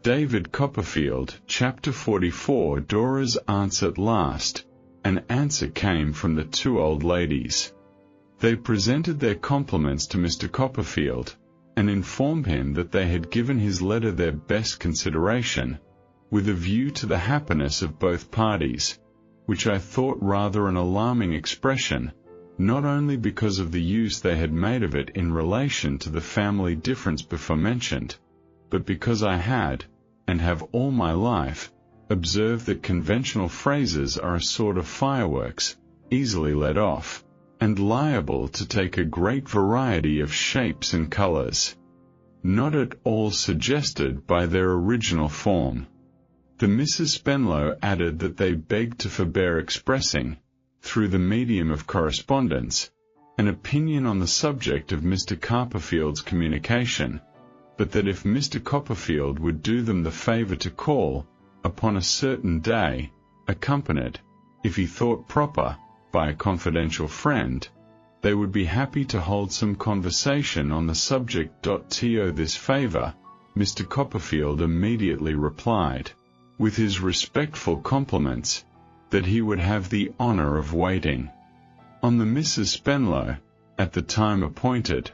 David Copperfield, Chapter 44. Dora's answer at last. An answer came from the two old ladies. They presented their compliments to Mr. Copperfield, and informed him that they had given his letter their best consideration, with a view to the happiness of both parties, which I thought rather an alarming expression, not only because of the use they had made of it in relation to the family difference before mentioned, but because I had, and have all my life, observed that conventional phrases are a sort of fireworks, easily let off, and liable to take a great variety of shapes and colors, not at all suggested by their original form. The Mrs. Spenlow added that they begged to forbear expressing, through the medium of correspondence, an opinion on the subject of Mr. Copperfield's communication, but that if Mr. Copperfield would do them the favor to call, upon a certain day, accompanied, if he thought proper, by a confidential friend, they would be happy to hold some conversation on the subject. To this favor, Mr. Copperfield immediately replied, with his respectful compliments, that he would have the honor of waiting on the Mrs. Spenlow, at the time appointed,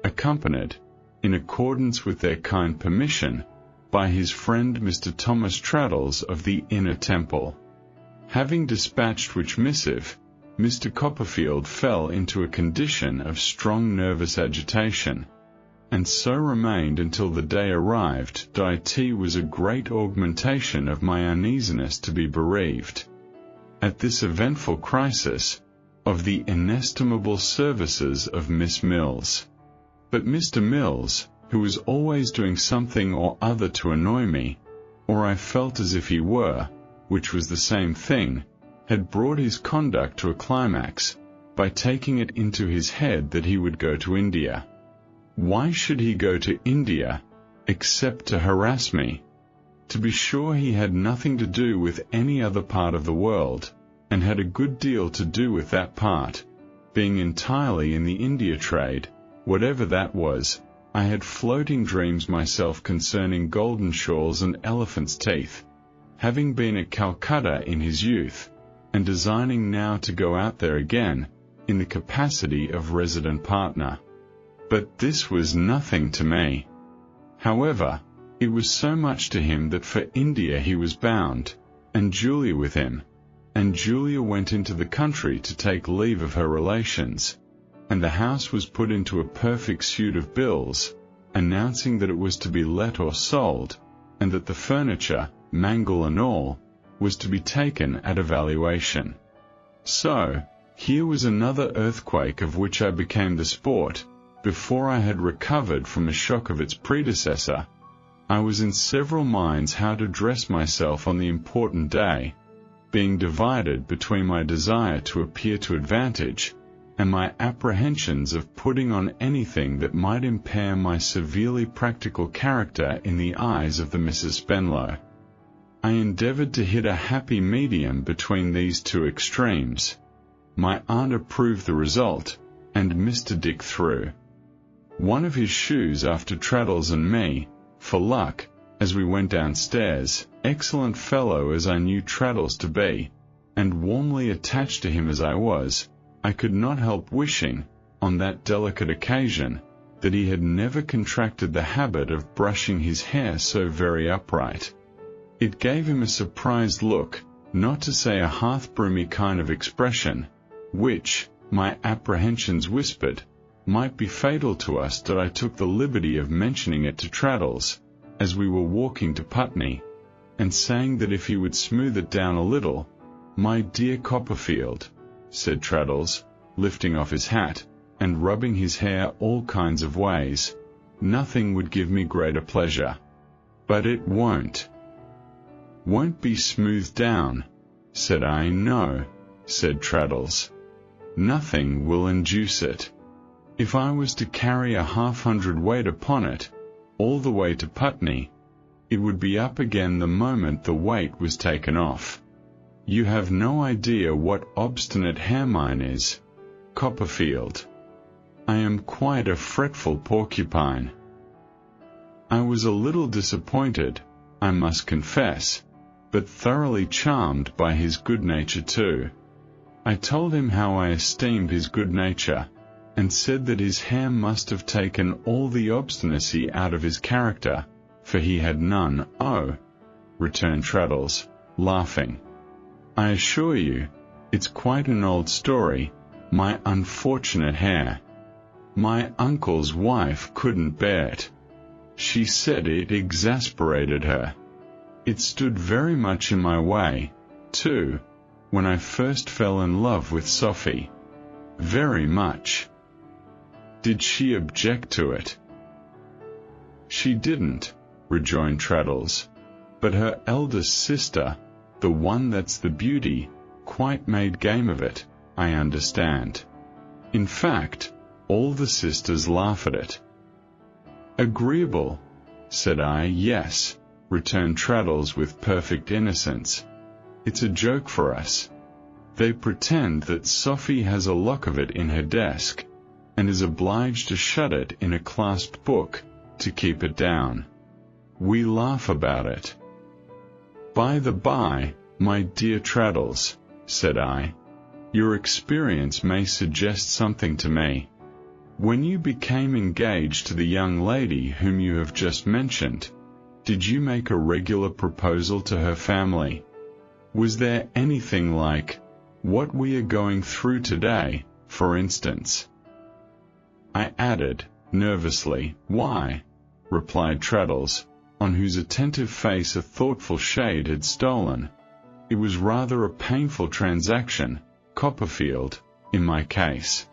accompanied, in accordance with their kind permission, by his friend Mr. Thomas Traddles of the Inner Temple. Having dispatched which missive, Mr. Copperfield fell into a condition of strong nervous agitation, and so remained until the day arrived. It was a great augmentation of my uneasiness to be bereaved, at this eventful crisis, of the inestimable services of Miss Mills. But Mr. Mills, who was always doing something or other to annoy me, or I felt as if he were, which was the same thing, had brought his conduct to a climax, by taking it into his head that he would go to India. Why should he go to India, except to harass me? To be sure, he had nothing to do with any other part of the world, and had a good deal to do with that part, being entirely in the India trade, whatever that was. I had floating dreams myself concerning golden shawls and elephants' teeth, having been at Calcutta in his youth, and designing now to go out there again, in the capacity of resident partner. But this was nothing to me. However, it was so much to him that for India he was bound, and Julia with him, and Julia went into the country to take leave of her relations, and the house was put into a perfect suit of bills, announcing that it was to be let or sold, and that the furniture, mangle and all, was to be taken at a valuation. So, here was another earthquake of which I became the sport. Before I had recovered from the shock of its predecessor, I was in several minds how to dress myself on the important day, being divided between my desire to appear to advantage, and my apprehensions of putting on anything that might impair my severely practical character in the eyes of the Mrs. Spenlow. I endeavored to hit a happy medium between these two extremes. My aunt approved the result, and Mr. Dick threw one of his shoes after Traddles and me, for luck, as we went downstairs. Excellent fellow as I knew Traddles to be, and warmly attached to him as I was, I could not help wishing, on that delicate occasion, that he had never contracted the habit of brushing his hair so very upright. It gave him a surprised look, not to say a hearth-broomy kind of expression, which, my apprehensions whispered, might be fatal to us. That I took the liberty of mentioning it to Traddles, as we were walking to Putney, and saying that if he would smooth it down a little, "My dear Copperfield," said Traddles, lifting off his hat, and rubbing his hair all kinds of ways, "nothing would give me greater pleasure." "But it won't be smoothed down," said I. "No," said Traddles, "nothing will induce it. If I was to carry 100 weight upon it, all the way to Putney, it would be up again the moment the weight was taken off. You have no idea what obstinate hair mine is, Copperfield. I am quite a fretful porcupine." I was a little disappointed, I must confess, but thoroughly charmed by his good nature too. I told him how I esteemed his good nature, and said that his hair must have taken all the obstinacy out of his character, for he had none. Oh, returned Traddles, laughing. I assure you, it's quite an old story, my unfortunate hair. My uncle's wife couldn't bear it. She said it exasperated her. It stood very much in my way, too, when I first fell in love with Sophie. Very much. Did she object to it? She didn't, rejoined Traddles, but her eldest sister, the one that's the beauty, quite made game of it, I understand. In fact, all the sisters laugh at it. Agreeable, said I. Yes, returned Traddles with perfect innocence. It's a joke for us. They pretend that Sophie has a lock of it in her desk, and is obliged to shut it in a clasped book to keep it down. We laugh about it. By the by, my dear Traddles, said I, your experience may suggest something to me. When you became engaged to the young lady whom you have just mentioned, did you make a regular proposal to her family? Was there anything like what we are going through today, for instance? I added, nervously. Why, replied Traddles, on whose attentive face a thoughtful shade had stolen, it was rather a painful transaction, Copperfield, in my case.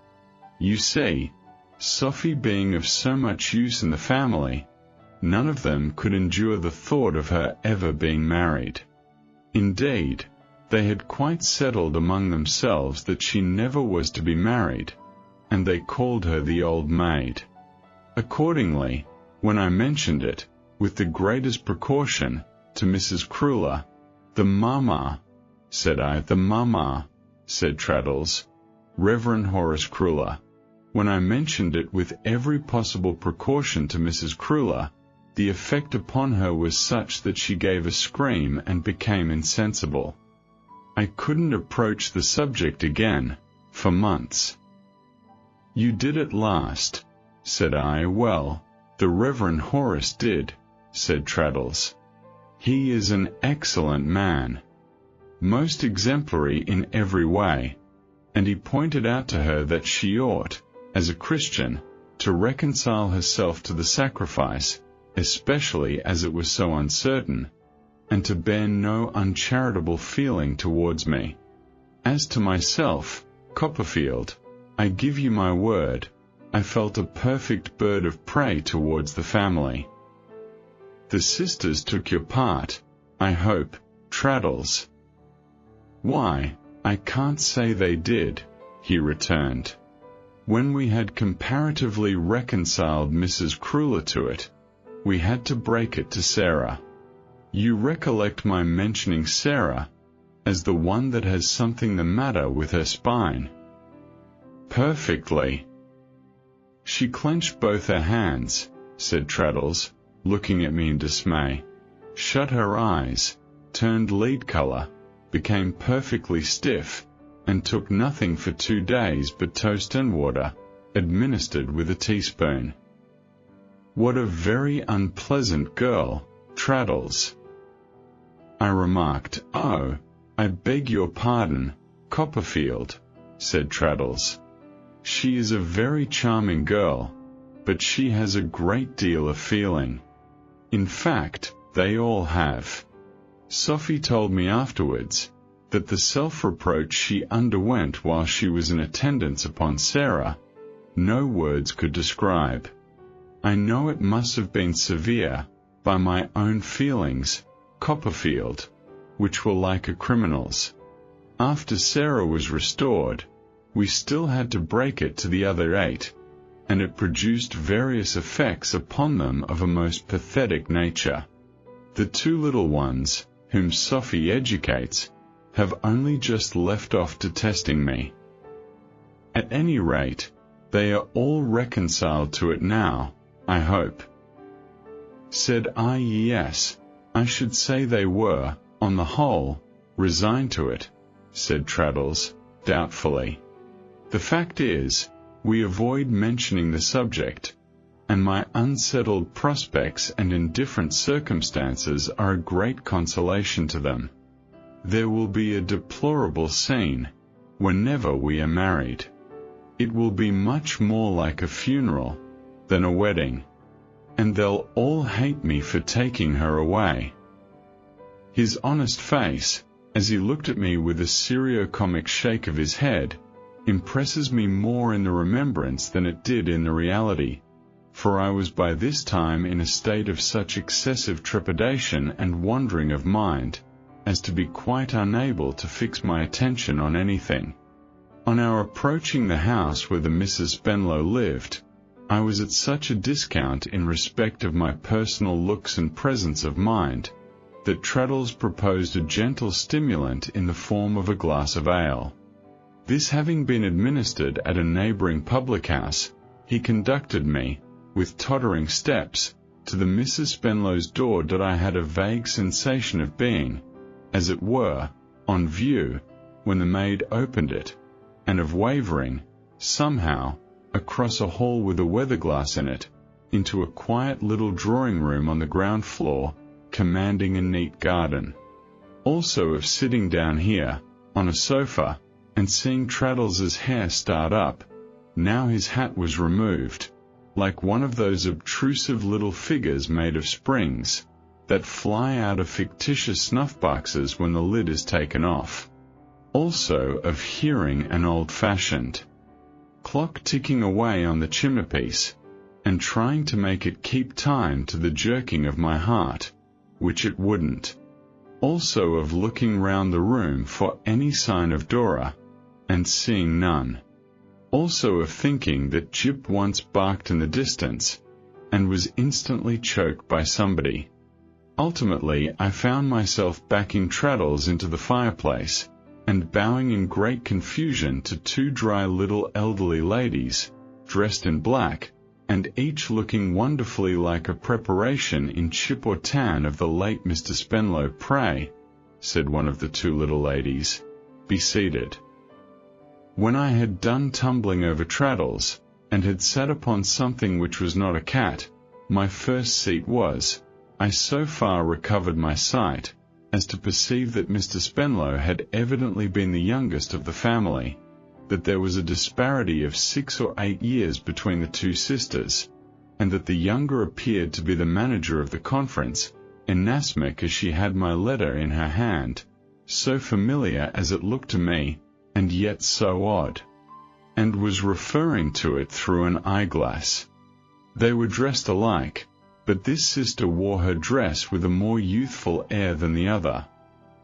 You see, Sophie being of so much use in the family, none of them could endure the thought of her ever being married. Indeed, they had quite settled among themselves that she never was to be married, and they called her the old maid. Accordingly, when I mentioned it, with the greatest precaution, to Mrs. Cruller, the mamma, said I. The mamma, said Traddles, Reverend Horace Cruller. When I mentioned it with every possible precaution to Mrs. Cruller, the effect upon her was such that she gave a scream and became insensible. I couldn't approach the subject again, for months. You did at last, said I. Well, the Reverend Horace did, said Traddles. He is an excellent man, most exemplary in every way, and he pointed out to her that she ought, as a Christian, to reconcile herself to the sacrifice, especially as it was so uncertain, and to bear no uncharitable feeling towards me. As to myself, Copperfield, I give you my word, I felt a perfect bird of prey towards the family. The sisters took your part, I hope, Traddles. Why, I can't say they did, he returned. When we had comparatively reconciled Mrs. Cruller to it, we had to break it to Sarah. You recollect my mentioning Sarah as the one that has something the matter with her spine? Perfectly. She clenched both her hands, said Traddles, looking at me in dismay, shut her eyes, turned lead color, became perfectly stiff, and took nothing for 2 days but toast and water, administered with a teaspoon. What a very unpleasant girl, Traddles. I remarked. Oh, I beg your pardon, Copperfield, said Traddles. She is a very charming girl, but she has a great deal of feeling. In fact, they all have. Sophie told me afterwards that the self-reproach she underwent while she was in attendance upon Sarah, no words could describe. I know it must have been severe, by my own feelings, Copperfield, which were like a criminal's. After Sarah was restored, we still had to break it to the other 8, and it produced various effects upon them of a most pathetic nature. The 2 little ones, whom Sophie educates, have only just left off detesting me. At any rate, they are all reconciled to it now, I hope. Said I. Yes, I should say they were, on the whole, resigned to it, said Traddles, doubtfully. The fact is, we avoid mentioning the subject, and my unsettled prospects and indifferent circumstances are a great consolation to them. There will be a deplorable scene whenever we are married. It will be much more like a funeral than a wedding, and they'll all hate me for taking her away. His honest face, as he looked at me with a serio-comic shake of his head, impresses me more in the remembrance than it did in the reality, for I was by this time in a state of such excessive trepidation and wandering of mind as to be quite unable to fix my attention on anything. On our approaching the house where the Mrs. Spenlow lived, I was at such a discount in respect of my personal looks and presence of mind, that Traddles proposed a gentle stimulant in the form of a glass of ale. This having been administered at a neighbouring public-house, he conducted me, with tottering steps, to the Mrs. Spenlow's door that I had a vague sensation of being, as it were, on view, when the maid opened it, and of wavering, somehow, across a hall with a weather-glass in it, into a quiet little drawing-room on the ground floor, commanding a neat garden. Also of sitting down here, on a sofa, and seeing Traddles's hair start up, now his hat was removed, like one of those obtrusive little figures made of springs, that fly out of fictitious snuff-boxes when the lid is taken off. Also of hearing an old-fashioned clock ticking away on the chimneypiece, and trying to make it keep time to the jerking of my heart, which it wouldn't. Also of looking round the room for any sign of Dora, and seeing none. Also of thinking that Jip once barked in the distance, and was instantly choked by somebody. Ultimately, I found myself backing Traddles into the fireplace, and bowing in great confusion to two dry little elderly ladies, dressed in black, and each looking wonderfully like a preparation in chip or tan of the late Mr. Spenlow. "Pray," said one of the two little ladies, "be seated." When I had done tumbling over Traddles, and had sat upon something which was not a cat, my first seat was, I so far recovered my sight, as to perceive that Mr. Spenlow had evidently been the youngest of the family, that there was a disparity of 6 or 8 years between the two sisters, and that the younger appeared to be the manager of the conference, inasmuch as she had my letter in her hand, so familiar as it looked to me, and yet so odd, and was referring to it through an eyeglass. They were dressed alike, but this sister wore her dress with a more youthful air than the other,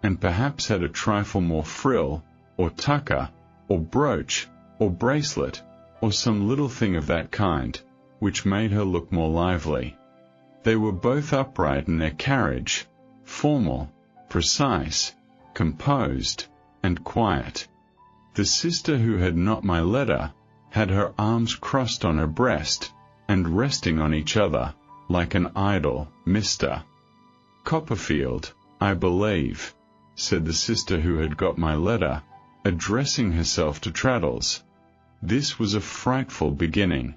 and perhaps had a trifle more frill, or tucker, or brooch, or bracelet, or some little thing of that kind, which made her look more lively. They were both upright in their carriage, formal, precise, composed, and quiet. The sister who had not my letter had her arms crossed on her breast, and resting on each other, like an idol. "Mr. Copperfield, I believe," said the sister who had got my letter, addressing herself to Traddles. This was a frightful beginning.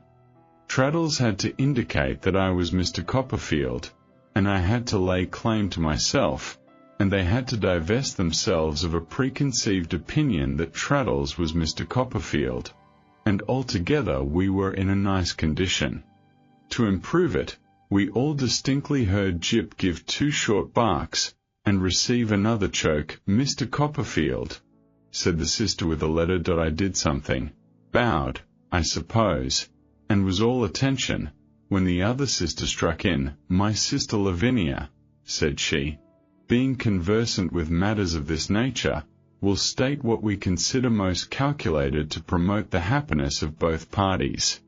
Traddles had to indicate that I was Mr. Copperfield, and I had to lay claim to myself, and they had to divest themselves of a preconceived opinion that Traddles was Mr. Copperfield, and altogether we were in a nice condition. To improve it, we all distinctly heard Jip give 2 short barks, and receive another choke. "Mr. Copperfield," said the sister with the letter. "I did something, bowed, I suppose, and was all attention, when the other sister struck in. "My sister Lavinia," said she, "being conversant with matters of this nature, will state what we consider most calculated to promote the happiness of both parties."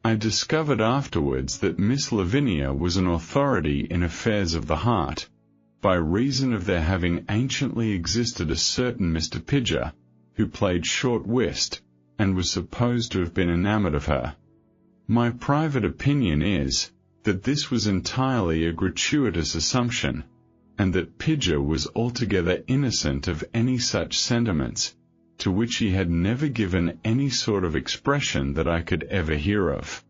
I discovered afterwards that Miss Lavinia was an authority in affairs of the heart, by reason of there having anciently existed a certain Mr. Pidger, who played short whist, and was supposed to have been enamoured of her. My private opinion is, that this was entirely a gratuitous assumption, and that Pidger was altogether innocent of any such sentiments, to which he had never given any sort of expression that I could ever hear of.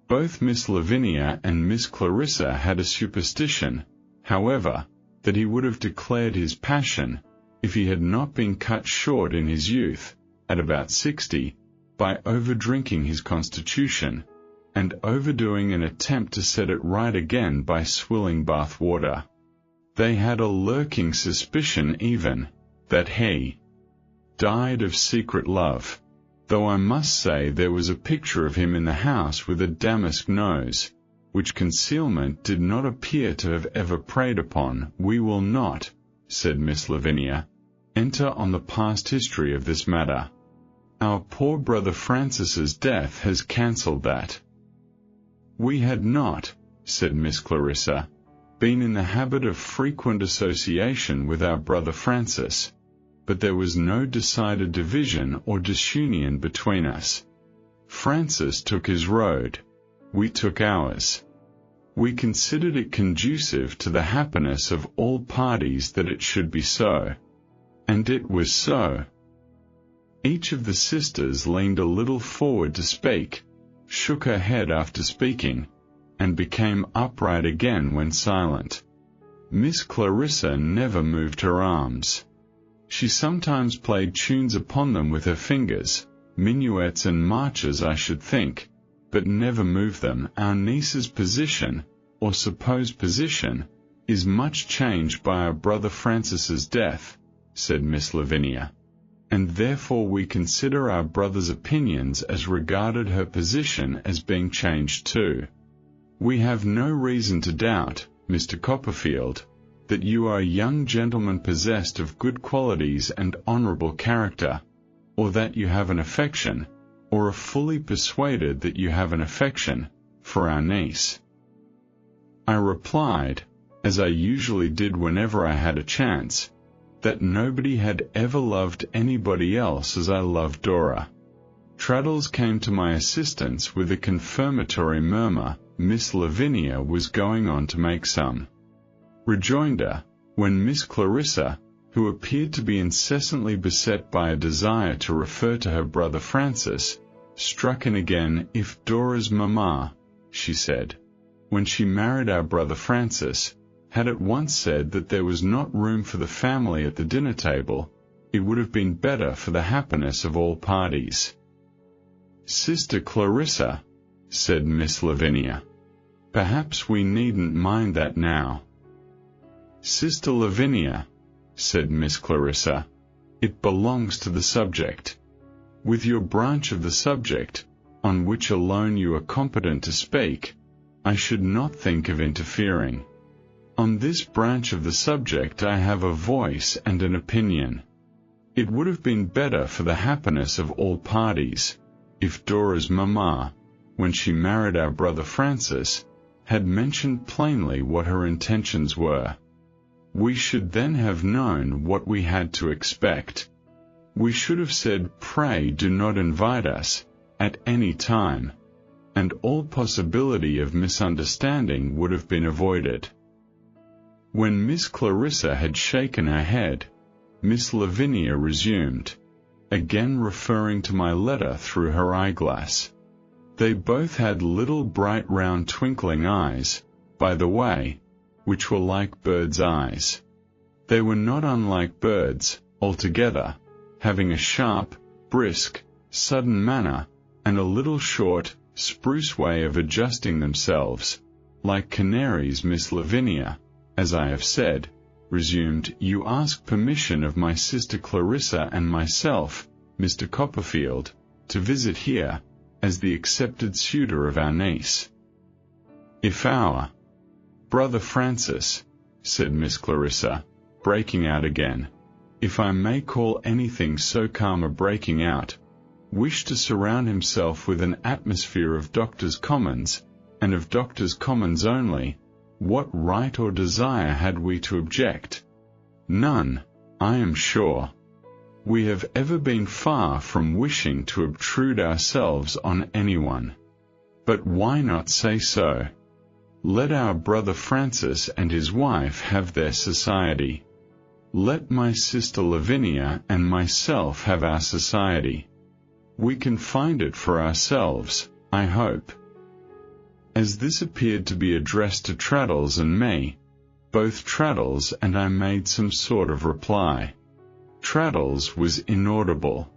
Both Miss Lavinia and Miss Clarissa had a superstition, however, that he would have declared his passion, if he had not been cut short in his youth, at about 60, by overdrinking his constitution, and overdoing an attempt to set it right again by swilling bath water. They had a lurking suspicion even, that he died of secret love, though I must say there was a picture of him in the house with a damask nose, which concealment did not appear to have ever preyed upon. We will not, said Miss Lavinia, enter on the past history of this matter. Our poor brother Francis's death has cancelled that. We had not, said Miss Clarissa, been in the habit of frequent association with our brother Francis, but there was no decided division or disunion between us. Francis took his road, we took ours. We considered it conducive to the happiness of all parties that it should be so, and it was so. Each of the sisters leaned a little forward to speak, shook her head after speaking, and became upright again when silent. Miss Clarissa never moved her arms. She sometimes played tunes upon them with her fingers, minuets and marches I should think, but never moved them. Our niece's position, or supposed position, is much changed by our brother Francis's death, said Miss Lavinia, and therefore we consider our brother's opinions as regarded her position as being changed too. We have no reason to doubt, Mr. Copperfield, that you are a young gentleman possessed of good qualities and honourable character, or that you have an affection, or are fully persuaded that you have an affection, for our niece. I replied, as I usually did whenever I had a chance, that nobody had ever loved anybody else as I loved Dora. Traddles came to my assistance with a confirmatory murmur. Miss Lavinia was going on to make some rejoinder, when Miss Clarissa, who appeared to be incessantly beset by a desire to refer to her brother Francis, struck in again. If Dora's mamma, she said, when she married our brother Francis, had at once said that there was not room for the family at the dinner table, it would have been better for the happiness of all parties. Sister Clarissa, said Miss Lavinia, perhaps we needn't mind that now. Sister Lavinia, said Miss Clarissa, it belongs to the subject. With your branch of the subject, on which alone you are competent to speak, I should not think of interfering. On this branch of the subject I have a voice and an opinion. It would have been better for the happiness of all parties, if Dora's mamma, when she married our brother Francis, had mentioned plainly what her intentions were. We should then have known what we had to expect. We should have said, pray do not invite us, at any time, and all possibility of misunderstanding would have been avoided. When Miss Clarissa had shaken her head, Miss Lavinia resumed, again referring to my letter through her eyeglass. They both had little bright round twinkling eyes, by the way, which were like birds' eyes. They were not unlike birds, altogether, having a sharp, brisk, sudden manner, and a little short, spruce way of adjusting themselves, like canaries. Miss Lavinia, as I have said, resumed, you ask permission of my sister Clarissa and myself, Mr. Copperfield, to visit here, as the accepted suitor of our niece. If our brother Francis, said Miss Clarissa, breaking out again, if I may call anything so calm a breaking out, wished to surround himself with an atmosphere of Doctors' Commons, and of Doctors' Commons only, what right or desire had we to object? None, I am sure. We have ever been far from wishing to obtrude ourselves on anyone. But why not say so? Let our brother Francis and his wife have their society. Let my sister Lavinia and myself have our society. We can find it for ourselves, I hope." As this appeared to be addressed to Traddles and me, both Traddles and I made some sort of reply. Traddles was inaudible.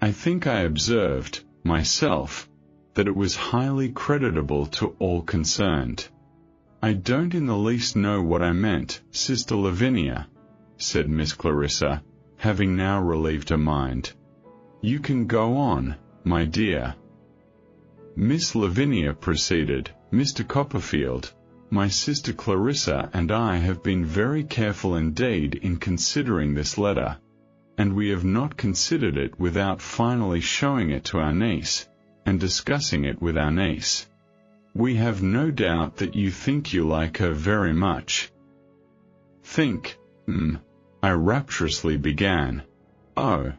I think I observed, myself, that it was highly creditable to all concerned. "I don't in the least know what I meant, Sister Lavinia," said Miss Clarissa, having now relieved her mind. "You can go on, my dear." Miss Lavinia proceeded, "Mr. Copperfield, my sister Clarissa and I have been very careful indeed in considering this letter, and we have not considered it without finally showing it to our niece, and discussing it with our niece. We have no doubt that you think you like her very much." "Think, I rapturously began. "Oh."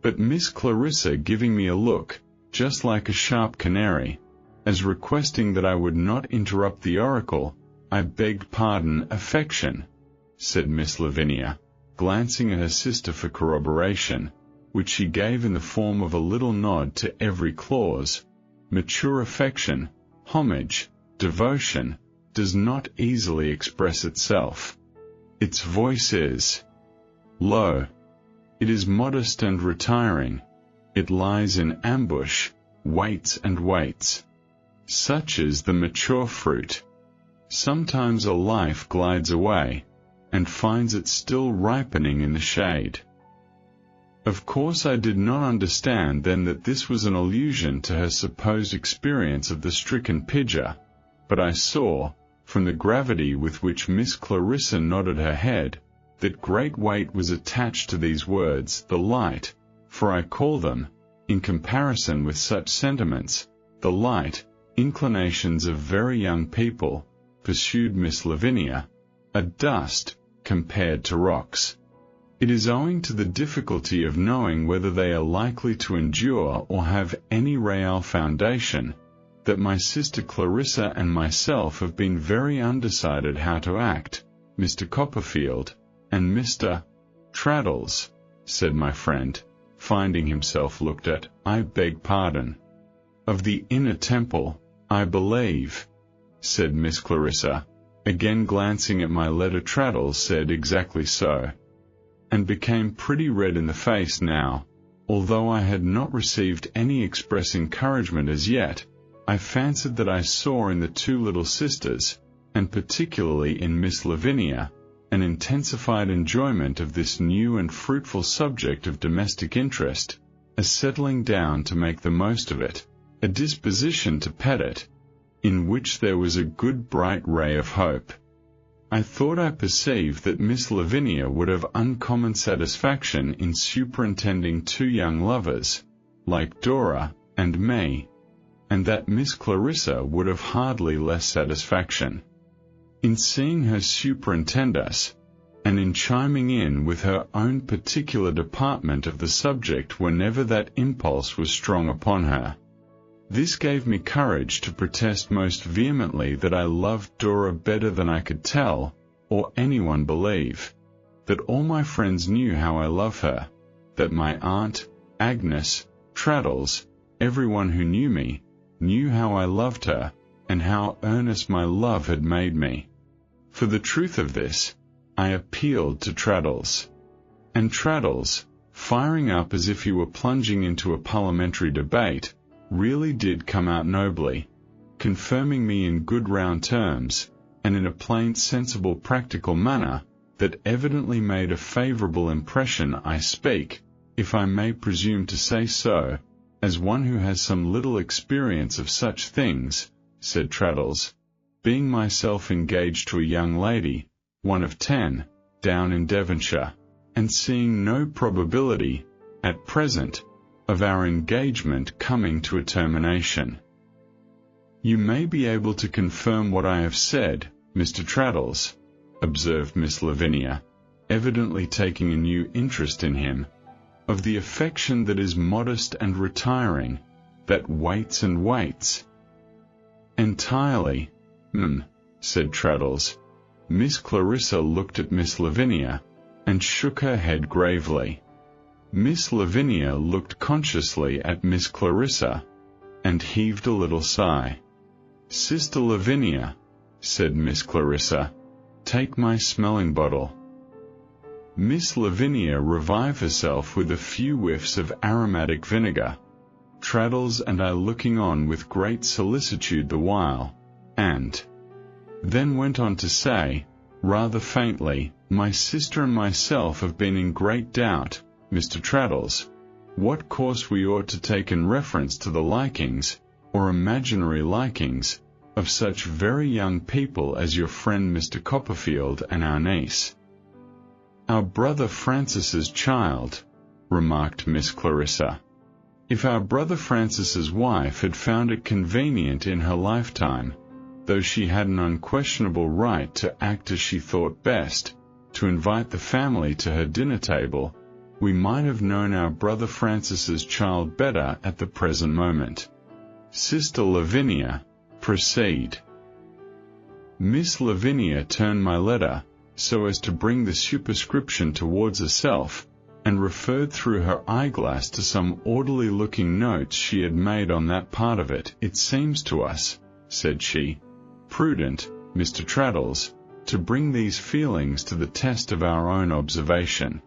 But Miss Clarissa giving me a look, just like a sharp canary, as requesting that I would not interrupt the oracle, "I begged pardon, affection," said Miss Lavinia, glancing at her sister for corroboration, which she gave in the form of a little nod to every clause. "Mature affection, homage, devotion, does not easily express itself. Its voice is low. It is modest and retiring. It lies in ambush, waits and waits. Such is the mature fruit. Sometimes a life glides away, and finds it still ripening in the shade." Of course I did not understand then that this was an allusion to her supposed experience of the stricken Pidger, but I saw, from the gravity with which Miss Clarissa nodded her head, that great weight was attached to these words, the light, for I call them, in comparison with such sentiments, the light inclinations of very young people, pursued Miss Lavinia, are dust, compared to rocks. It is owing to the difficulty of knowing whether they are likely to endure or have any real foundation, that my sister Clarissa and myself have been very undecided how to act. "Mr. Copperfield, and Mr. Traddles," said my friend, finding himself looked at, "I beg pardon." "Of the inner temple, I believe," said Miss Clarissa, again glancing at my letter. Traddles said exactly so, and became pretty red in the face now. Although I had not received any express encouragement as yet, I fancied that I saw in the two little sisters, and particularly in Miss Lavinia, an intensified enjoyment of this new and fruitful subject of domestic interest, a settling down to make the most of it, a disposition to pet it, in which there was a good bright ray of hope. I thought I perceived that Miss Lavinia would have uncommon satisfaction in superintending two young lovers, like Dora and me, and that Miss Clarissa would have hardly less satisfaction in seeing her superintend us, and in chiming in with her own particular department of the subject whenever that impulse was strong upon her. This gave me courage to protest most vehemently that I loved Dora better than I could tell, or anyone believe, that all my friends knew how I love her, that my aunt, Agnes, Traddles, everyone who knew me, knew how I loved her, and how earnest my love had made me. For the truth of this, I appealed to Traddles. And Traddles, firing up as if he were plunging into a parliamentary debate, really did come out nobly, confirming me in good round terms, and in a plain, sensible, practical manner, that evidently made a favourable impression. I speak, if I may presume to say so, as one who has some little experience of such things, said Traddles, being myself engaged to a young lady, one of 10, down in Devonshire, and seeing no probability, at present, of our engagement coming to a termination. "You may be able to confirm what I have said, Mr. Traddles," observed Miss Lavinia, evidently taking a new interest in him, "of the affection that is modest and retiring, that waits and waits." "Entirely, said Traddles. Miss Clarissa looked at Miss Lavinia, and shook her head gravely. Miss Lavinia looked consciously at Miss Clarissa, and heaved a little sigh. "Sister Lavinia," said Miss Clarissa, "take my smelling bottle." Miss Lavinia revived herself with a few whiffs of aromatic vinegar, Traddles and I looking on with great solicitude the while, and then went on to say, rather faintly, "My sister and myself have been in great doubt, Mr. Traddles, what course we ought to take in reference to the likings, or imaginary likings, of such very young people as your friend Mr. Copperfield and our niece." "Our brother Francis's child," remarked Miss Clarissa. "If our brother Francis's wife had found it convenient in her lifetime, though she had an unquestionable right to act as she thought best, to invite the family to her dinner table, we might have known our brother Francis's child better at the present moment. Sister Lavinia, proceed." Miss Lavinia turned my letter, so as to bring the superscription towards herself, and referred through her eyeglass to some orderly-looking notes she had made on that part of it. "It seems to us," said she, "prudent, Mr. Traddles, to bring these feelings to the test of our own observation.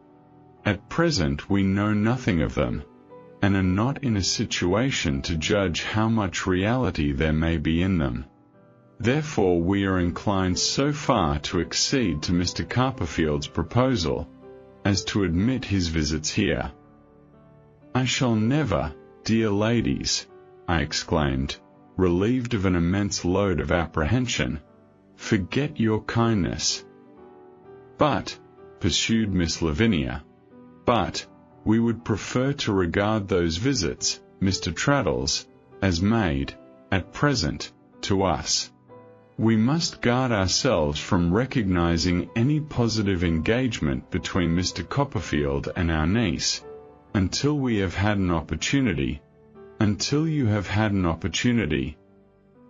At present we know nothing of them, and are not in a situation to judge how much reality there may be in them. Therefore we are inclined so far to accede to Mr. Copperfield's proposal, as to admit his visits here." "I shall never, dear ladies," I exclaimed, relieved of an immense load of apprehension, "forget your kindness." "But," pursued Miss Lavinia, "but, we would prefer to regard those visits, Mr. Traddles, as made, at present, to us. We must guard ourselves from recognizing any positive engagement between Mr. Copperfield and our niece, until we have had an opportunity, until you have had an opportunity."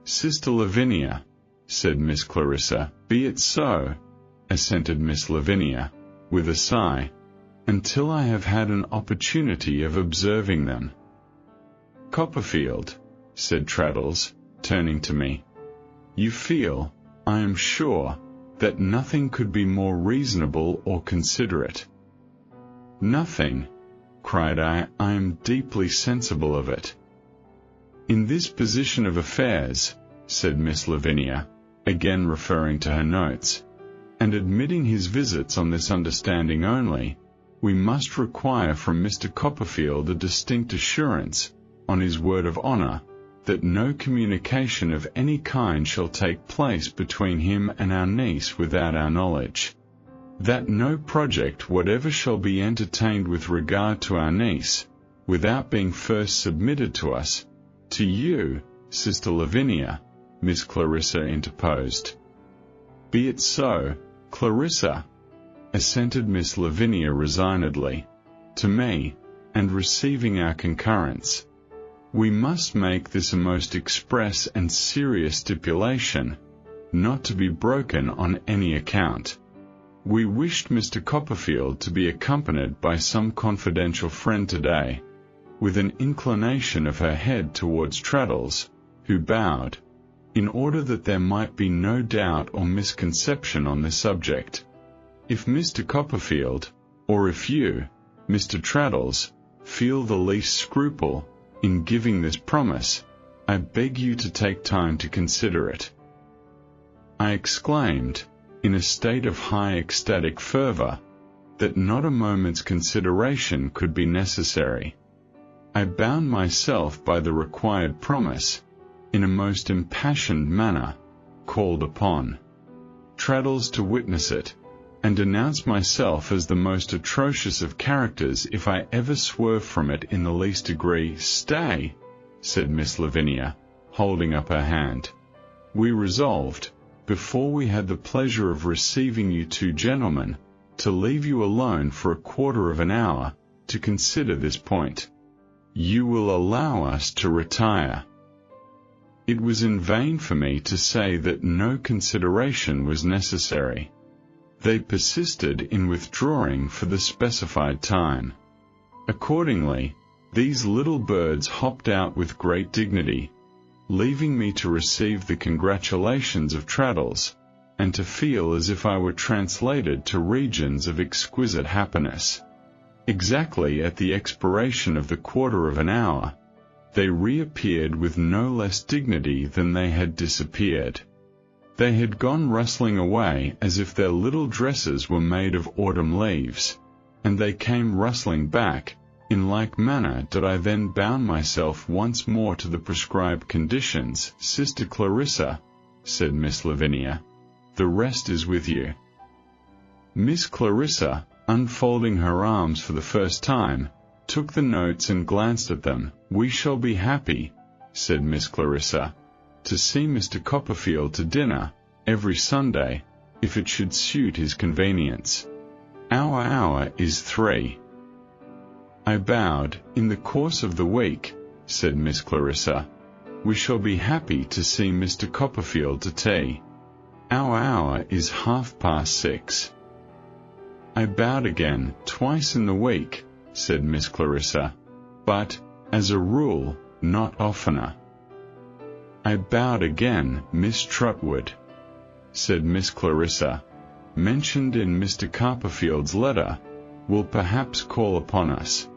"Sister Lavinia," said Miss Clarissa. "Be it so," assented Miss Lavinia, with a sigh, "until I have had an opportunity of observing them." "Copperfield," said Traddles, turning to me, "you feel, I am sure, that nothing could be more reasonable or considerate." "Nothing," cried I am deeply sensible of it." "In this position of affairs," said Miss Lavinia, again referring to her notes, "and admitting his visits on this understanding only, we must require from Mr. Copperfield a distinct assurance, on his word of honour, that no communication of any kind shall take place between him and our niece without our knowledge. That no project whatever shall be entertained with regard to our niece, without being first submitted to us, to you, Sister Lavinia," Miss Clarissa interposed. "Be it so, Clarissa," assented Miss Lavinia resignedly, to me, and receiving our concurrence. "We must make this a most express and serious stipulation, not to be broken on any account. We wished Mr. Copperfield to be accompanied by some confidential friend today," with an inclination of her head towards Traddles, who bowed, "in order that there might be no doubt or misconception on this subject. If Mr. Copperfield, or if you, Mr. Traddles, feel the least scruple in giving this promise, I beg you to take time to consider it." I exclaimed, in a state of high ecstatic fervor, that not a moment's consideration could be necessary. I bound myself by the required promise, in a most impassioned manner, called upon Traddles to witness it, and denounced myself as the most atrocious of characters if I ever swerve from it in the least degree. "Stay," said Miss Lavinia, holding up her hand. "We resolved, before we had the pleasure of receiving you two gentlemen, to leave you alone for a quarter of an hour, to consider this point. You will allow us to retire." It was in vain for me to say that no consideration was necessary. They persisted in withdrawing for the specified time. Accordingly, these little birds hopped out with great dignity, leaving me to receive the congratulations of Traddles, and to feel as if I were translated to regions of exquisite happiness. Exactly at the expiration of the quarter of an hour, they reappeared with no less dignity than they had disappeared. They had gone rustling away as if their little dresses were made of autumn leaves, and they came rustling back. In like manner did I then bound myself once more to the prescribed conditions. Sister Clarissa, said Miss Lavinia, the rest is with you. Miss Clarissa, unfolding her arms for the first time, took the notes and glanced at them. We shall be happy, said Miss Clarissa, to see Mr. Copperfield to dinner every Sunday, if it should suit his convenience. Our hour is 3. I bowed. In the course of the week, said Miss Clarissa, we shall be happy to see Mr. Copperfield to tea. Our hour is 6:30. I bowed again. Twice in the week, said Miss Clarissa, but, as a rule, not oftener. I bowed again. Miss Trotwood, said Miss Clarissa, mentioned in Mr. Copperfield's letter, will perhaps call upon us.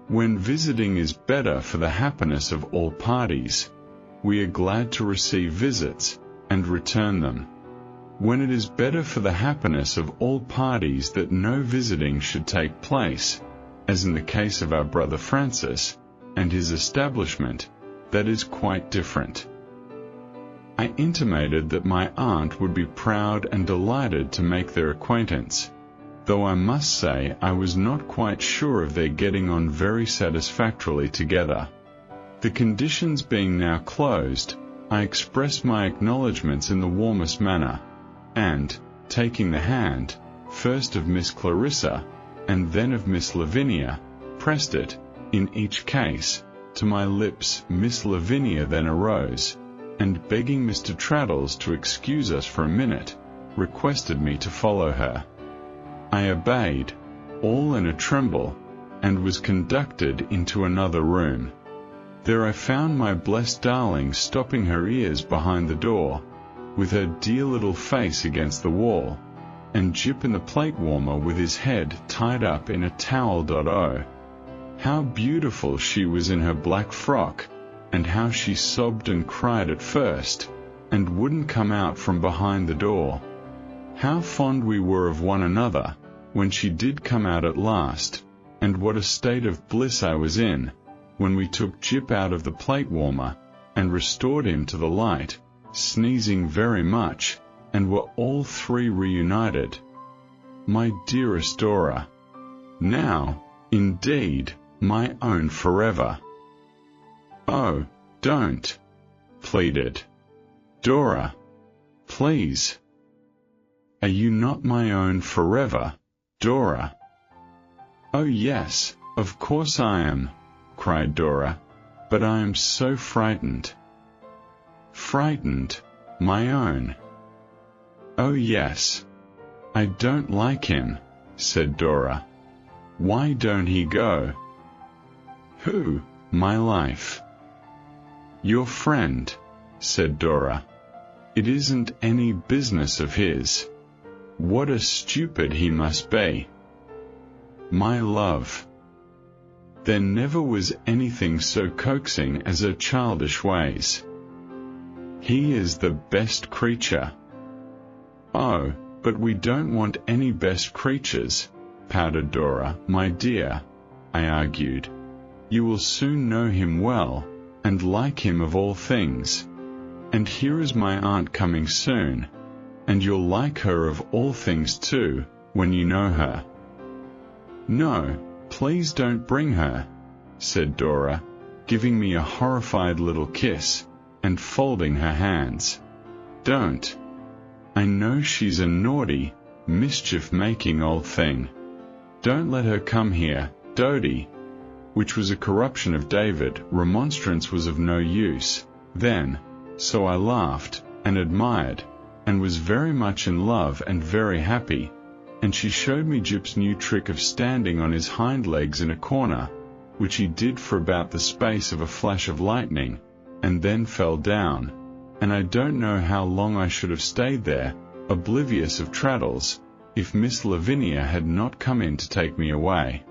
When visiting is better for the happiness of all parties, we are glad to receive visits, and return them. When it is better for the happiness of all parties that no visiting should take place, as in the case of our brother Francis, and his establishment, that is quite different. I intimated that my aunt would be proud and delighted to make their acquaintance, though I must say I was not quite sure of their getting on very satisfactorily together. The conditions being now closed, I expressed my acknowledgments in the warmest manner, and, taking the hand, first of Miss Clarissa, and then of Miss Lavinia, pressed it, in each case, to my lips. Miss Lavinia then arose, and begging Mr. Traddles to excuse us for a minute, requested me to follow her. I obeyed, all in a tremble, and was conducted into another room. There I found my blessed darling stopping her ears behind the door, with her dear little face against the wall, and Jip in the plate warmer with his head tied up in a towel. Oh, how beautiful she was in her black frock, and how she sobbed and cried at first, and wouldn't come out from behind the door. How fond we were of one another, when she did come out at last, and what a state of bliss I was in, when we took Jip out of the plate warmer, and restored him to the light, sneezing very much, and were all three reunited. My dearest Dora, now, indeed, my own forever. Oh, don't, pleaded Dora, please. Are you not my own forever, Dora? Oh yes, of course I am, cried Dora, but I am so frightened. Frightened, my own? Oh yes. I don't like him, said Dora. Why don't he go? Who, my life? Your friend, said Dora. It isn't any business of his. What a stupid he must be. My love. There never was anything so coaxing as her childish ways. He is the best creature. Oh, but we don't want any best creatures, pouted Dora. My dear, I argued, you will soon know him well, and like him of all things. And here is my aunt coming soon, and you'll like her of all things too, when you know her. No, please don't bring her, said Dora, giving me a horrified little kiss, and folding her hands. Don't. I know she's a naughty, mischief-making old thing. Don't let her come here, Dodie, which was a corruption of David. Remonstrance was of no use. Then, so I laughed, and admired, and was very much in love and very happy, and she showed me Jip's new trick of standing on his hind legs in a corner, which he did for about the space of a flash of lightning, and then fell down, and I don't know how long I should have stayed there, oblivious of Traddles, if Miss Lavinia had not come in to take me away.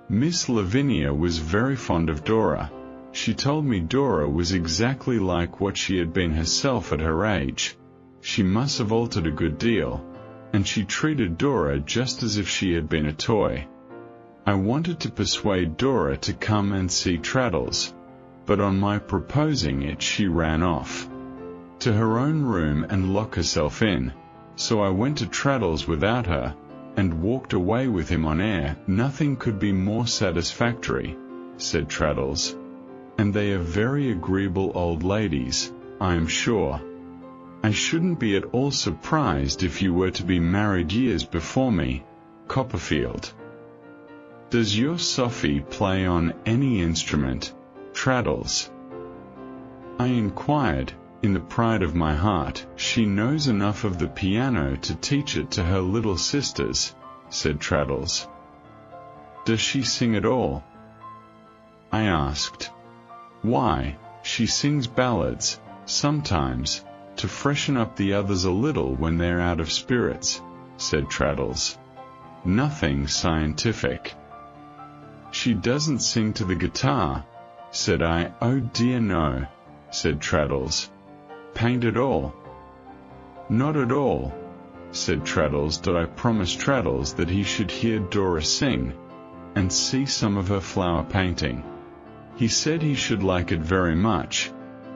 Miss Lavinia was very fond of Dora. She told me Dora was exactly like what she had been herself at her age. She must have altered a good deal, and she treated Dora just as if she had been a toy. I wanted to persuade Dora to come and see Traddles, but on my proposing it she ran off to her own room and locked herself in, so I went to Traddles without her, and walked away with him on air. Nothing could be more satisfactory, said Traddles. And they are very agreeable old ladies, I am sure. I shouldn't be at all surprised if you were to be married years before me, Copperfield. Does your Sophie play on any instrument, Traddles? I inquired, in the pride of my heart. She knows enough of the piano to teach it to her little sisters, said Traddles. Does she sing at all? I asked. Why, she sings ballads, sometimes, to freshen up the others a little when they're out of spirits, said Traddles. Nothing scientific. She doesn't sing to the guitar, said I. Oh dear no, said Traddles. Paint at all? Not at all, said Traddles. Did I promise Traddles that he should hear Dora sing, and see some of her flower painting? He said he should like it very much,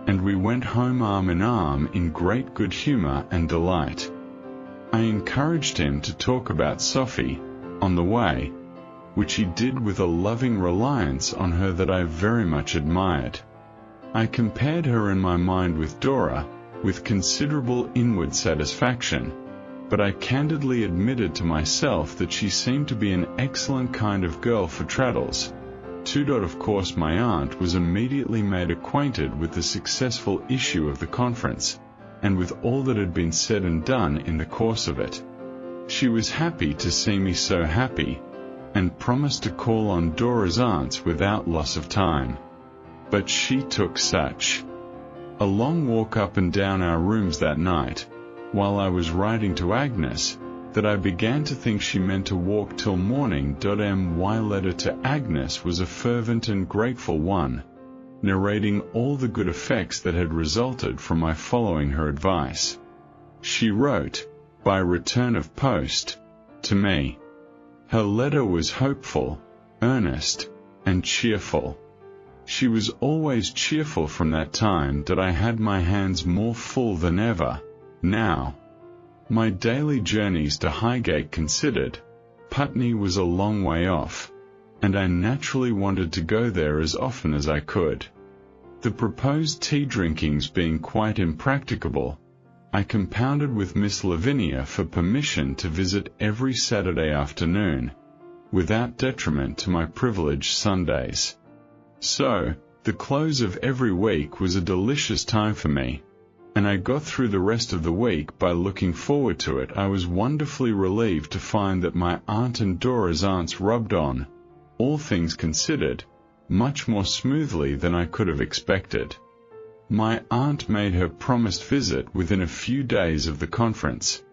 and we went home arm in arm in great good humor and delight. I encouraged him to talk about Sophie, on the way, which he did with a loving reliance on her that I very much admired. I compared her in my mind with Dora, with considerable inward satisfaction, but I candidly admitted to myself that she seemed to be an excellent kind of girl for Traddles. Of course my aunt was immediately made acquainted with the successful issue of the conference, and with all that had been said and done in the course of it. She was happy to see me so happy, and promised to call on Dora's aunts without loss of time. But she took such a long walk up and down our rooms that night, while I was writing to Agnes, that I began to think she meant to walk till morning. My letter to Agnes was a fervent and grateful one, narrating all the good effects that had resulted from my following her advice. She wrote, by return of post, to me. Her letter was hopeful, earnest, and cheerful. She was always cheerful from that time that I had my hands more full than ever. Now, my daily journeys to Highgate considered, Putney was a long way off, and I naturally wanted to go there as often as I could. The proposed tea drinkings being quite impracticable, I compounded with Miss Lavinia for permission to visit every Saturday afternoon, without detriment to my privileged Sundays. So, the close of every week was a delicious time for me, and I got through the rest of the week by looking forward to it. I was wonderfully relieved to find that my aunt and Dora's aunts rubbed on, all things considered, much more smoothly than I could have expected. My aunt made her promised visit within a few days of the conference,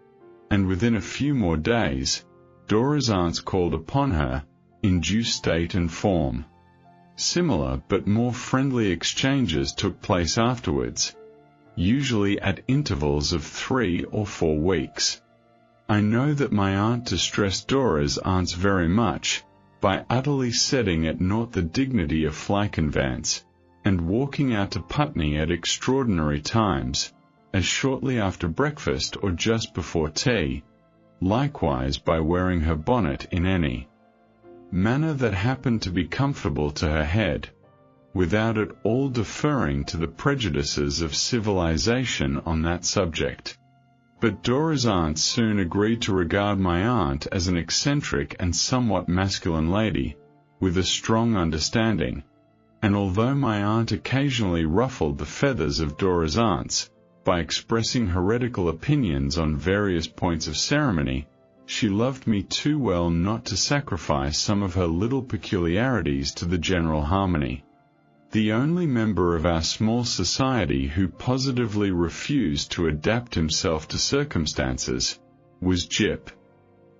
and within a few more days, Dora's aunts called upon her, in due state and form. Similar but more friendly exchanges took place afterwards, usually at intervals of 3 or 4 weeks. I know that my aunt distressed Dora's aunts very much, by utterly setting at naught the dignity of Flyconvance, and walking out to Putney at extraordinary times, as shortly after breakfast or just before tea, likewise by wearing her bonnet in any manner that happened to be comfortable to her head, without at all deferring to the prejudices of civilization on that subject. But Dora's aunts soon agreed to regard my aunt as an eccentric and somewhat masculine lady, with a strong understanding, and although my aunt occasionally ruffled the feathers of Dora's aunts by expressing heretical opinions on various points of ceremony, she loved me too well not to sacrifice some of her little peculiarities to the general harmony. The only member of our small society who positively refused to adapt himself to circumstances was Jip.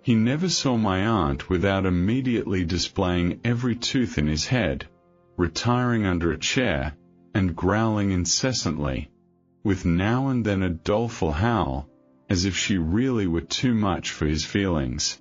He never saw my aunt without immediately displaying every tooth in his head, retiring under a chair, and growling incessantly, with now and then a doleful howl, as if she really were too much for his feelings.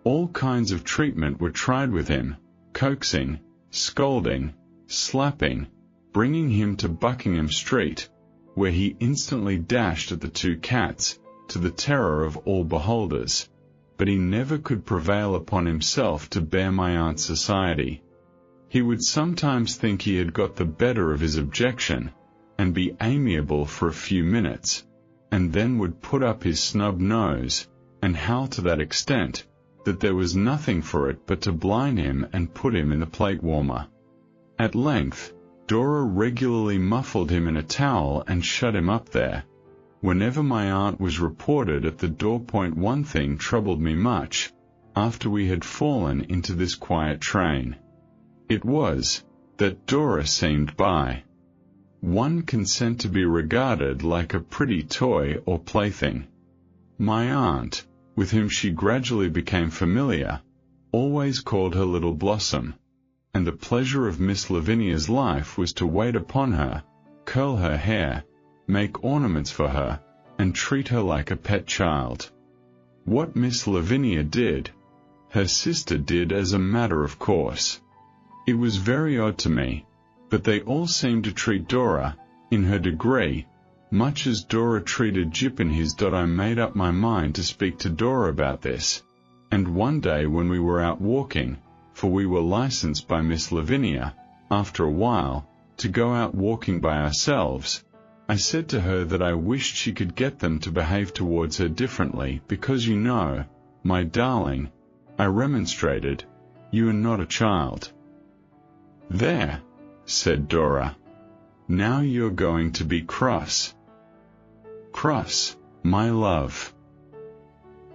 All kinds of treatment were tried with him, coaxing, scolding, slapping, bringing him to Buckingham Street, where he instantly dashed at the two cats, to the terror of all beholders, but he never could prevail upon himself to bear my aunt's society. He would sometimes think he had got the better of his objection, and be amiable for a few minutes, and then would put up his snub nose, and howl to that extent, that there was nothing for it but to blind him and put him in the plate warmer. At length, Dora regularly muffled him in a towel and shut him up there. Whenever my aunt was reported at the door point, one thing troubled me much, after we had fallen into this quiet train. It was, that Dora seemed by one consent to be regarded like a pretty toy or plaything. My aunt, with whom she gradually became familiar, always called her Little Blossom, and the pleasure of Miss Lavinia's life was to wait upon her, curl her hair, make ornaments for her, and treat her like a pet child. What Miss Lavinia did, her sister did as a matter of course. It was very odd to me, but they all seemed to treat Dora, in her degree, much as Dora treated Jip in his. I made up my mind to speak to Dora about this, and one day when we were out walking, for we were licensed by Miss Lavinia, after a while, to go out walking by ourselves, I said to her that I wished she could get them to behave towards her differently, because you know, my darling, I remonstrated, you are not a child. There, said Dora. Now you're going to be cross. Cross, my love.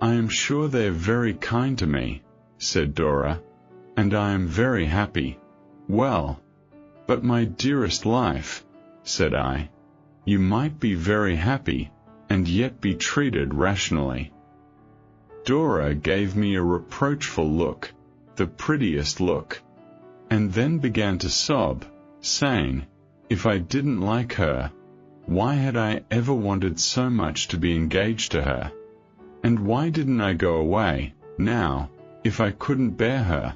I am sure they're very kind to me, said Dora, and I am very happy. Well, but my dearest life, said I, you might be very happy, and yet be treated rationally. Dora gave me a reproachful look, the prettiest look, and then began to sob, saying, if I didn't like her, why had I ever wanted so much to be engaged to her? And why didn't I go away, now, if I couldn't bear her?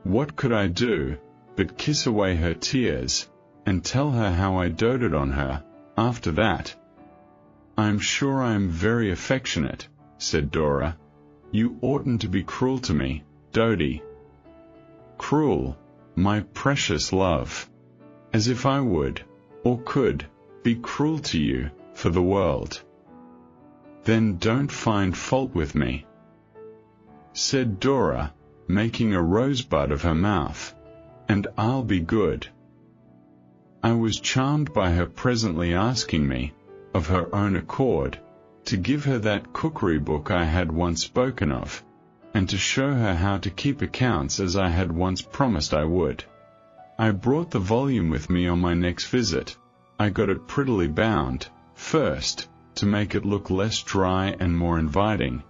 What could I do, but kiss away her tears, and tell her how I doted on her, after that? I am sure I am very affectionate, said Dora. You oughtn't to be cruel to me, Dodie. Cruel, my precious love. As if I would, or could, be cruel to you, for the world. Then don't find fault with me, said Dora, making a rosebud of her mouth, and I'll be good. I was charmed by her presently asking me, of her own accord, to give her that cookery book I had once spoken of, and to show her how to keep accounts as I had once promised I would. I brought the volume with me on my next visit. I got it prettily bound, first, to make it look less dry and more inviting,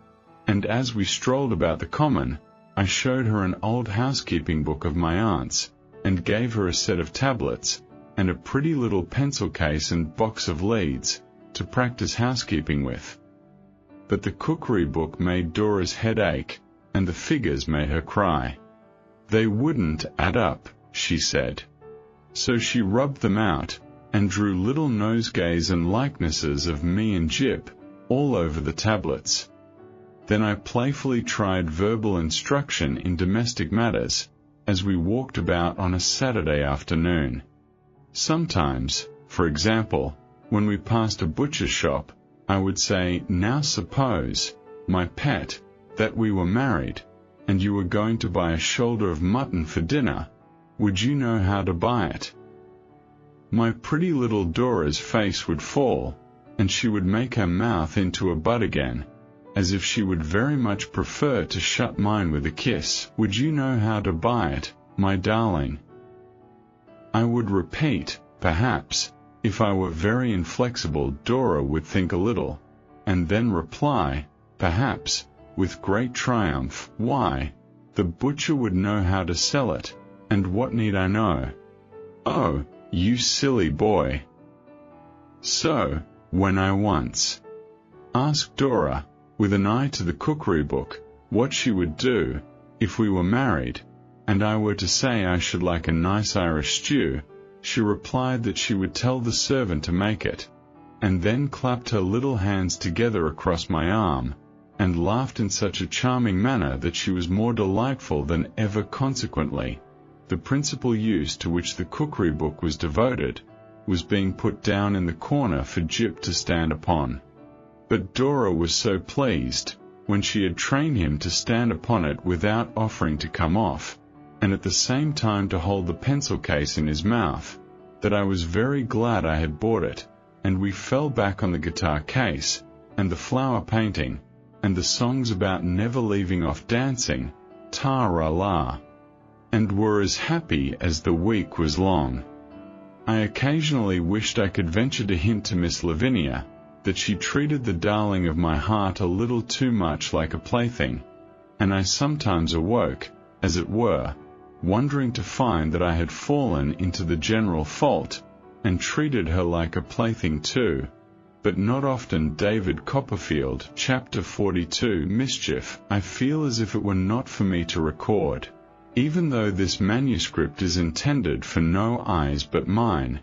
and as we strolled about the common, I showed her an old housekeeping book of my aunt's, and gave her a set of tablets, and a pretty little pencil case and box of leads, to practice housekeeping with. But the cookery book made Dora's head ache, and the figures made her cry. They wouldn't add up, she said. So she rubbed them out, and drew little nosegays and likenesses of me and Jip, all over the tablets. Then I playfully tried verbal instruction in domestic matters, as we walked about on a Saturday afternoon. Sometimes, for example, when we passed a butcher's shop, I would say, now suppose, my pet, that we were married, and you were going to buy a shoulder of mutton for dinner, would you know how to buy it?" My pretty little Dora's face would fall, and she would make her mouth into a bud again, as if she would very much prefer to shut mine with a kiss. "Would you know how to buy it, my darling?" I would repeat, "Perhaps." If I were very inflexible, Dora would think a little, and then reply, "Perhaps," with great triumph. "Why, the butcher would know how to sell it, and what need I know?" "Oh, you silly boy!" So, when I once asked Dora, with an eye to the cookery book, what she would do if we were married, and I were to say I should like a nice Irish stew, she replied that she would tell the servant to make it, and then clapped her little hands together across my arm, and laughed in such a charming manner that she was more delightful than ever. Consequently, the principal use to which the cookery book was devoted was being put down in the corner for Jip to stand upon. But Dora was so pleased, when she had trained him to stand upon it without offering to come off, and at the same time to hold the pencil case in his mouth, that I was very glad I had bought it, and we fell back on the guitar case, and the flower painting, and the songs about never leaving off dancing, ta-ra-la, and were as happy as the week was long. I occasionally wished I could venture to hint to Miss Lavinia that she treated the darling of my heart a little too much like a plaything, and I sometimes awoke, as it were, wondering to find that I had fallen into the general fault, and treated her like a plaything too, but not often. David Copperfield, Chapter 42. Mischief. I feel as if it were not for me to record, even though this manuscript is intended for no eyes but mine,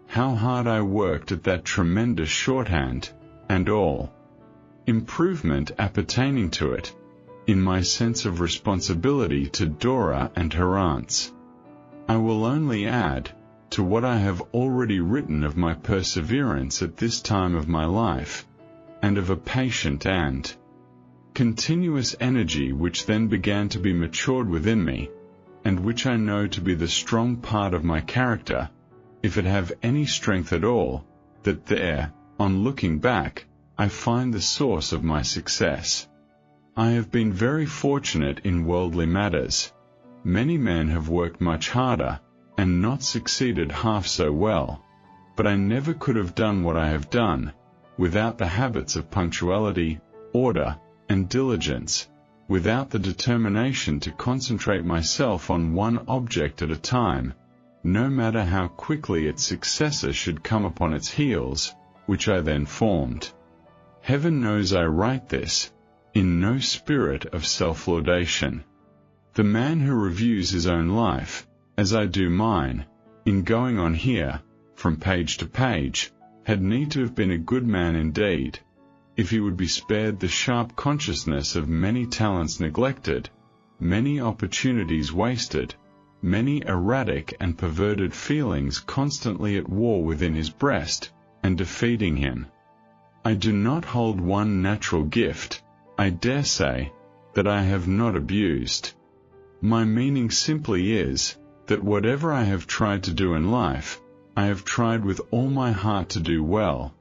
how hard I worked at that tremendous shorthand, and all improvement appertaining to it, in my sense of responsibility to Dora and her aunts. I will only add, to what I have already written of my perseverance at this time of my life, and of a patient and continuous energy which then began to be matured within me, and which I know to be the strong part of my character, if it have any strength at all, that there, on looking back, I find the source of my success. I have been very fortunate in worldly matters. Many men have worked much harder, and not succeeded half so well, but I never could have done what I have done, without the habits of punctuality, order, and diligence, without the determination to concentrate myself on one object at a time, no matter how quickly its successor should come upon its heels, which I then formed. Heaven knows I write this in no spirit of self-laudation. The man who reviews his own life, as I do mine, in going on here, from page to page, had need to have been a good man indeed, if he would be spared the sharp consciousness of many talents neglected, many opportunities wasted, many erratic and perverted feelings constantly at war within his breast, and defeating him. I do not hold one natural gift, I dare say, that I have not abused. My meaning simply is, that whatever I have tried to do in life, I have tried with all my heart to do well,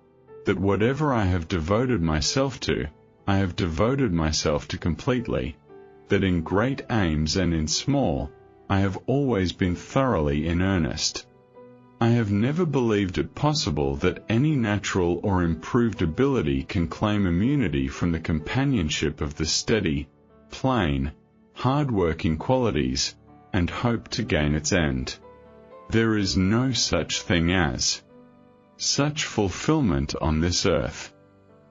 that whatever I have devoted myself to, I have devoted myself to completely, that in great aims and in small, I have always been thoroughly in earnest. I have never believed it possible that any natural or improved ability can claim immunity from the companionship of the steady, plain, hard-working qualities, and hope to gain its end. There is no such thing as such fulfillment on this earth.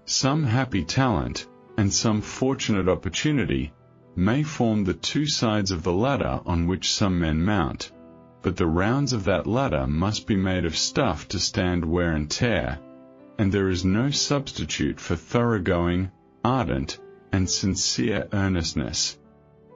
Some happy talent, and some fortunate opportunity, may form the two sides of the ladder on which some men mount, but the rounds of that ladder must be made of stuff to stand wear and tear, and there is no substitute for thoroughgoing, ardent, and sincere earnestness.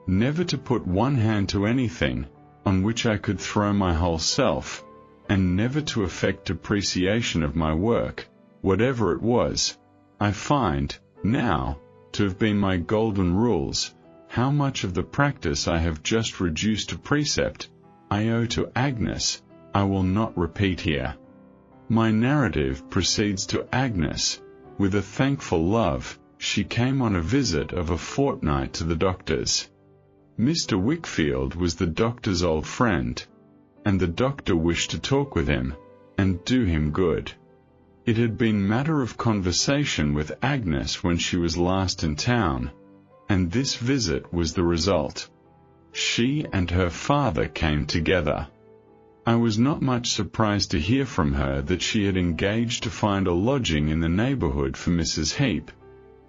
Never to put one hand to anything on which I could throw my whole self, and never to affect depreciation of my work, whatever it was, I find, now, to have been my golden rules. How much of the practice I have just reduced to precept, I owe to Agnes, I will not repeat here. My narrative proceeds to Agnes. With a thankful love, she came on a visit of a fortnight to the doctor's. Mr. Wickfield was the doctor's old friend, and the doctor wished to talk with him, and do him good. It had been matter of conversation with Agnes when she was last in town, and this visit was the result. She and her father came together. I was not much surprised to hear from her that she had engaged to find a lodging in the neighborhood for Mrs. Heap,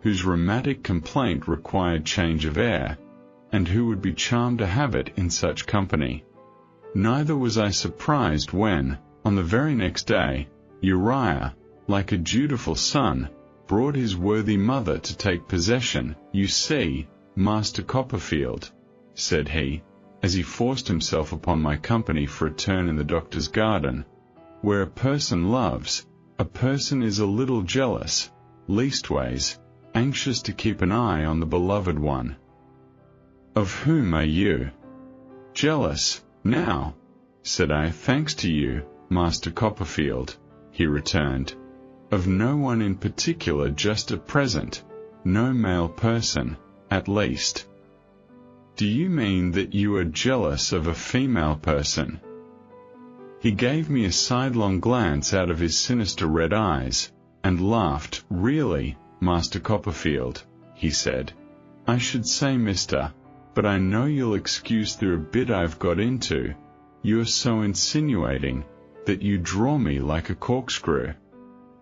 whose rheumatic complaint required change of air, and who would be charmed to have it in such company. Neither was I surprised when, on the very next day, Uriah, like a dutiful son, brought his worthy mother to take possession. You see, Master Copperfield, said he, as he forced himself upon my company for a turn in the doctor's garden, where a person loves, a person is a little jealous, leastways, anxious to keep an eye on the beloved one. Of whom are you jealous, now? Said I. Thanks to you, Master Copperfield, he returned. Of no one in particular just at present, no male person, at least. Do you mean that you are jealous of a female person? He gave me a sidelong glance out of his sinister red eyes, and laughed. Really, Master Copperfield, he said. I should say Mr., but I know you'll excuse the bit I've got into. You're so insinuating, that you draw me like a corkscrew.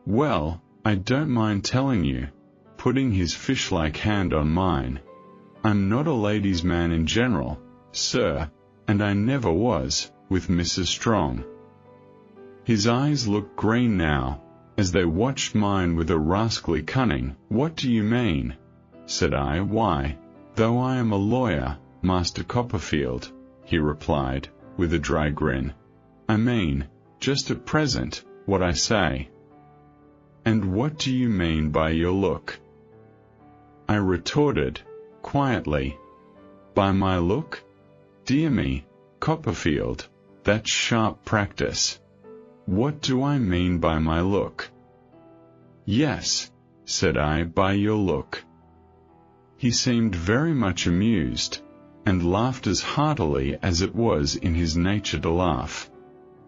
Well, I don't mind telling you, putting his fish-like hand on mine. I'm not a ladies' man in general, sir, and I never was, with Mrs. Strong. His eyes looked green now, as they watched mine with a rascally cunning. What do you mean? Said I. Why, though I am a lawyer, Master Copperfield, he replied, with a dry grin, I mean, just at present, what I say. And what do you mean by your look? I retorted, quietly. By my look? Dear me, Copperfield, that's sharp practice. What do I mean by my look? Yes, said I, by your look. He seemed very much amused, and laughed as heartily as it was in his nature to laugh.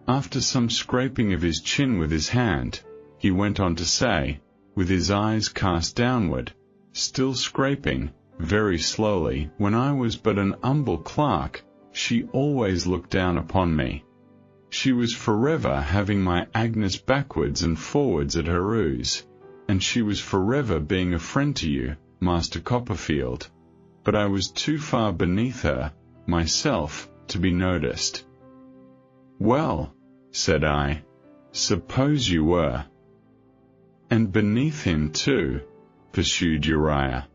After some scraping of his chin with his hand, he went on to say, with his eyes cast downward, still scraping, very slowly, when I was but an humble clerk, she always looked down upon me. She was forever having my Agnes backwards and forwards at her ruse, and she was forever being a friend to you, Master Copperfield. But I was too far beneath her, myself, to be noticed. Well, said I, suppose you were. And beneath him too, pursued Uriah,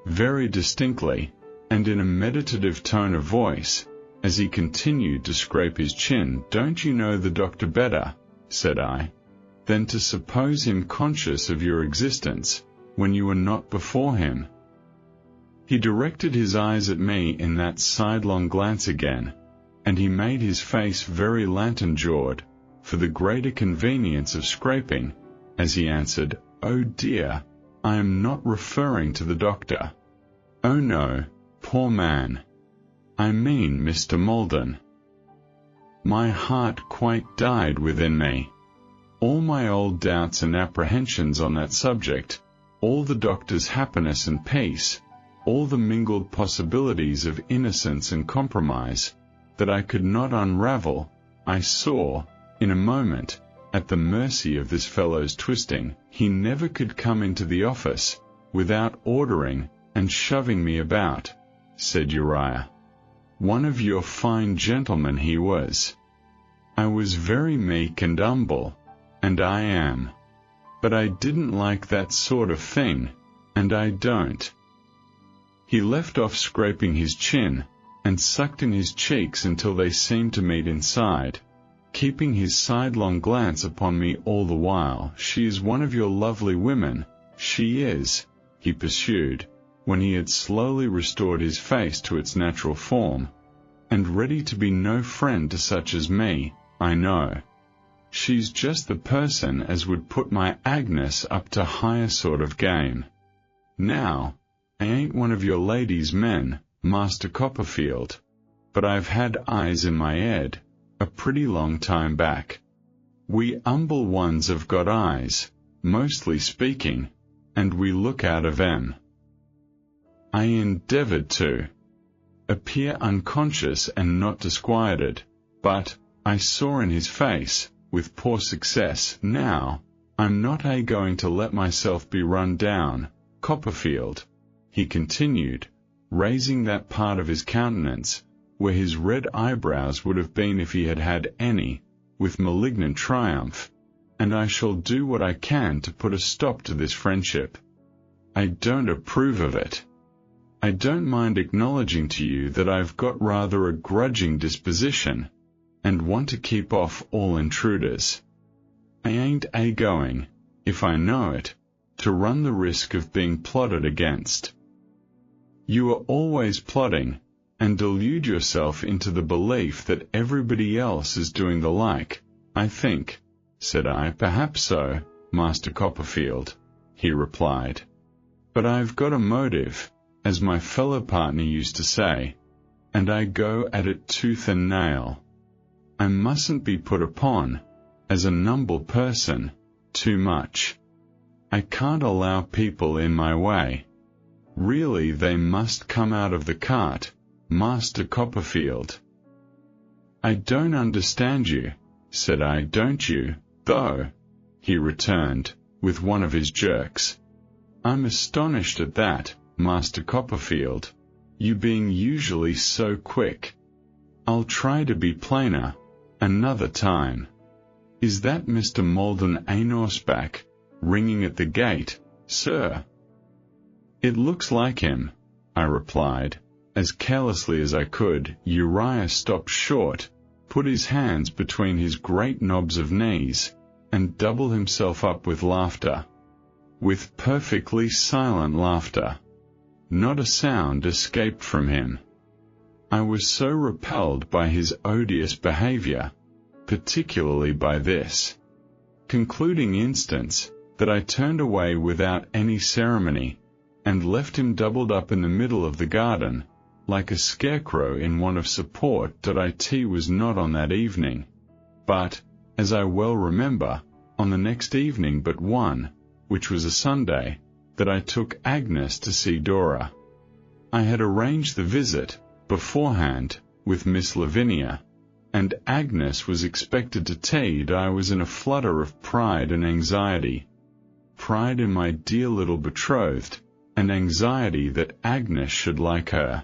very distinctly, and in a meditative tone of voice, as he continued to scrape his chin. Don't you know the doctor better, said I, than to suppose him conscious of your existence, when you were not before him? He directed his eyes at me in that sidelong glance again, and he made his face very lantern-jawed, for the greater convenience of scraping, as he answered, Oh dear, I am not referring to the doctor. Oh no, poor man. I mean Mr. Malden. My heart quite died within me. All my old doubts and apprehensions on that subject, all the doctor's happiness and peace, all the mingled possibilities of innocence and compromise, that I could not unravel, I saw, in a moment, at the mercy of this fellow's twisting. He never could come into the office, without ordering and shoving me about, said Uriah. One of your fine gentlemen he was. I was very meek and humble, and I am. But I didn't like that sort of thing, and I don't. He left off scraping his chin, and sucked in his cheeks until they seemed to meet inside, keeping his sidelong glance upon me all the while. She is one of your lovely women, she is, he pursued, when he had slowly restored his face to its natural form, and ready to be no friend to such as me, I know. She's just the person as would put my Agnes up to higher sort of game. Now, I ain't one of your ladies' men, Master Copperfield, but I've had eyes in my head, a pretty long time back. We humble ones have got eyes, mostly speaking, and we look out of 'em. I endeavoured to appear unconscious and not disquieted, but I saw in his face, with poor success. Now, I'm not going to let myself be run down, Copperfield, he continued, raising that part of his countenance, where his red eyebrows would have been if he had had any, with malignant triumph, and I shall do what I can to put a stop to this friendship. I don't approve of it. I don't mind acknowledging to you that I've got rather a grudging disposition, and want to keep off all intruders. I ain't going, if I know it, to run the risk of being plotted against. You are always plotting, and delude yourself into the belief that everybody else is doing the like, I think, said I. Perhaps so, Master Copperfield, he replied. But I've got a motive, as my fellow partner used to say, and I go at it tooth and nail. I mustn't be put upon, as a numble person, too much. I can't allow people in my way. Really, they must come out of the cart, Master Copperfield. I don't understand you, said I. Don't you, though? He returned, with one of his jerks. I'm astonished at that, Master Copperfield, you being usually so quick. I'll try to be plainer, another time. Is that Mr. Malden Anorseback, ringing at the gate, sir? It looks like him, I replied, as carelessly as I could. Uriah stopped short, put his hands between his great knobs of knees, and doubled himself up with laughter. With perfectly silent laughter. Not a sound escaped from him. I was so repelled by his odious behavior, particularly by this concluding instance, that I turned away without any ceremony, and left him doubled up in the middle of the garden, like a scarecrow in want of support. It was not on that evening, but, as I well remember, on the next evening but one, which was a Sunday, that I took Agnes to see Dora. I had arranged the visit, beforehand, with Miss Lavinia, and Agnes was expected to tea. I was in a flutter of pride and anxiety. Pride in my dear little betrothed, and anxiety that Agnes should like her.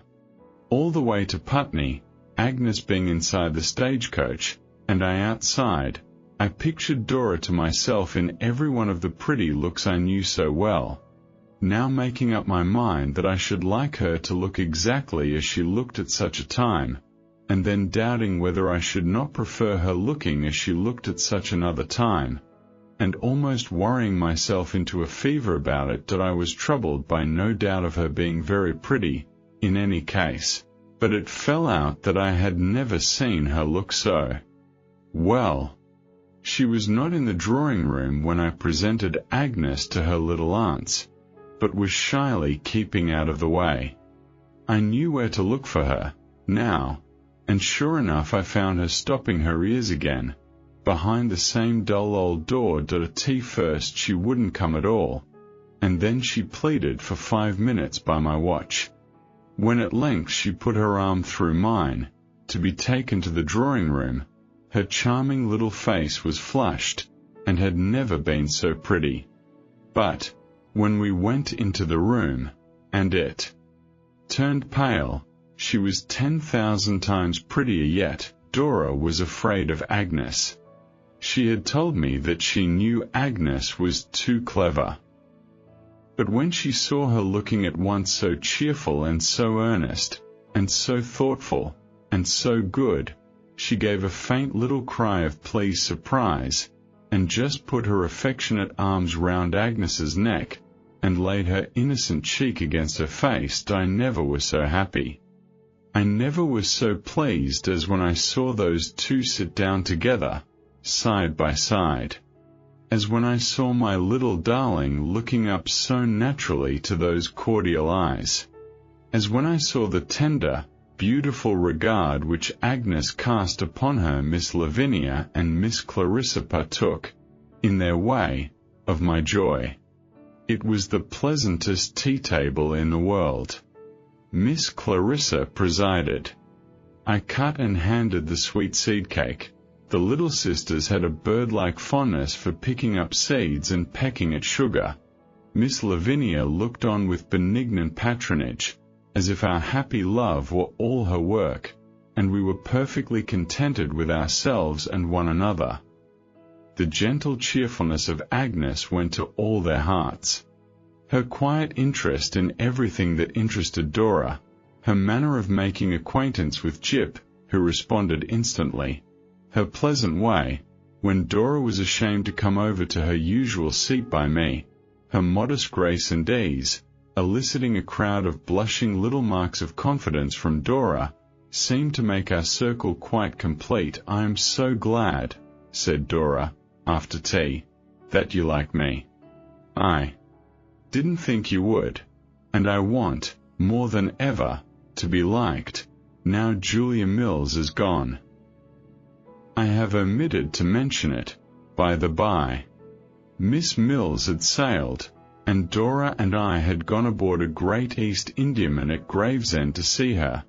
All the way to Putney, Agnes being inside the stagecoach, and I outside, I pictured Dora to myself in every one of the pretty looks I knew so well, now making up my mind that I should like her to look exactly as she looked at such a time, and then doubting whether I should not prefer her looking as she looked at such another time, and almost worrying myself into a fever about it. I was troubled by no doubt of her being very pretty, in any case, but it fell out that I had never seen her look so well. She was not in the drawing-room when I presented Agnes to her little aunts, but was shyly keeping out of the way. I knew where to look for her, now, and sure enough I found her stopping her ears again, behind the same dull old door. At first she wouldn't come at all, and then she pleaded for 5 minutes by my watch. When at length she put her arm through mine, to be taken to the drawing-room, her charming little face was flushed, and had never been so pretty. But, when we went into the room, and it turned pale, she was 10,000 times prettier yet. Dora was afraid of Agnes. She had told me that she knew Agnes was too clever. But when she saw her looking at once so cheerful and so earnest, and so thoughtful, and so good, she gave a faint little cry of pleased surprise, and just put her affectionate arms round Agnes's neck, and laid her innocent cheek against her face. I never was so happy. I never was so pleased as when I saw those two sit down together, side by side. As when I saw my little darling looking up so naturally to those cordial eyes. As when I saw the tender, beautiful regard which Agnes cast upon her Miss Lavinia and Miss Clarissa partook, in their way, of my joy. It was the pleasantest tea-table in the world. Miss Clarissa presided. I cut and handed the sweet seed cake. The little sisters had a bird-like fondness for picking up seeds and pecking at sugar. Miss Lavinia looked on with benignant patronage, as if our happy love were all her work, and we were perfectly contented with ourselves and one another. The gentle cheerfulness of Agnes went to all their hearts. Her quiet interest in everything that interested Dora, her manner of making acquaintance with Jip, who responded instantly, her pleasant way, when Dora was ashamed to come over to her usual seat by me, her modest grace and ease, eliciting a crowd of blushing little marks of confidence from Dora, seemed to make our circle quite complete. "I am so glad," said Dora, after tea, "that you like me. I didn't think you would, and I want, more than ever, to be liked, now Julia Mills is gone. I have omitted to mention it, by the by. Miss Mills had sailed, and Dora and I had gone aboard a Great East Indiaman at Gravesend to see her,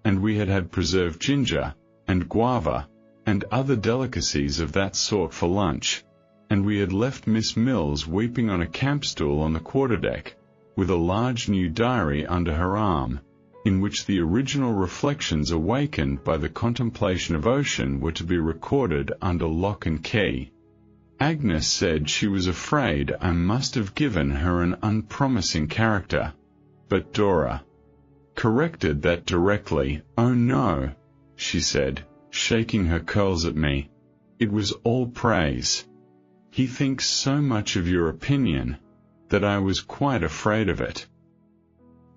and we had had preserved ginger, and guava, and other delicacies of that sort for lunch, and we had left Miss Mills weeping on a camp-stool on the quarterdeck, with a large new diary under her arm, in which the original reflections awakened by the contemplation of ocean were to be recorded under lock and key. Agnes said she was afraid I must have given her an unpromising character, but Dora corrected that directly. "Oh no," she said, shaking her curls at me. "It was all praise. He thinks so much of your opinion, that I was quite afraid of it."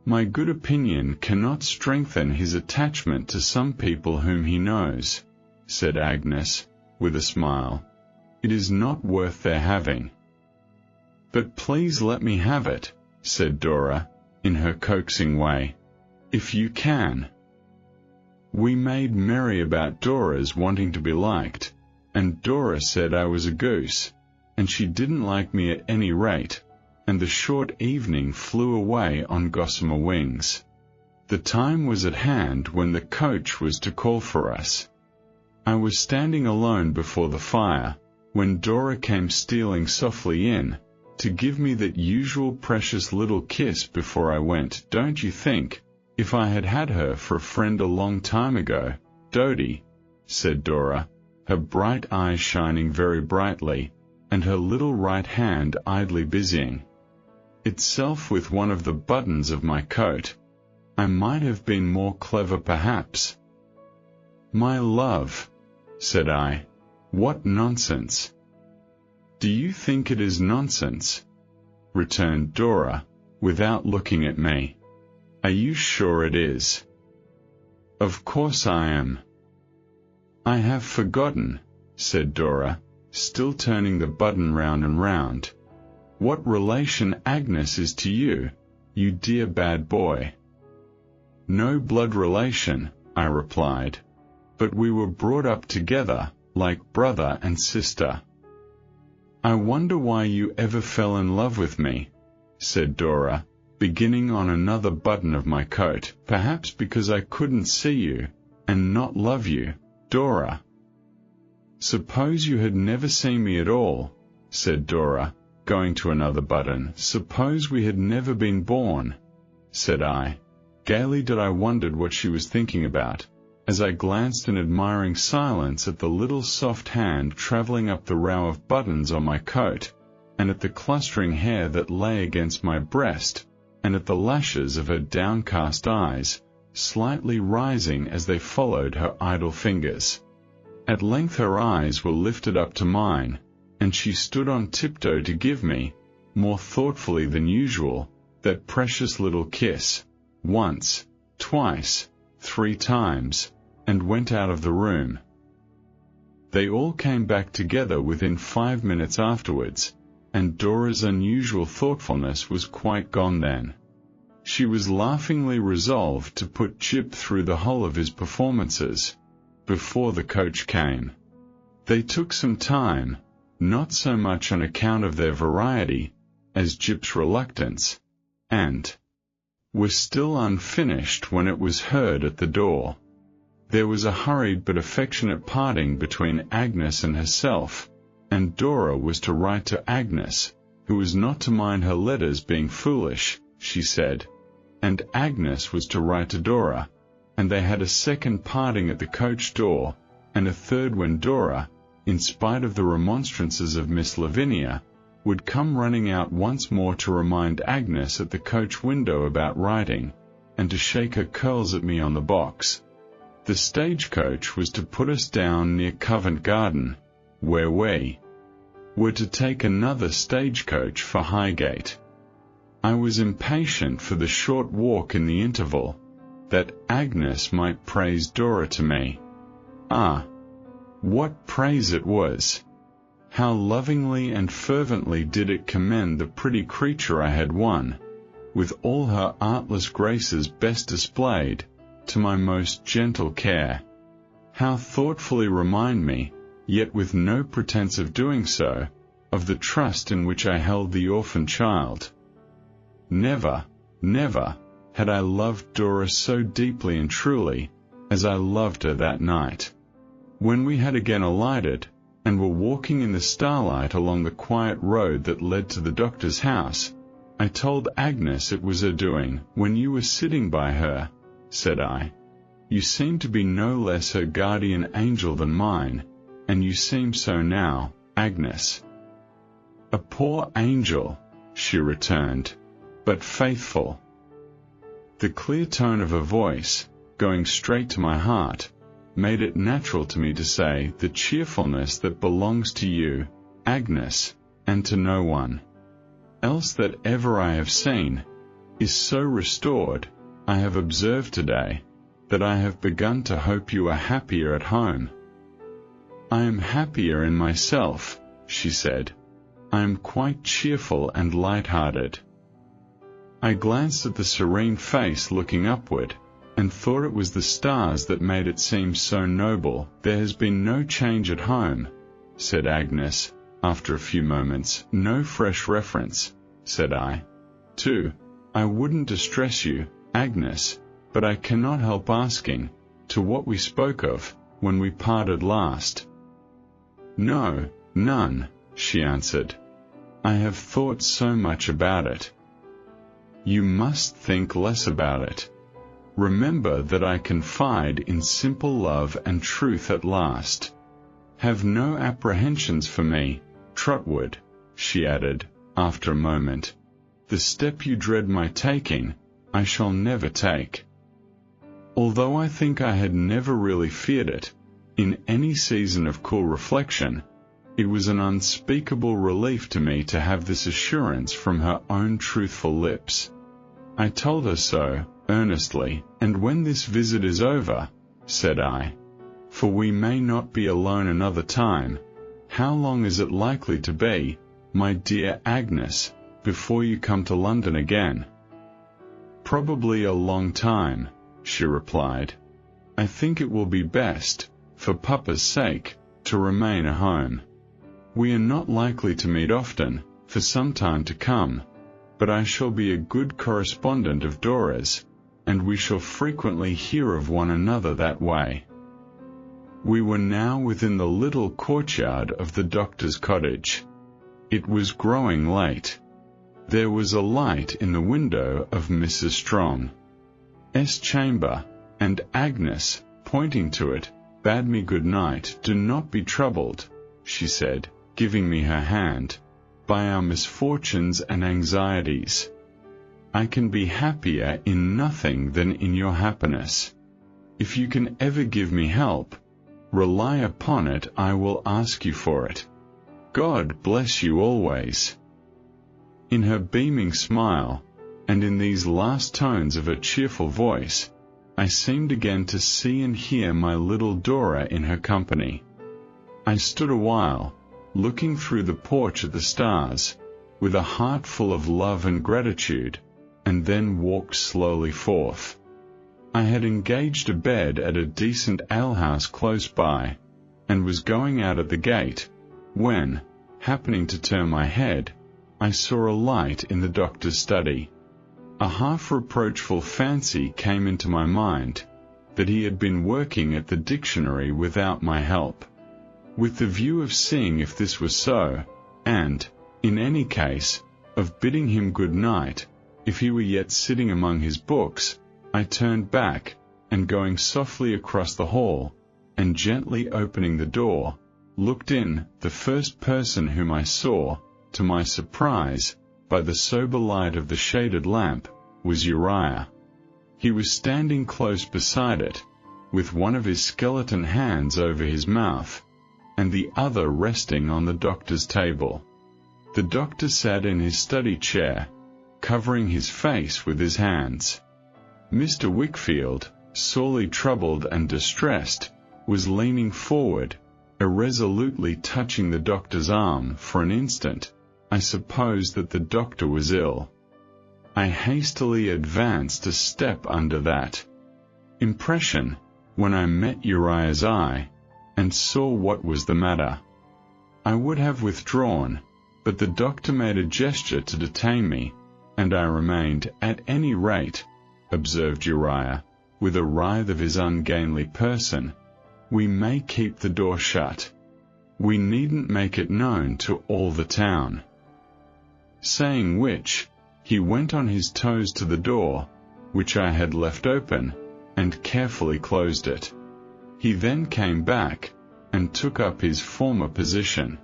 "My good opinion cannot strengthen his attachment to some people whom he knows," said Agnes, with a smile. "It is not worth their having." "But please let me have it," said Dora, in her coaxing way, "if you can." We made merry about Dora's wanting to be liked, and Dora said I was a goose, and she didn't like me at any rate, and the short evening flew away on gossamer wings. The time was at hand when the coach was to call for us. I was standing alone before the fire, when Dora came stealing softly in, to give me that usual precious little kiss before I went. "Don't you think, if I had had her for a friend a long time ago, Dodie," said Dora, her bright eyes shining very brightly, and her little right hand idly busying itself with one of the buttons of my coat, "I might have been more clever perhaps." "My love," said I, "what nonsense!" "Do you think it is nonsense?" returned Dora, without looking at me. "Are you sure it is?" "Of course I am." "I have forgotten," said Dora, still turning the button round and round, "what relation Agnes is to you, you dear bad boy." "No blood relation," I replied, "but we were brought up together, like brother and sister." "I wonder why you ever fell in love with me," said Dora, beginning on another button of my coat. "Perhaps because I couldn't see you, and not love you, Dora." "Suppose you had never seen me at all," said Dora, going to another button. "Suppose we had never been born," said I. Gaily did I wondered what she was thinking about, as I glanced in admiring silence at the little soft hand travelling up the row of buttons on my coat, and at the clustering hair that lay against my breast, and at the lashes of her downcast eyes, slightly rising as they followed her idle fingers. At length her eyes were lifted up to mine, and she stood on tiptoe to give me, more thoughtfully than usual, that precious little kiss. Once, twice, 3 times, and went out of the room. They all came back together within 5 minutes afterwards, and Dora's unusual thoughtfulness was quite gone then. She was laughingly resolved to put Jip through the whole of his performances, before the coach came. They took some time, not so much on account of their variety, as Jip's reluctance, and were still unfinished when it was heard at the door. There was a hurried but affectionate parting between Agnes and herself, and Dora was to write to Agnes, who was not to mind her letters being foolish, she said, and Agnes was to write to Dora, and they had a second parting at the coach door, and a third when Dora, in spite of the remonstrances of Miss Lavinia, would come running out once more to remind Agnes at the coach window about writing, and to shake her curls at me on the box. The stagecoach was to put us down near Covent Garden, where we were to take another stagecoach for Highgate. I was impatient for the short walk in the interval, that Agnes might praise Dora to me. Ah, what praise it was! How lovingly and fervently did it commend the pretty creature I had won, with all her artless graces best displayed, to my most gentle care. How thoughtfully remind me, yet with no pretence of doing so, of the trust in which I held the orphan child. Never, never, had I loved Dora so deeply and truly, as I loved her that night. When we had again alighted, and were walking in the starlight along the quiet road that led to the doctor's house, I told Agnes it was her doing. When you were sitting by her, said I, you seemed to be no less her guardian angel than mine, and you seem so now, Agnes. A poor angel, she returned, but faithful. The clear tone of her voice, going straight to my heart, made it natural to me to say, the cheerfulness that belongs to you, Agnes, and to no one else that ever I have seen, is so restored, I have observed today, that I have begun to hope you are happier at home. I am happier in myself, she said. I am quite cheerful and light-hearted. I glanced at the serene face looking upward, and thought it was the stars that made it seem so noble. There has been no change at home, said Agnes, after a few moments. No fresh reference, said I. I wouldn't distress you, Agnes, but I cannot help asking, to what we spoke of, when we parted last. No, none, she answered. I have thought so much about it. You must think less about it. Remember that I confide in simple love and truth at last. Have no apprehensions for me, Trotwood, she added, after a moment. The step you dread my taking, I shall never take. Although I think I had never really feared it, in any season of cool reflection, it was an unspeakable relief to me to have this assurance from her own truthful lips. I told her so, earnestly, and when this visit is over, said I, for we may not be alone another time, how long is it likely to be, my dear Agnes, before you come to London again? Probably a long time, she replied. I think it will be best, for Papa's sake, to remain at home. We are not likely to meet often, for some time to come, but I shall be a good correspondent of Dora's, and we shall frequently hear of one another that way. We were now within the little courtyard of the doctor's cottage. It was growing late. There was a light in the window of Mrs. Strong's chamber, and Agnes, pointing to it, bade me good night. Do not be troubled, she said, giving me her hand, by our misfortunes and anxieties. I can be happier in nothing than in your happiness. If you can ever give me help, rely upon it I will ask you for it. God bless you always. In her beaming smile, and in these last tones of her cheerful voice, I seemed again to see and hear my little Dora in her company. I stood a while, looking through the porch at the stars, with a heart full of love and gratitude, and then walked slowly forth. I had engaged a bed at a decent alehouse close by, and was going out at the gate, when, happening to turn my head, I saw a light in the doctor's study. A half-reproachful fancy came into my mind, that he had been working at the dictionary without my help. With the view of seeing if this was so, and, in any case, of bidding him good night, if he were yet sitting among his books, I turned back, and going softly across the hall, and gently opening the door, looked in. The first person whom I saw, to my surprise, by the sober light of the shaded lamp, was Uriah. He was standing close beside it, with one of his skeleton hands over his mouth, and the other resting on the doctor's table. The doctor sat in his study chair, covering his face with his hands. Mr. Wickfield, sorely troubled and distressed, was leaning forward, irresolutely touching the doctor's arm. For an instant, I supposed that the doctor was ill. I hastily advanced a step under that impression, when I met Uriah's eye, and saw what was the matter. I would have withdrawn, but the doctor made a gesture to detain me, and I remained. At any rate, observed Uriah, with a writhe of his ungainly person, we may keep the door shut. We needn't make it known to all the town. Saying which, he went on his toes to the door, which I had left open, and carefully closed it. He then came back, and took up his former position.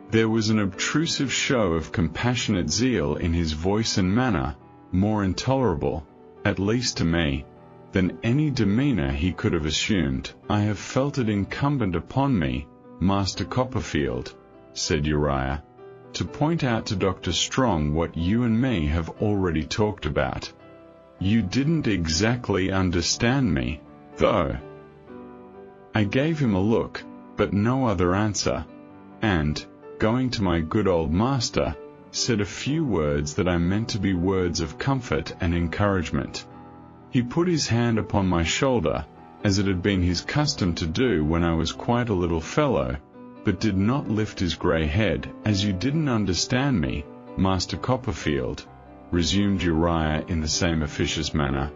There was an obtrusive show of compassionate zeal in his voice and manner, more intolerable, at least to me, than any demeanour he could have assumed. I have felt it incumbent upon me, Master Copperfield, said Uriah, to point out to Dr. Strong what you and me have already talked about. You didn't exactly understand me, though. I gave him a look, but no other answer, and, going to my good old master, said a few words that I meant to be words of comfort and encouragement. He put his hand upon my shoulder, as it had been his custom to do when I was quite a little fellow, but did not lift his grey head. As you didn't understand me, Master Copperfield, resumed Uriah in the same officious manner,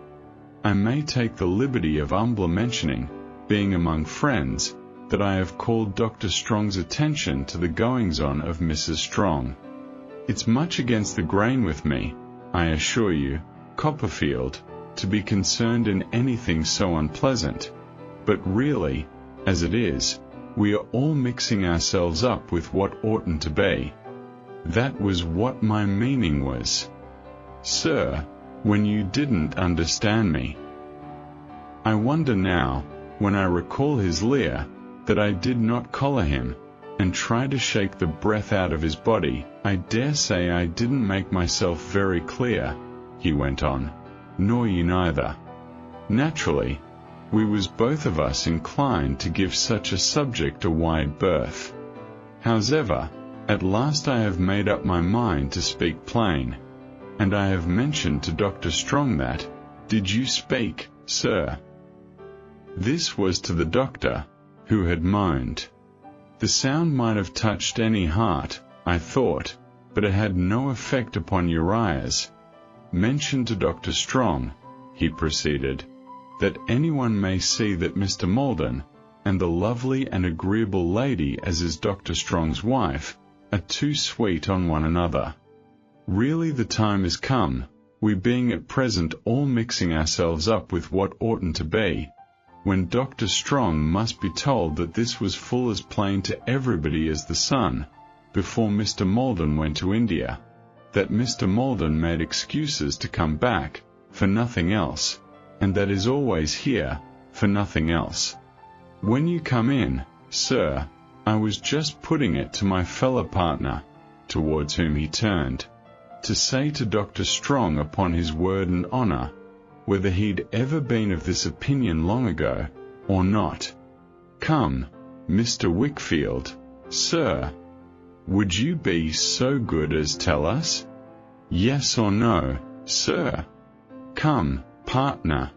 I may take the liberty of humbler mentioning, being among friends, that I have called Dr. Strong's attention to the goings-on of Mrs. Strong. It's much against the grain with me, I assure you, Copperfield, to be concerned in anything so unpleasant, but really, as it is, we are all mixing ourselves up with what oughtn't to be. That was what my meaning was, sir, when you didn't understand me. I wonder now, when I recall his leer, that I did not collar him, and try to shake the breath out of his body. I dare say I didn't make myself very clear, he went on, nor you neither. Naturally, we was both of us inclined to give such a subject a wide berth. Hows'ever, at last I have made up my mind to speak plain, and I have mentioned to Dr. Strong that, did you speak, sir? This was to the doctor, who had moaned. The sound might have touched any heart, I thought, but it had no effect upon Uriah's. Mention to Dr. Strong, he proceeded, that anyone may see that Mr. Malden, and the lovely and agreeable lady as is Dr. Strong's wife, are too sweet on one another. Really the time is come, we being at present all mixing ourselves up with what oughtn't to be, when Dr. Strong must be told that this was full as plain to everybody as the sun, before Mr. Malden went to India, that Mr. Malden made excuses to come back, for nothing else, and that is always here, for nothing else. When you come in, sir, I was just putting it to my fellow partner, towards whom he turned, to say to Dr. Strong upon his word and honour, whether he'd ever been of this opinion long ago, or not. "Come, Mr. Wickfield, sir, would you be so good as tell us? Yes or no, sir? Come, partner."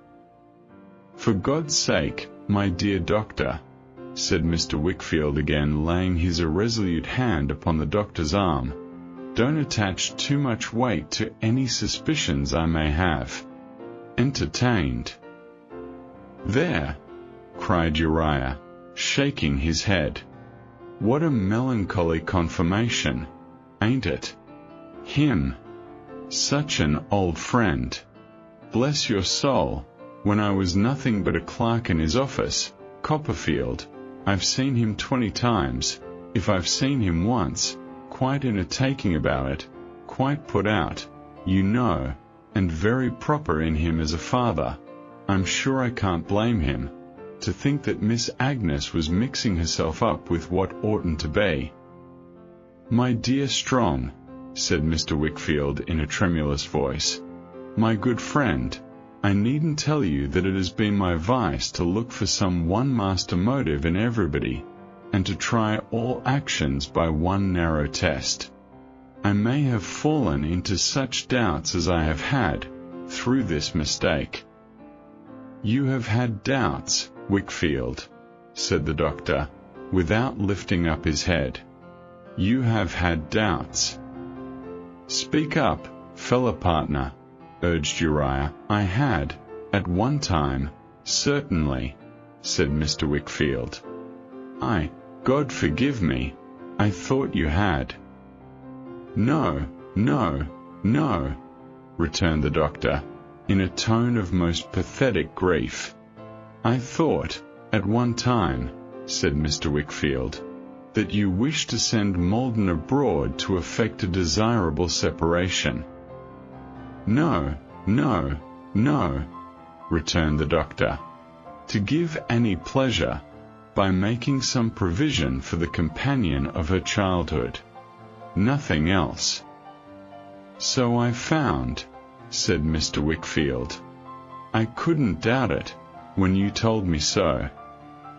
"For God's sake, my dear doctor," said Mr. Wickfield again, laying his irresolute hand upon the doctor's arm, "don't attach too much weight to any suspicions I may have entertained." "There!" cried Uriah, shaking his head. "What a melancholy confirmation, ain't it? Him! Such an old friend! Bless your soul, when I was nothing but a clerk in his office, Copperfield, I've seen him 20 times, if I've seen him once, quite in a taking about it, quite put out, you know, and very proper in him as a father. I'm sure I can't blame him. To think that Miss Agnes was mixing herself up with what oughtn't to be." "My dear Strong," said Mr. Wickfield in a tremulous voice, "my good friend, I needn't tell you that it has been my vice to look for some one master motive in everybody, and to try all actions by one narrow test. I may have fallen into such doubts as I have had, through this mistake." "You have had doubts, Wickfield," said the doctor, without lifting up his head. "You have had doubts." "Speak up, fellow partner," urged Uriah. "I had, at one time, certainly," said Mr. Wickfield. God forgive me, I thought you had." "No, no, no," returned the doctor, in a tone of most pathetic grief. "I thought, at one time," said Mr. Wickfield, "that you wished to send Malden abroad to effect a desirable separation." "No, no, no," returned the doctor, "to give Annie pleasure, by making some provision for the companion of her childhood. Nothing else." "So I found," said Mr. Wickfield. "I couldn't doubt it, when you told me so.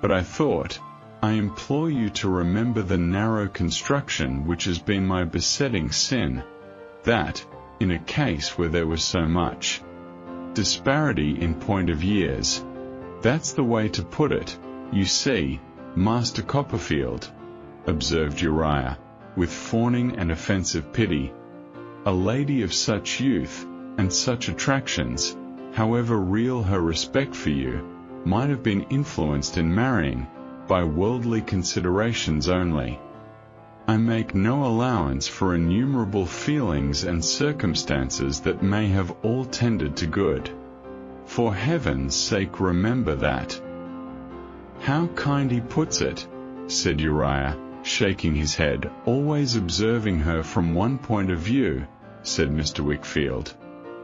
But I thought, I implore you to remember the narrow construction which has been my besetting sin, that, in a case where there was so much disparity in point of years, that's the way to put it, you see, Master Copperfield," observed Uriah, with fawning and offensive pity. "A lady of such youth, and such attractions, however real her respect for you, might have been influenced in marrying, by worldly considerations only. I make no allowance for innumerable feelings and circumstances that may have all tended to good. For heaven's sake remember that." "How kind he puts it," said Uriah, shaking his head. "Always observing her from one point of view," said Mr. Wickfield.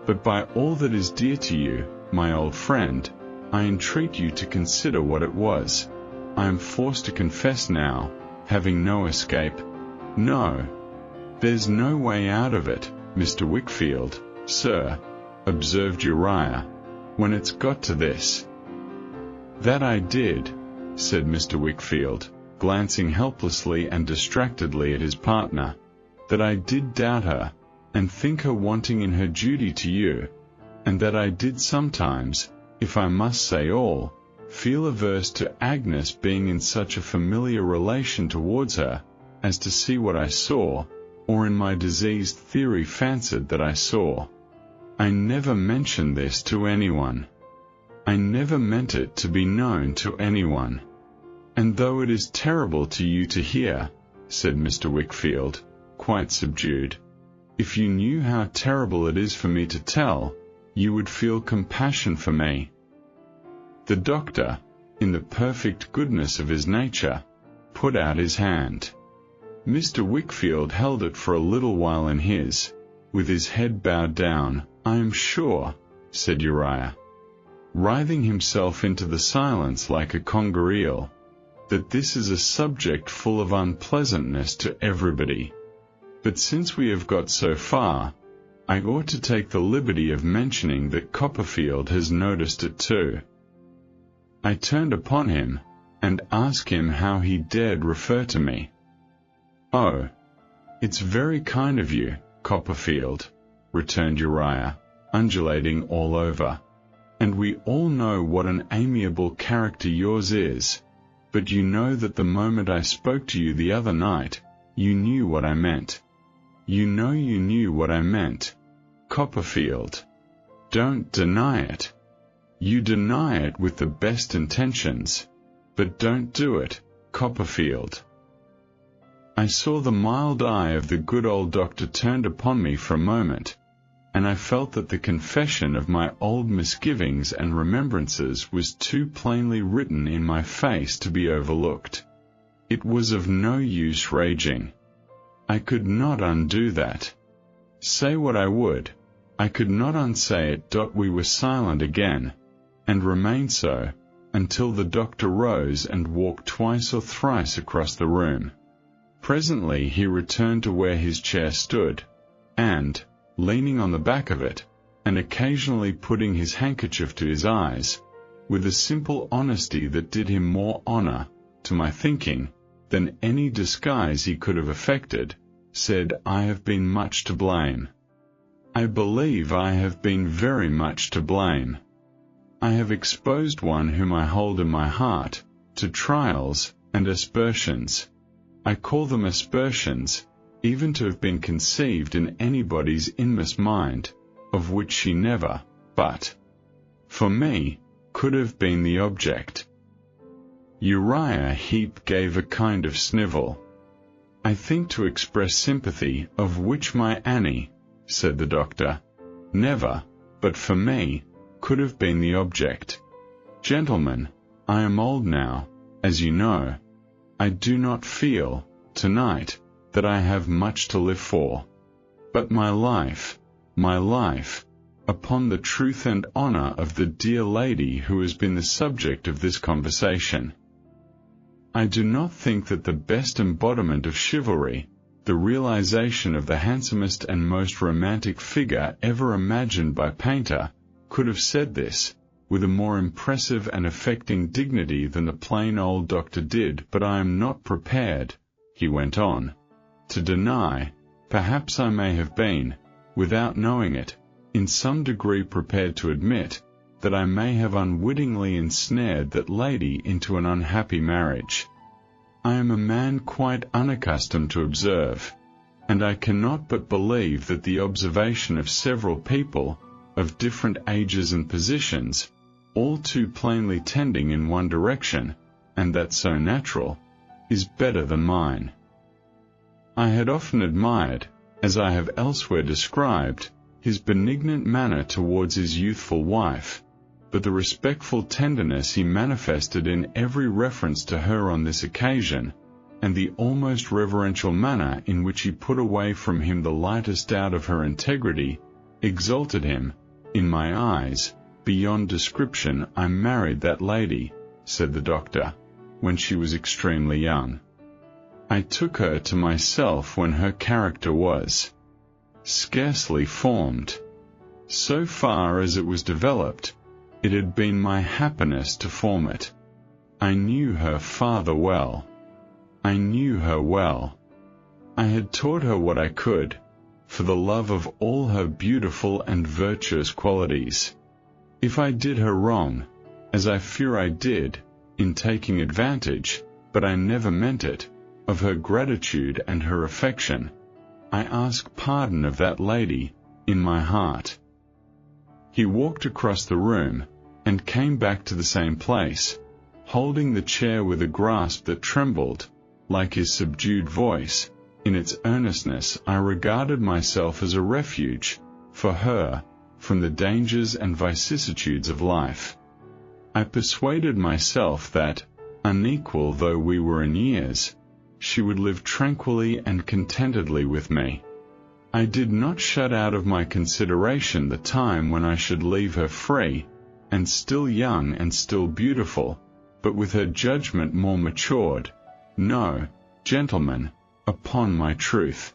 "But by all that is dear to you, my old friend, I entreat you to consider what it was. I am forced to confess now, having no escape. No, there's no way out of it, Mr. Wickfield, sir," observed Uriah, "when it's got to this." "That I did," said Mr. Wickfield, glancing helplessly and distractedly at his partner, "that I did doubt her, and think her wanting in her duty to you, and that I did sometimes, if I must say all, feel averse to Agnes being in such a familiar relation towards her, as to see what I saw, or in my diseased theory fancied that I saw. I never mentioned this to anyone. I never meant it to be known to anyone. And though it is terrible to you to hear," said Mr. Wickfield, quite subdued, "if you knew how terrible it is for me to tell, you would feel compassion for me." The doctor, in the perfect goodness of his nature, put out his hand. Mr. Wickfield held it for a little while in his, with his head bowed down. "I am sure," said Uriah, writhing himself into the silence like a conger eel, "that this is a subject full of unpleasantness to everybody. But since we have got so far, I ought to take the liberty of mentioning that Copperfield has noticed it too. I turned upon him, and asked him how he dared refer to me. "Oh, it's very kind of you, Copperfield," returned Uriah, undulating all over, "and we all know what an amiable character yours is, but you know that the moment I spoke to you the other night, you knew what I meant. You know you knew what I meant, Copperfield. Don't deny it. You deny it with the best intentions, but don't do it, Copperfield." I saw the mild eye of the good old doctor turned upon me for a moment, and I felt that the confession of my old misgivings and remembrances was too plainly written in my face to be overlooked. It was of no use raging. I could not undo that. Say what I would, I could not unsay it. We were silent again, and remained so, until the doctor rose and walked twice or thrice across the room. Presently he returned to where his chair stood, and, leaning on the back of it, and occasionally putting his handkerchief to his eyes, with a simple honesty that did him more honor, to my thinking, than any disguise he could have affected, said, "I have been much to blame. I believe I have been very much to blame. I have exposed one whom I hold in my heart, to trials and aspersions. I call them aspersions, even to have been conceived in anybody's inmost mind, of which she never, but, for me, could have been the object." Uriah Heep gave a kind of snivel. "I think to express sympathy, of which my Annie," said the doctor, "never, but for me, could have been the object. Gentlemen, I am old now, as you know. I do not feel, tonight, that I have much to live for. But my life, upon the truth and honor of the dear lady who has been the subject of this conversation. I do not think that the best embodiment of chivalry, the realization of the handsomest and most romantic figure ever imagined by painter, could have said this, with a more impressive and affecting dignity than the plain old doctor did. But I am not prepared," he went on, "to deny, perhaps I may have been, without knowing it, in some degree prepared to admit, that I may have unwittingly ensnared that lady into an unhappy marriage. I am a man quite unaccustomed to observe, and I cannot but believe that the observation of several people, of different ages and positions, all too plainly tending in one direction, and that so natural, is better than mine. I had often admired, as I have elsewhere described, his benignant manner towards his youthful wife, but the respectful tenderness he manifested in every reference to her on this occasion, and the almost reverential manner in which he put away from him the lightest doubt of her integrity, exalted him, in my eyes, beyond description. I married that lady," said the doctor, "when she was extremely young. I took her to myself when her character was scarcely formed. So far as it was developed, it had been my happiness to form it. I knew her father well. I knew her well. I had taught her what I could, for the love of all her beautiful and virtuous qualities. If I did her wrong, as I fear I did, in taking advantage, but I never meant it, of her gratitude and her affection, I ask pardon of that lady, in my heart." He walked across the room, and came back to the same place, holding the chair with a grasp that trembled, like his subdued voice. In its earnestness I regarded myself as a refuge, for her, from the dangers and vicissitudes of life. I persuaded myself that, unequal though we were in years, she would live tranquilly and contentedly with me. I did not shut out of my consideration the time when I should leave her free, and still young and still beautiful, but with her judgment more matured. No, gentlemen, upon my truth.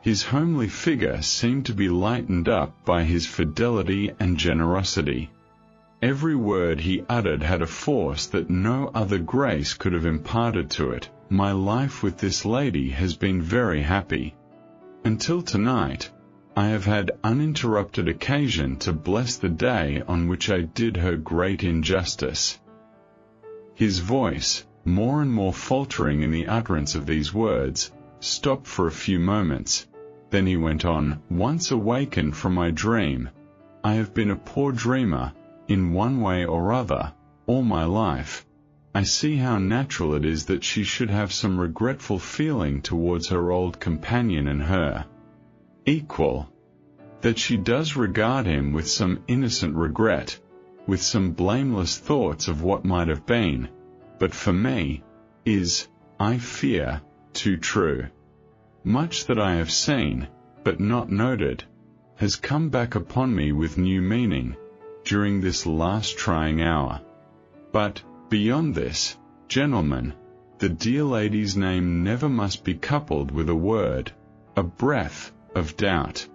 His homely figure seemed to be lightened up by his fidelity and generosity. Every word he uttered had a force that no other grace could have imparted to it. My life with this lady has been very happy. Until tonight, I have had uninterrupted occasion to bless the day on which I did her great injustice. His voice, more and more faltering in the utterance of these words, stopped for a few moments. Then he went on, "Once awakened from my dream, I have been a poor dreamer, in one way or other, all my life. I see how natural it is that she should have some regretful feeling towards her old companion and her equal, that she does regard him with some innocent regret, with some blameless thoughts of what might have been, but for me, is, I fear, too true. Much that I have seen, but not noted, has come back upon me with new meaning, during this last trying hour. But, beyond this, gentlemen, the dear lady's name never must be coupled with a word, a breath, of doubt."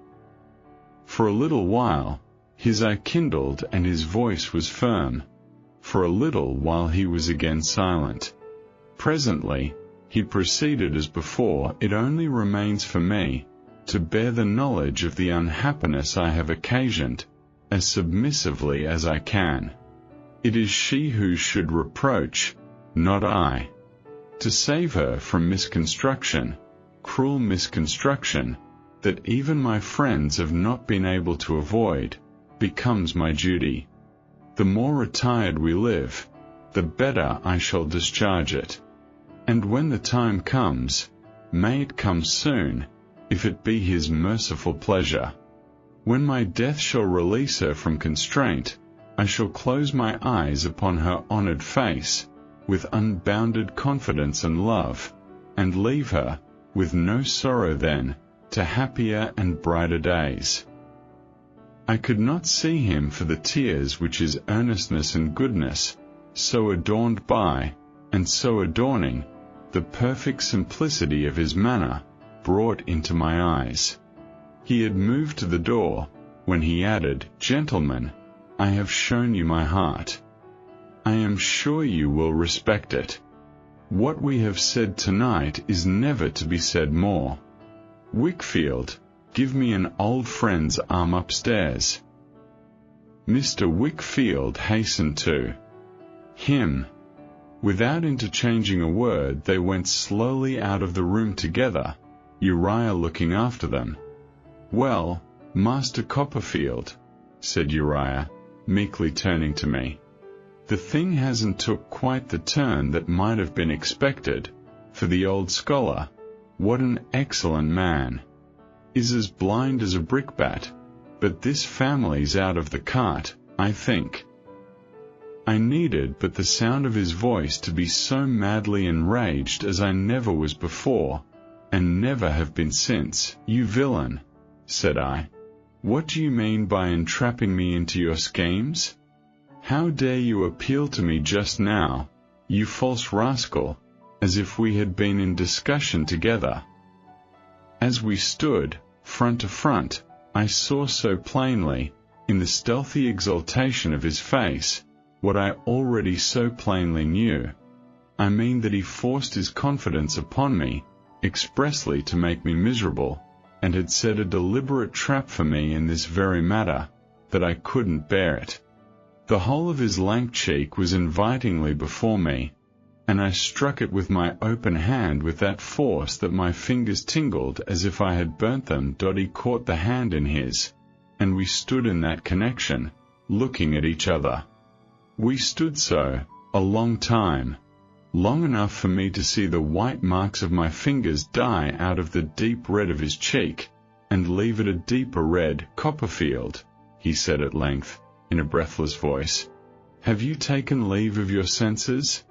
For a little while, his eye kindled and his voice was firm. For a little while he was again silent. Presently, he proceeded as before. "It only remains for me to bear the knowledge of the unhappiness I have occasioned, as submissively as I can. It is she who should reproach, not I. To save her from misconstruction, cruel misconstruction, that even my friends have not been able to avoid, becomes my duty. The more retired we live, the better I shall discharge it. And when the time comes, may it come soon, if it be His merciful pleasure. When my death shall release her from constraint, I shall close my eyes upon her honored face, with unbounded confidence and love, and leave her, with no sorrow then, to happier and brighter days." I could not see him for the tears which his earnestness and goodness, so adorned by, and so adorning, the perfect simplicity of his manner, brought into my eyes. He had moved to the door, when he added, "Gentlemen, I have shown you my heart. I am sure you will respect it. What we have said tonight is never to be said more. Wickfield, give me an old friend's arm upstairs." Mr. Wickfield hastened to him. Without interchanging a word, they went slowly out of the room together, Uriah looking after them. "Well, Master Copperfield," said Uriah, meekly turning to me, "the thing hasn't took quite the turn that might have been expected, for the old scholar, what an excellent man, is as blind as a brickbat, but this family's out of the cart, I think." I needed but the sound of his voice to be so madly enraged as I never was before, and never have been since. "You villain," said I, "what do you mean by entrapping me into your schemes? How dare you appeal to me just now, you false rascal, as if we had been in discussion together?" As we stood, front to front, I saw so plainly, in the stealthy exaltation of his face, what I already so plainly knew. I mean that he forced his confidence upon me, expressly to make me miserable, and had set a deliberate trap for me in this very matter, that I couldn't bear it. The whole of his lank cheek was invitingly before me, and I struck it with my open hand with that force that my fingers tingled as if I had burnt them. He caught the hand in his, and we stood in that connection, looking at each other. We stood so, a long time, long enough for me to see the white marks of my fingers die out of the deep red of his cheek, and leave it a deeper red. "Copperfield," he said at length, in a breathless voice, "have you taken leave of your senses?"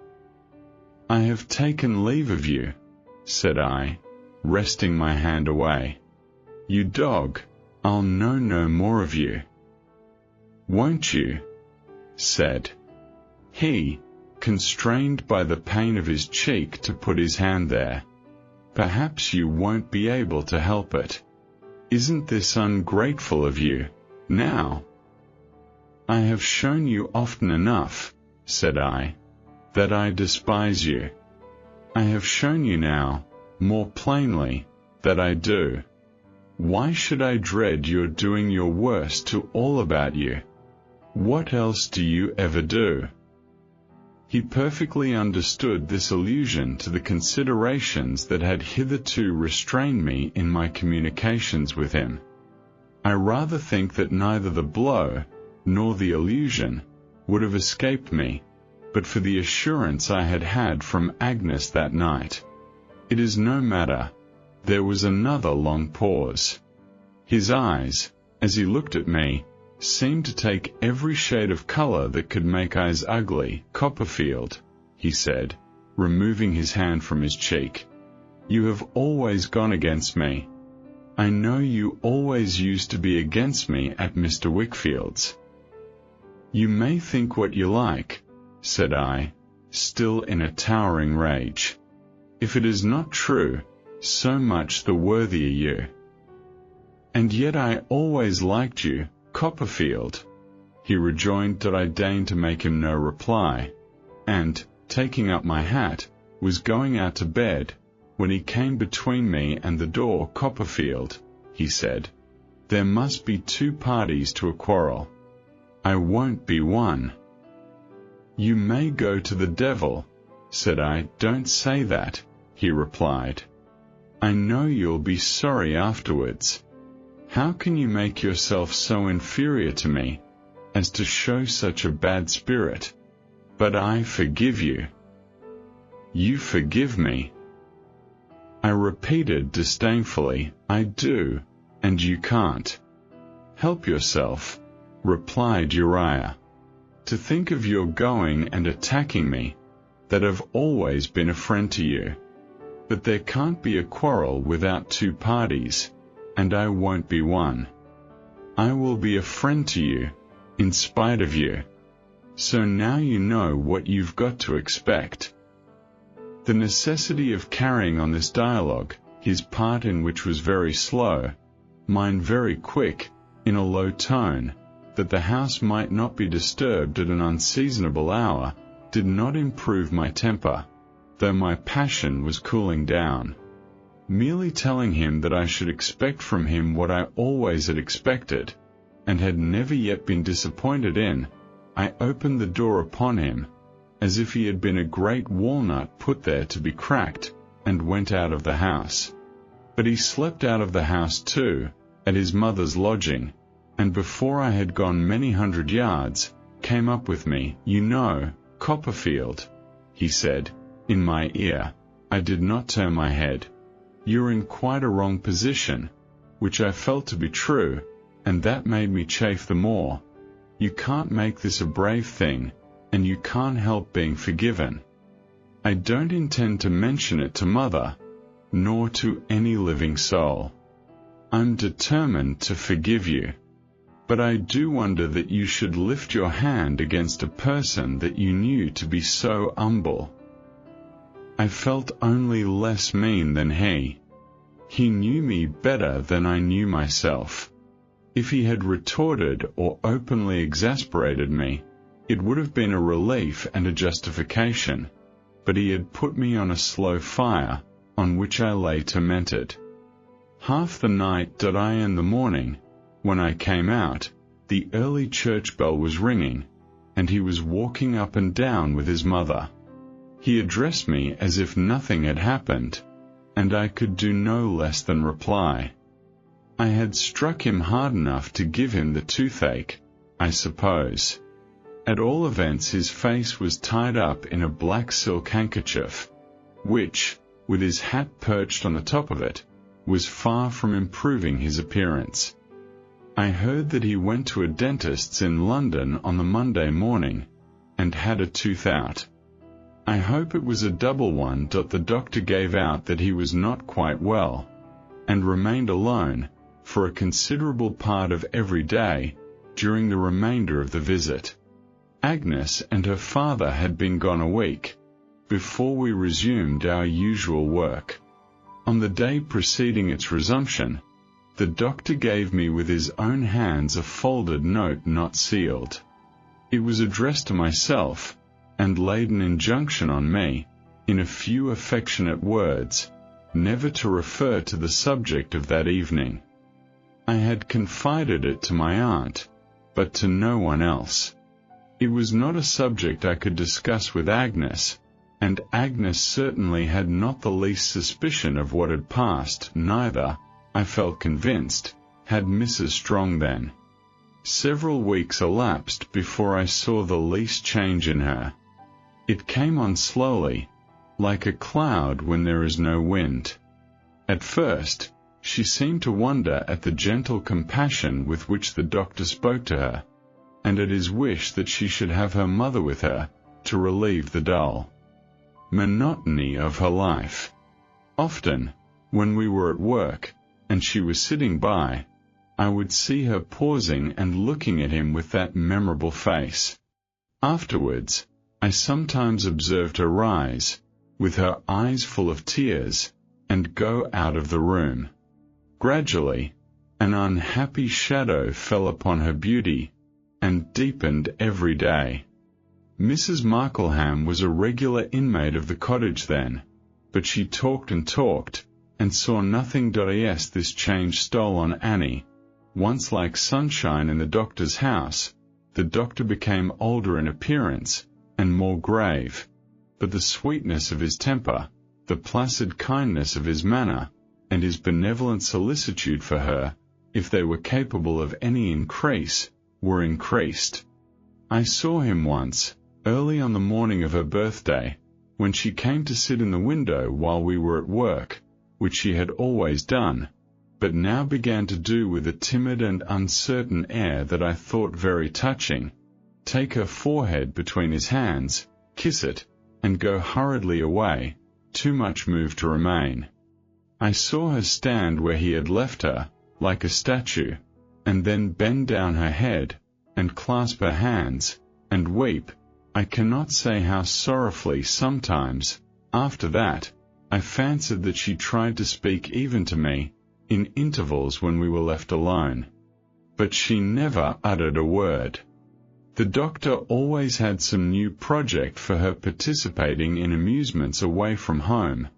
"I have taken leave of you," said I, wresting my hand away. "You dog, I'll know no more of you." "Won't you?" said he, constrained by the pain of his cheek to put his hand there. Perhaps you won't be able to help it. Isn't this ungrateful of you, now? I have shown you often enough, said I, that I despise you. I have shown you now, more plainly, that I do. Why should I dread your doing your worst to all about you? What else do you ever do? He perfectly understood this allusion to the considerations that had hitherto restrained me in my communications with him. I rather think that neither the blow nor the allusion would have escaped me, but for the assurance I had had from Agnes that night. It is no matter. There was another long pause. His eyes, as he looked at me, seemed to take every shade of color that could make eyes ugly. Copperfield, he said, removing his hand from his cheek, you have always gone against me. I know you always used to be against me at Mr. Wickfield's. You may think what you like, said I, still in a towering rage. If it is not true, so much the worthier you. And yet I always liked you, Copperfield, he rejoined, that I deigned to make him no reply, and, taking up my hat, was going out to bed, when he came between me and the door. Copperfield, he said, there must be two parties to a quarrel. I won't be one. You may go to the devil, said I. Don't say that, he replied. I know you'll be sorry afterwards. How can you make yourself so inferior to me as to show such a bad spirit? But I forgive you. You forgive me? I repeated disdainfully, I do, and you can't. Help yourself, replied Uriah. To think of your going and attacking me, that have always been a friend to you. But there can't be a quarrel without two parties, and I won't be one. I will be a friend to you, in spite of you. So now you know what you've got to expect. The necessity of carrying on this dialogue, his part in which was very slow, mine very quick, in a low tone, that the house might not be disturbed at an unseasonable hour, did not improve my temper, though my passion was cooling down. Merely telling him that I should expect from him what I always had expected, and had never yet been disappointed in, I opened the door upon him, as if he had been a great walnut put there to be cracked, and went out of the house. But he slept out of the house too, at his mother's lodging, and before I had gone many 100 yards, came up with me. You know, Copperfield, he said, in my ear. I did not turn my head. You're in quite a wrong position, which I felt to be true, and that made me chafe the more. You can't make this a brave thing, and you can't help being forgiven. I don't intend to mention it to Mother, nor to any living soul. I'm determined to forgive you. But I do wonder that you should lift your hand against a person that you knew to be so humble. I felt only less mean than he. He knew me better than I knew myself. If he had retorted or openly exasperated me, it would have been a relief and a justification, but he had put me on a slow fire, on which I lay tormented. Half the night and the morning, when I came out, the early church bell was ringing, and he was walking up and down with his mother. He addressed me as if nothing had happened, and I could do no less than reply. I had struck him hard enough to give him the toothache, I suppose. At all events, his face was tied up in a black silk handkerchief, which, with his hat perched on the top of it, was far from improving his appearance. I heard that he went to a dentist's in London on the Monday morning, and had a tooth out. I hope it was a double one. The doctor gave out that he was not quite well, and remained alone, for a considerable part of every day, during the remainder of the visit. Agnes and her father had been gone a week, before we resumed our usual work. On the day preceding its resumption, the doctor gave me with his own hands a folded note not sealed. It was addressed to myself, and laid an injunction on me, in a few affectionate words, never to refer to the subject of that evening. I had confided it to my aunt, but to no one else. It was not a subject I could discuss with Agnes, and Agnes certainly had not the least suspicion of what had passed, neither, I felt convinced, had Mrs. Strong then. Several weeks elapsed before I saw the least change in her. It came on slowly, like a cloud when there is no wind. At first, she seemed to wonder at the gentle compassion with which the doctor spoke to her, and at his wish that she should have her mother with her, to relieve the dull monotony of her life. Often, when we were at work, and she was sitting by, I would see her pausing and looking at him with that memorable face. Afterwards, I sometimes observed her rise, with her eyes full of tears, and go out of the room. Gradually, an unhappy shadow fell upon her beauty, and deepened every day. Mrs. Markleham was a regular inmate of the cottage then, but she talked, and saw nothing. Yes, this change stole on Annie. Once like sunshine in the doctor's house, the doctor became older in appearance, and more grave, but the sweetness of his temper, the placid kindness of his manner, and his benevolent solicitude for her, if they were capable of any increase, were increased. I saw him once, early on the morning of her birthday, when she came to sit in the window while we were at work, which she had always done, but now began to do with a timid and uncertain air that I thought very touching, take her forehead between his hands, kiss it, and go hurriedly away, too much moved to remain. I saw her stand where he had left her, like a statue, and then bend down her head, and clasp her hands, and weep, I cannot say how sorrowfully. Sometimes, after that, I fancied that she tried to speak even to me, in intervals when we were left alone. But she never uttered a word. The doctor always had some new project for her participating in amusements away from home,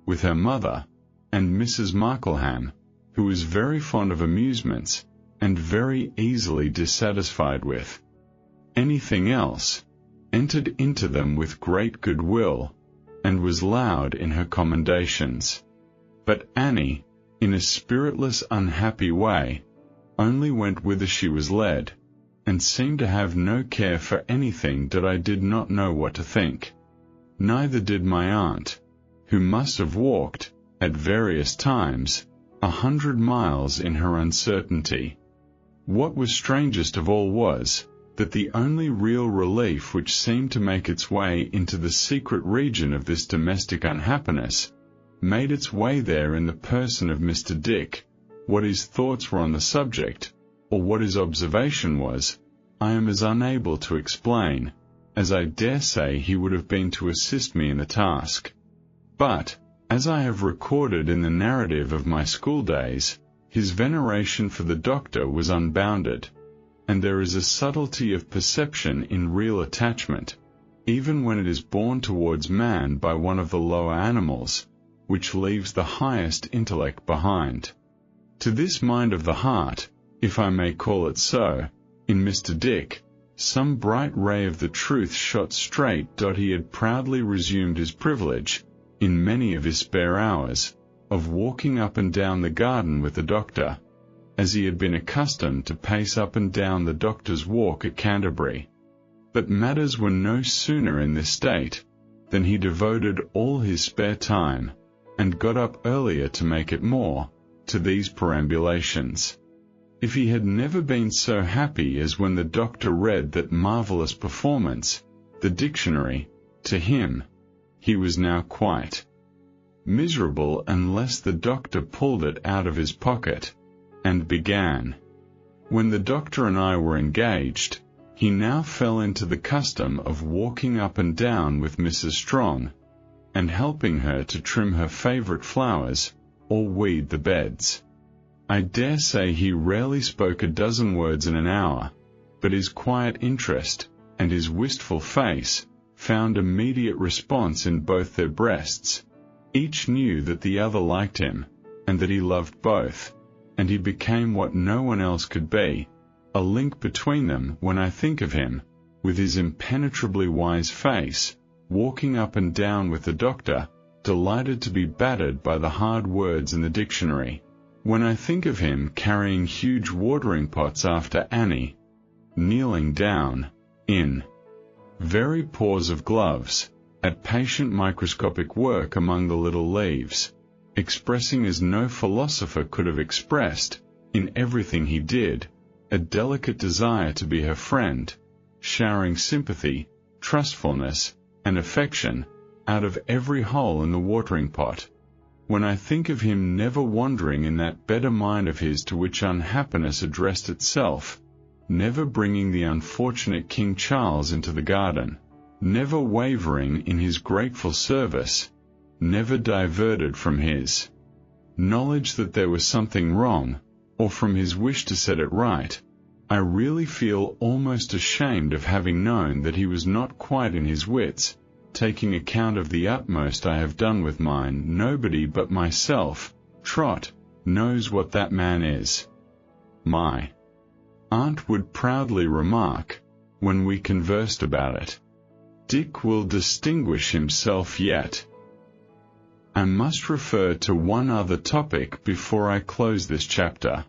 with her mother, and Mrs. Markleham, who was very fond of amusements, and very easily dissatisfied with anything else, entered into them with great goodwill, and was loud in her commendations. But Annie, in a spiritless, unhappy way, only went whither she was led, and seemed to have no care for anything that I did not know what to think. Neither did my aunt, who must have walked, at various times, 100 miles in her uncertainty. What was strangest of all was, that the only real relief which seemed to make its way into the secret region of this domestic unhappiness, made its way there in the person of Mr. Dick. What his thoughts were on the subject, or what his observation was, I am as unable to explain, as I dare say he would have been to assist me in the task. But, as I have recorded in the narrative of my school days, his veneration for the doctor was unbounded, and there is a subtlety of perception in real attachment, even when it is borne towards man by one of the lower animals, which leaves the highest intellect behind. To this mind of the heart, if I may call it so, in Mr. Dick, some bright ray of the truth shot straight. He had proudly resumed his privilege, in many of his spare hours, of walking up and down the garden with the doctor, as he had been accustomed to pace up and down the doctor's walk at Canterbury. But matters were no sooner in this state, than he devoted all his spare time, and got up earlier to make it more, to these perambulations. If he had never been so happy as when the doctor read that marvelous performance, the dictionary, to him, he was now quite miserable unless the doctor pulled it out of his pocket, and began. When the doctor and I were engaged, he now fell into the custom of walking up and down with Mrs. Strong, and helping her to trim her favorite flowers, or weed the beds. I dare say he rarely spoke a dozen words in an hour, but his quiet interest, and his wistful face, found immediate response in both their breasts. Each knew that the other liked him, and that he loved both, and he became what no one else could be, a link between them. When I think of him, with his impenetrably wise face, walking up and down with the doctor, delighted to be battered by the hard words in the dictionary. When I think of him carrying huge watering pots after Annie, kneeling down, in very pores of gloves, at patient microscopic work among the little leaves, expressing as no philosopher could have expressed, in everything he did, a delicate desire to be her friend, showering sympathy, trustfulness, and affection, out of every hole in the watering pot. When I think of him never wandering in that better mind of his to which unhappiness addressed itself, never bringing the unfortunate King Charles into the garden, never wavering in his grateful service, never diverted from his knowledge that there was something wrong, or from his wish to set it right, I really feel almost ashamed of having known that he was not quite in his wits, taking account of the utmost I have done with mine. Nobody but myself, Trot, knows what that man is. My aunt would proudly remark, when we conversed about it, Dick will distinguish himself yet. I must refer to one other topic before I close this chapter.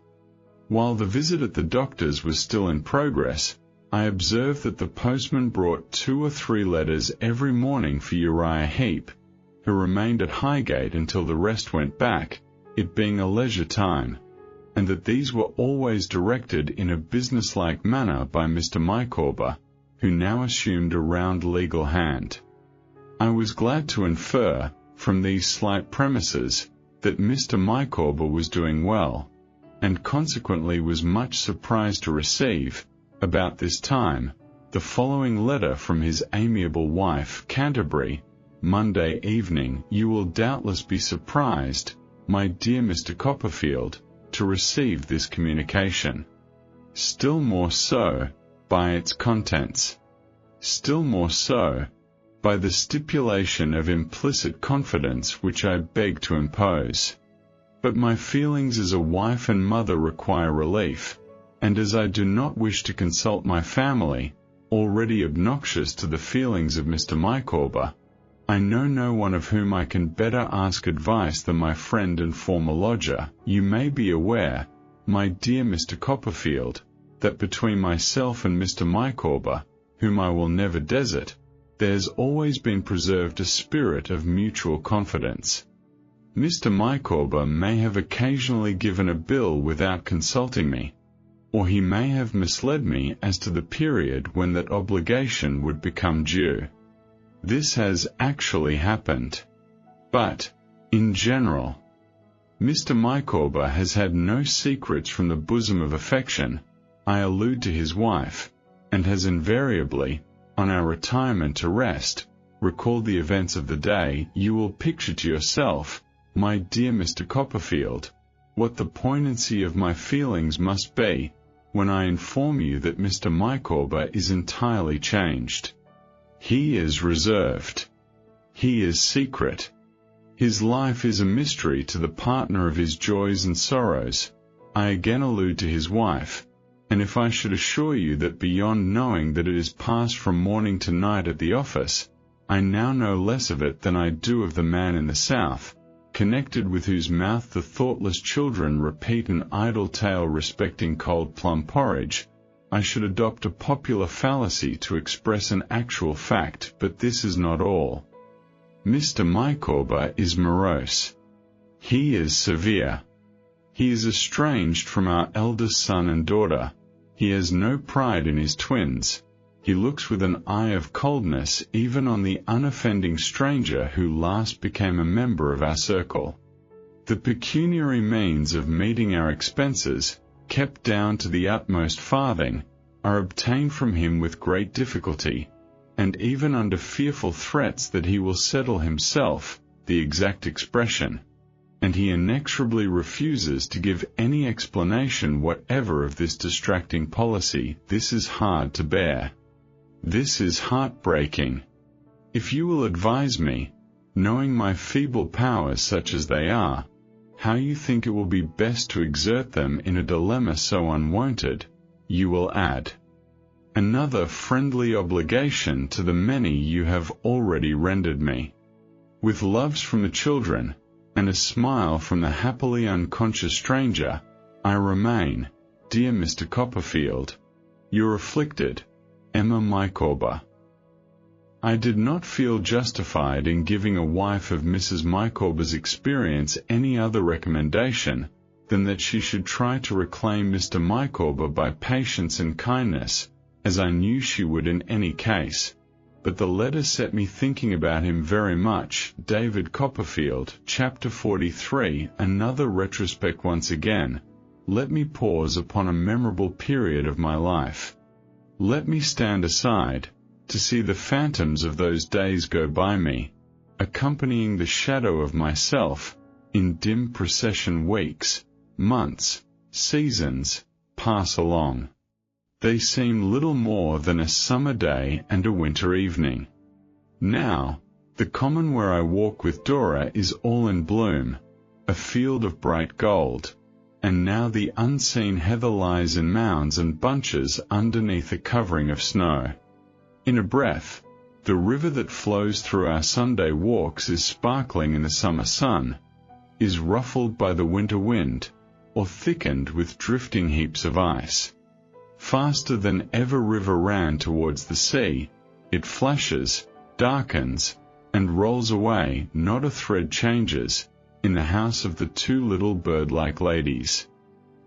While the visit at the doctor's was still in progress, I observed that the postman brought 2 or 3 letters every morning for Uriah Heep, who remained at Highgate until the rest went back, it being a leisure time, and that these were always directed in a businesslike manner by Mr. Micawber, who now assumed a round legal hand. I was glad to infer, from these slight premises, that Mr. Micawber was doing well, and consequently was much surprised to receive, about this time, the following letter from his amiable wife, Canterbury, Monday evening. You will doubtless be surprised, my dear Mr. Copperfield, to receive this communication. Still more so, by its contents. Still more so, by the stipulation of implicit confidence which I beg to impose. But my feelings as a wife and mother require relief, and as I do not wish to consult my family, already obnoxious to the feelings of Mr. Micawber, I know no one of whom I can better ask advice than my friend and former lodger. You may be aware, my dear Mr. Copperfield, that between myself and Mr. Micawber, whom I will never desert, there's always been preserved a spirit of mutual confidence. Mr. Micawber may have occasionally given a bill without consulting me, or he may have misled me as to the period when that obligation would become due. This has actually happened. But, in general, Mr. Micawber has had no secrets from the bosom of affection, I allude to his wife, and has invariably, on our retirement to rest, recalled the events of the day. You will picture to yourself, my dear Mr. Copperfield, what the poignancy of my feelings must be, when I inform you that Mr. Micawber is entirely changed. He is reserved. He is secret. His life is a mystery to the partner of his joys and sorrows. I again allude to his wife, and if I should assure you that beyond knowing that it is passed from morning to night at the office, I now know less of it than I do of the man in the south, connected with whose mouth the thoughtless children repeat an idle tale respecting cold plum porridge, I should adopt a popular fallacy to express an actual fact. But this is not all. Mr. Micawber is morose. He is severe. He is estranged from our eldest son and daughter. He has no pride in his twins. He looks with an eye of coldness even on the unoffending stranger who last became a member of our circle. The pecuniary means of meeting our expenses, kept down to the utmost farthing, are obtained from him with great difficulty, and even under fearful threats that he will settle himself, the exact expression, and he inexorably refuses to give any explanation whatever of this distracting policy. This is hard to bear. This is heartbreaking. If you will advise me, knowing my feeble powers such as they are, how you think it will be best to exert them in a dilemma so unwonted, you will add. Another friendly obligation to the many you have already rendered me. With loves from the children, and a smile from the happily unconscious stranger, I remain, dear Mr. Copperfield, your afflicted, Emma Micawber. I did not feel justified in giving a wife of Mrs. Micawber's experience any other recommendation than that she should try to reclaim Mr. Micawber by patience and kindness, as I knew she would in any case. But the letter set me thinking about him very much. David Copperfield, Chapter 43. Another retrospect. Once again, let me pause upon a memorable period of my life. Let me stand aside, to see the phantoms of those days go by me, accompanying the shadow of myself, in dim procession. Weeks, months, seasons, pass along. They seem little more than a summer day and a winter evening. Now, the common where I walk with Dora is all in bloom, a field of bright gold, and now the unseen heather lies in mounds and bunches underneath a covering of snow. In a breath, the river that flows through our Sunday walks is sparkling in the summer sun, is ruffled by the winter wind, or thickened with drifting heaps of ice. Faster than ever river ran towards the sea, it flashes, darkens, and rolls away. Not a thread changes, in the house of the two little bird-like ladies.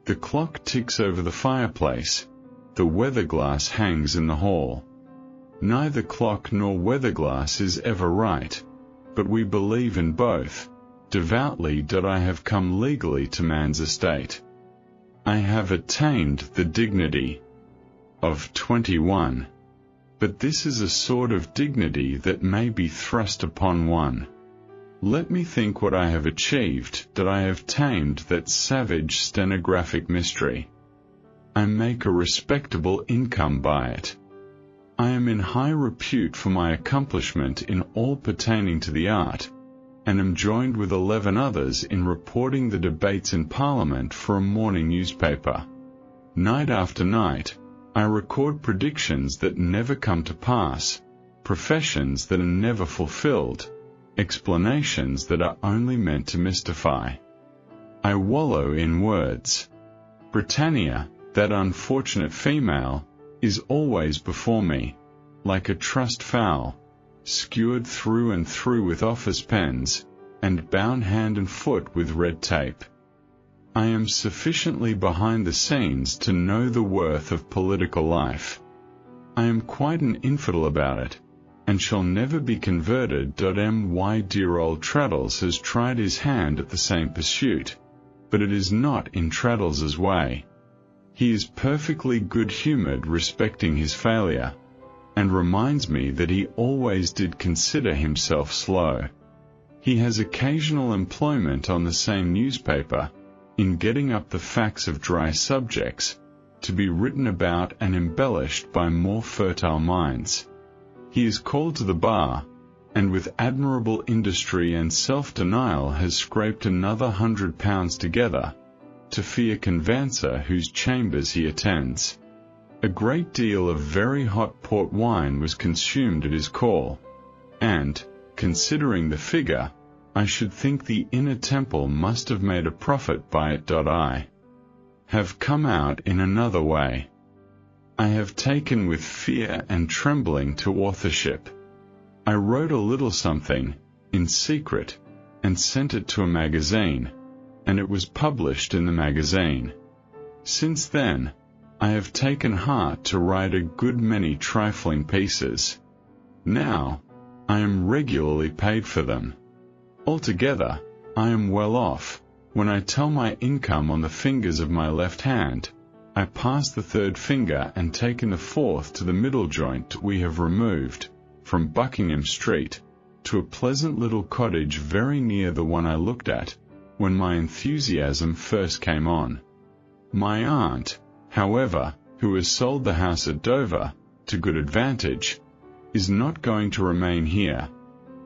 The clock ticks over the fireplace, the weather-glass hangs in the hall. Neither clock nor weather-glass is ever right, but we believe in both, devoutly. I have come legally to man's estate. I have attained the dignity of 21, but this is a sort of dignity that may be thrust upon one. Let me think what I have achieved. I have tamed that savage stenographic mystery. I make a respectable income by it. I am in high repute for my accomplishment in all pertaining to the art, and am joined with 11 others in reporting the debates in Parliament for a morning newspaper. Night after night, I record predictions that never come to pass, professions that are never fulfilled, explanations that are only meant to mystify. I wallow in words. Britannia, that unfortunate female, is always before me, like a trussed fowl, skewered through and through with office pens, and bound hand and foot with red tape. I am sufficiently behind the scenes to know the worth of political life. I am quite an infidel about it, and shall never be converted. My dear old Traddles has tried his hand at the same pursuit, but it is not in Traddles's way. He is perfectly good-humored respecting his failure, and reminds me that he always did consider himself slow. He has occasional employment on the same newspaper, in getting up the facts of dry subjects, to be written about and embellished by more fertile minds. He is called to the bar, and with admirable industry and self-denial has scraped another £100 together, to fee a conveyancer whose chambers he attends. A great deal of very hot port wine was consumed at his call, and, considering the figure, I should think the Inner Temple must have made a profit by it. I have come out in another way. I have taken with fear and trembling to authorship. I wrote a little something, in secret, and sent it to a magazine, and it was published in the magazine. Since then, I have taken heart to write a good many trifling pieces. Now, I am regularly paid for them. Altogether, I am well off. When I tell my income on the fingers of my left hand, I pass the third finger and take in the fourth to the middle joint we have removed, from Buckingham Street, to a pleasant little cottage very near the one I looked at when my enthusiasm first came on. My aunt, however, who has sold the house at Dover, to good advantage, is not going to remain here,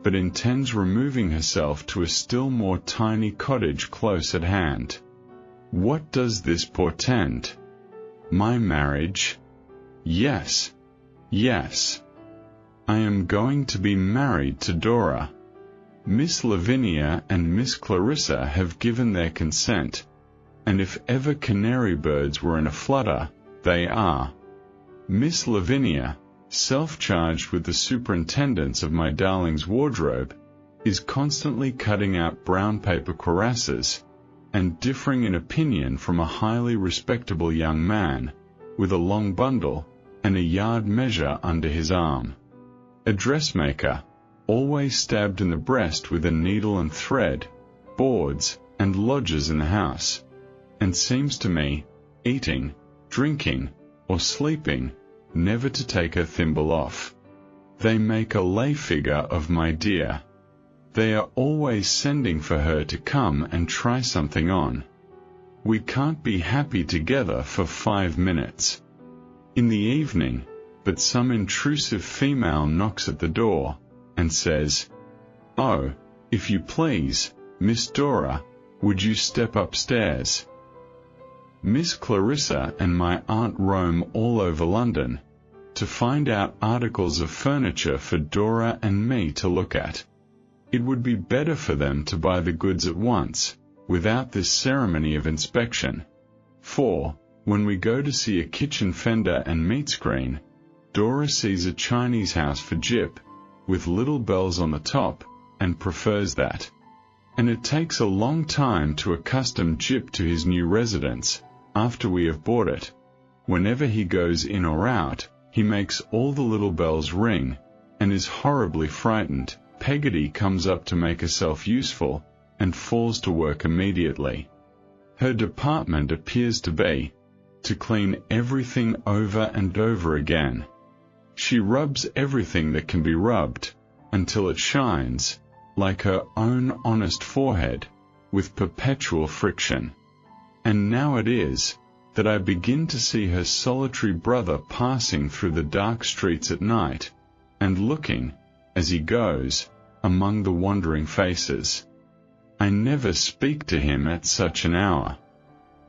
but intends removing herself to a still more tiny cottage close at hand. What does this portend? My marriage? Yes, yes. I am going to be married to Dora. Miss Lavinia and Miss Clarissa have given their consent, and if ever canary birds were in a flutter, they are. Miss Lavinia, self-charged with the superintendence of my darling's wardrobe, is constantly cutting out brown paper cuirasses, and differing in opinion from a highly respectable young man, with a long bundle and a yard measure under his arm. A dressmaker, always stabbed in the breast with a needle and thread, boards and lodges in the house, and seems to me, eating, drinking, or sleeping, never to take her thimble off. They make a lay figure of my dear. They are always sending for her to come and try something on. We can't be happy together for 5 minutes. In the evening, but some intrusive female knocks at the door, and says, "Oh, if you please, Miss Dora, would you step upstairs?" Miss Clarissa and my aunt roam all over London, to find out articles of furniture for Dora and me to look at. It would be better for them to buy the goods at once, without this ceremony of inspection, for, when we go to see a kitchen fender and meat screen, Dora sees a Chinese house for Jip, with little bells on the top, and prefers that. And it takes a long time to accustom Jip to his new residence, after we have bought it. Whenever he goes in or out, he makes all the little bells ring, and is horribly frightened. Peggotty comes up to make herself useful, and falls to work immediately. Her department appears to be, to clean everything over and over again. She rubs everything that can be rubbed, until it shines, like her own honest forehead, with perpetual friction. And now it is, that I begin to see her solitary brother passing through the dark streets at night, and looking, as he goes, among the wandering faces. I never speak to him at such an hour.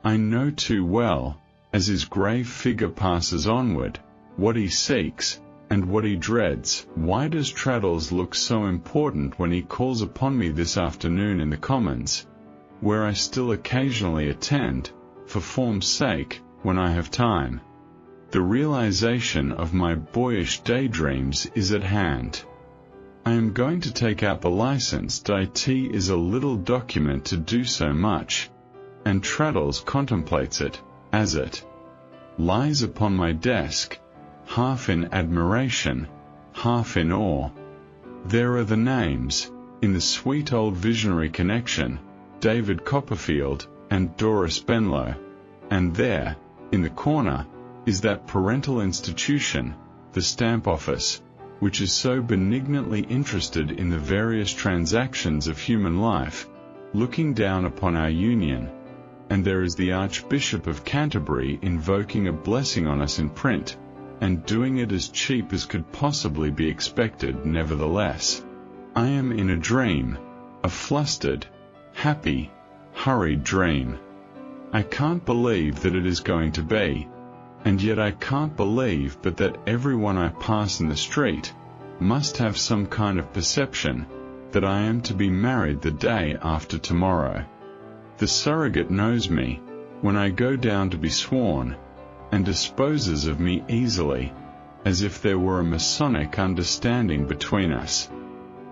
I know too well, as his grave figure passes onward, what he seeks, and what he dreads. Why does Traddles look so important when he calls upon me this afternoon in the Commons, where I still occasionally attend, for form's sake, when I have time? The realization of my boyish daydreams is at hand. I am going to take out the license. It is a little document to do so much, and Traddles contemplates it, as it lies upon my desk, half in admiration, half in awe. There are the names, in the sweet old visionary connection, David Copperfield and Dora Spenlow, and there, in the corner, is that parental institution, the Stamp Office, which is so benignantly interested in the various transactions of human life, looking down upon our union. And there is the Archbishop of Canterbury invoking a blessing on us in print, and doing it as cheap as could possibly be expected. Nevertheless, I am in a dream, a flustered, happy, hurried dream. I can't believe that it is going to be, and yet I can't believe but that everyone I pass in the street must have some kind of perception that I am to be married the day after tomorrow. The surrogate knows me, when I go down to be sworn, and disposes of me easily, as if there were a Masonic understanding between us.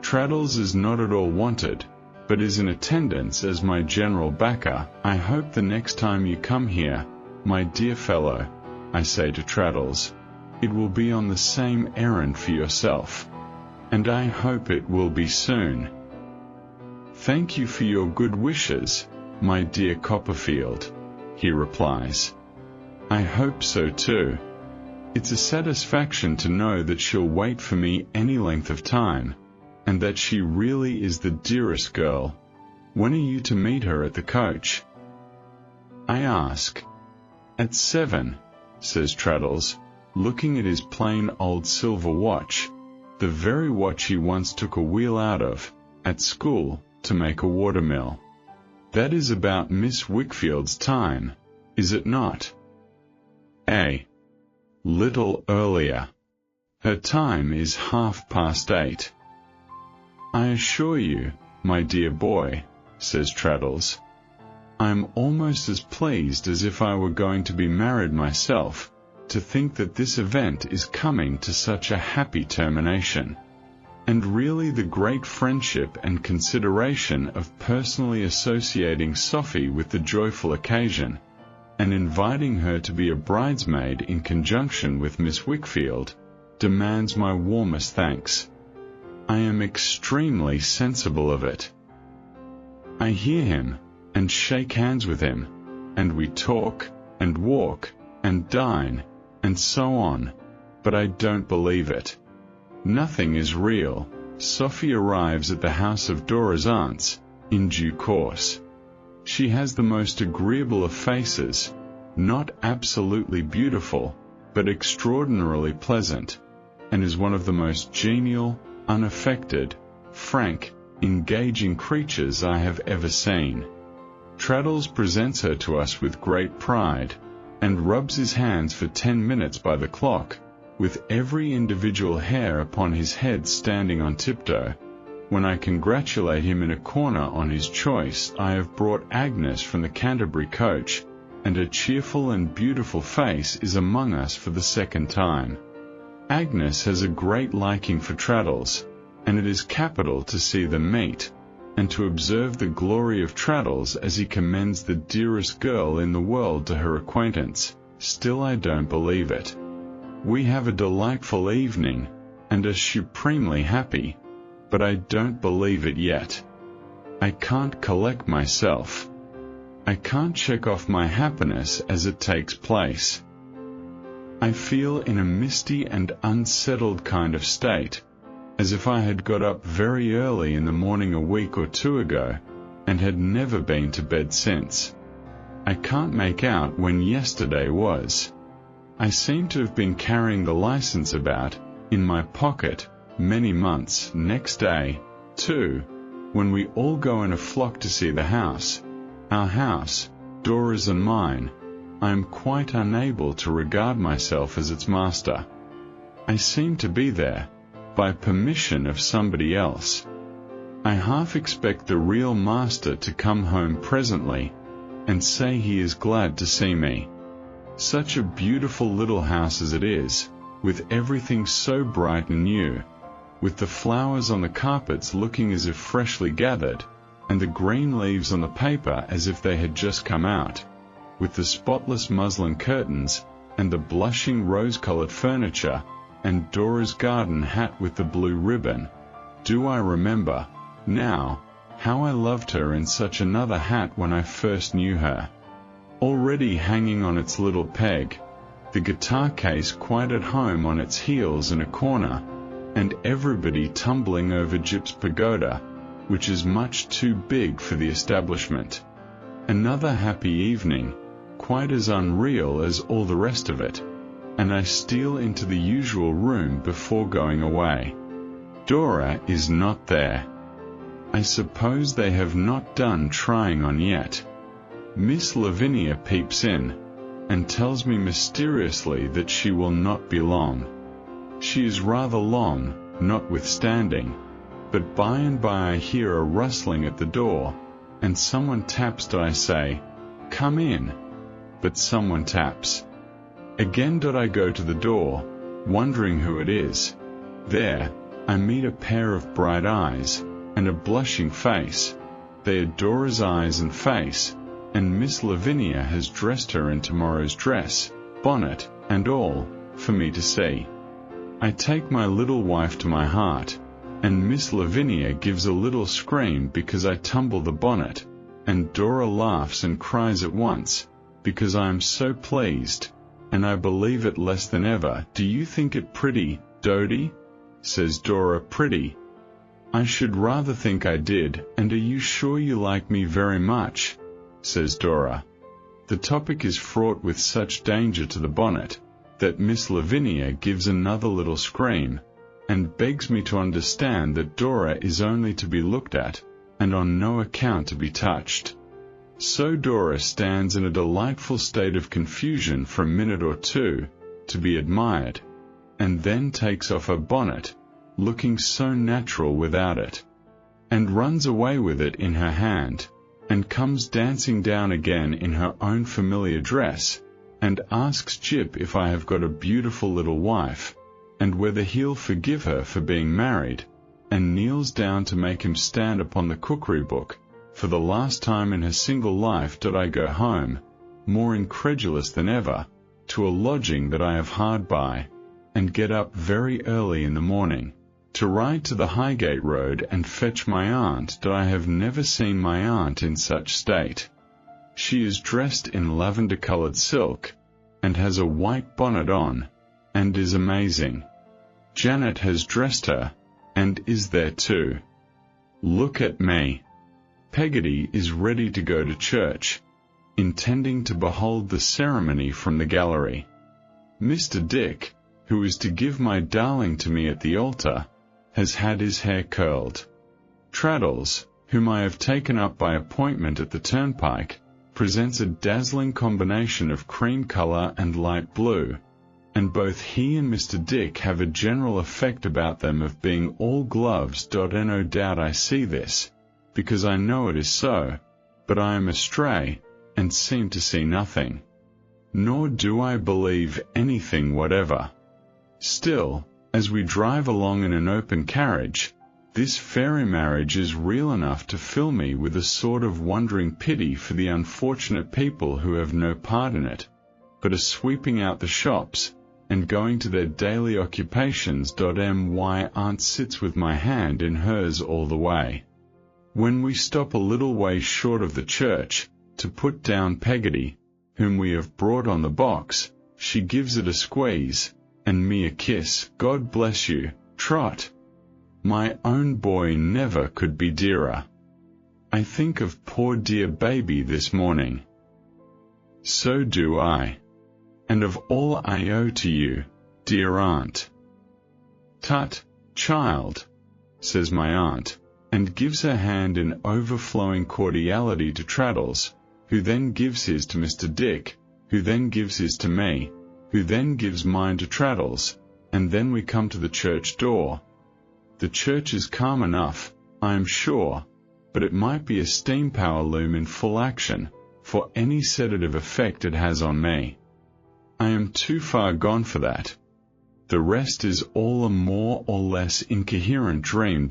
Traddles is not at all wanted, but is in attendance as my general backer. I hope the next time you come here, my dear fellow, I say to Traddles, it will be on the same errand for yourself, and I hope it will be soon. Thank you for your good wishes, my dear Copperfield, he replies. I hope so too. It's a satisfaction to know that she'll wait for me any length of time, and that she really is the dearest girl. When are you to meet her at the coach?" I ask. "At 7, says Traddles, looking at his plain old silver watch, the very watch he once took a wheel out of, at school, to make a watermill. "That is about Miss Wickfield's time, is it not?" "A little earlier. Her time is 8:30. "I assure you, my dear boy," says Traddles, "I'm almost as pleased as if I were going to be married myself, to think that this event is coming to such a happy termination. And really the great friendship and consideration of personally associating Sophie with the joyful occasion, and inviting her to be a bridesmaid in conjunction with Miss Wickfield, demands my warmest thanks. I am extremely sensible of it. I hear him, and shake hands with him, and we talk, and walk, and dine, and so on, but I don't believe it. Nothing is real. Sophie arrives at the house of Dora's aunts, in due course. She has the most agreeable of faces, not absolutely beautiful, but extraordinarily pleasant, and is one of the most genial, unaffected, frank, engaging creatures I have ever seen. Traddles presents her to us with great pride, and rubs his hands for 10 minutes by the clock, with every individual hair upon his head standing on tiptoe. When I congratulate him in a corner on his choice, I have brought Agnes from the Canterbury coach, and her cheerful and beautiful face is among us for the second time. Agnes has a great liking for Traddles, and it is capital to see them meet, and to observe the glory of Traddles as he commends the dearest girl in the world to her acquaintance. Still I don't believe it. We have a delightful evening, and are supremely happy, but I don't believe it yet. I can't collect myself. I can't check off my happiness as it takes place. I feel in a misty and unsettled kind of state, as if I had got up very early in the morning a week or 2 ago, and had never been to bed since. I can't make out when yesterday was. I seem to have been carrying the license about, in my pocket, many months. Next day, too, when we all go in a flock to see the house, our house, Dora's and mine, I am quite unable to regard myself as its master. I seem to be there, by permission of somebody else. I half expect the real master to come home presently, and say he is glad to see me. Such a beautiful little house as it is, with everything so bright and new, with the flowers on the carpets looking as if freshly gathered, and the green leaves on the paper as if they had just come out, with the spotless muslin curtains, and the blushing rose-colored furniture, and Dora's garden hat with the blue ribbon. Do I remember, now, how I loved her in such another hat when I first knew her? Already hanging on its little peg, the guitar case quite at home on its heels in a corner, and everybody tumbling over Jip's pagoda, which is much too big for the establishment. Another happy evening, quite as unreal as all the rest of it, and I steal into the usual room before going away. Dora is not there. I suppose they have not done trying on yet. Miss Lavinia peeps in, and tells me mysteriously that she will not be long. She is rather long, notwithstanding, but by and by I hear a rustling at the door, and someone taps. I say, "Come in," but someone taps. Again I go to the door, wondering who it is. There, I meet a pair of bright eyes, and a blushing face. They are Dora's eyes and face, and Miss Lavinia has dressed her in tomorrow's dress, bonnet, and all, for me to see. I take my little wife to my heart, and Miss Lavinia gives a little scream because I tumble the bonnet, and Dora laughs and cries at once, because I am so pleased, and I believe it less than ever. Do you think it pretty, Dodie? Says Dora. Pretty? I should rather think I did. And are you sure you like me very much? Says Dora. The topic is fraught with such danger to the bonnet, that Miss Lavinia gives another little scream, and begs me to understand that Dora is only to be looked at, and on no account to be touched. So Dora stands in a delightful state of confusion for a minute or two, to be admired, and then takes off her bonnet, looking so natural without it, and runs away with it in her hand, and comes dancing down again in her own familiar dress, and asks Jip if I have got a beautiful little wife, and whether he'll forgive her for being married, and kneels down to make him stand upon the cookery book. For the last time in her single life did I go home, more incredulous than ever, to a lodging that I have hard by, and get up very early in the morning, to ride to the Highgate Road and fetch my aunt. That I have never seen my aunt in such state. She is dressed in lavender-coloured silk, and has a white bonnet on, and is amazing. Janet has dressed her, and is there too. Look at me. Peggotty is ready to go to church, intending to behold the ceremony from the gallery. Mr. Dick, who is to give my darling to me at the altar, has had his hair curled. Traddles, whom I have taken up by appointment at the turnpike, presents a dazzling combination of cream colour and light blue, and both he and Mr. Dick have a general effect about them of being all gloves. And no doubt I see this, because I know it is so, but I am astray, and seem to see nothing. Nor do I believe anything whatever. Still, as we drive along in an open carriage, this fairy marriage is real enough to fill me with a sort of wondering pity for the unfortunate people who have no part in it, but are sweeping out the shops, and going to their daily occupations. My aunt sits with my hand in hers all the way. When we stop a little way short of the church, to put down Peggotty, whom we have brought on the box, she gives it a squeeze, and me a kiss. God bless you, Trot. My own boy never could be dearer. I think of poor dear baby this morning. So do I. And of all I owe to you, dear aunt. Tut, child, says my aunt, and gives her hand in overflowing cordiality to Traddles, who then gives his to Mr. Dick, who then gives his to me, who then gives mine to Traddles, and then we come to the church door. The church is calm enough, I am sure, but it might be a steam power loom in full action, for any sedative effect it has on me. I am too far gone for that. The rest is all a more or less incoherent dream.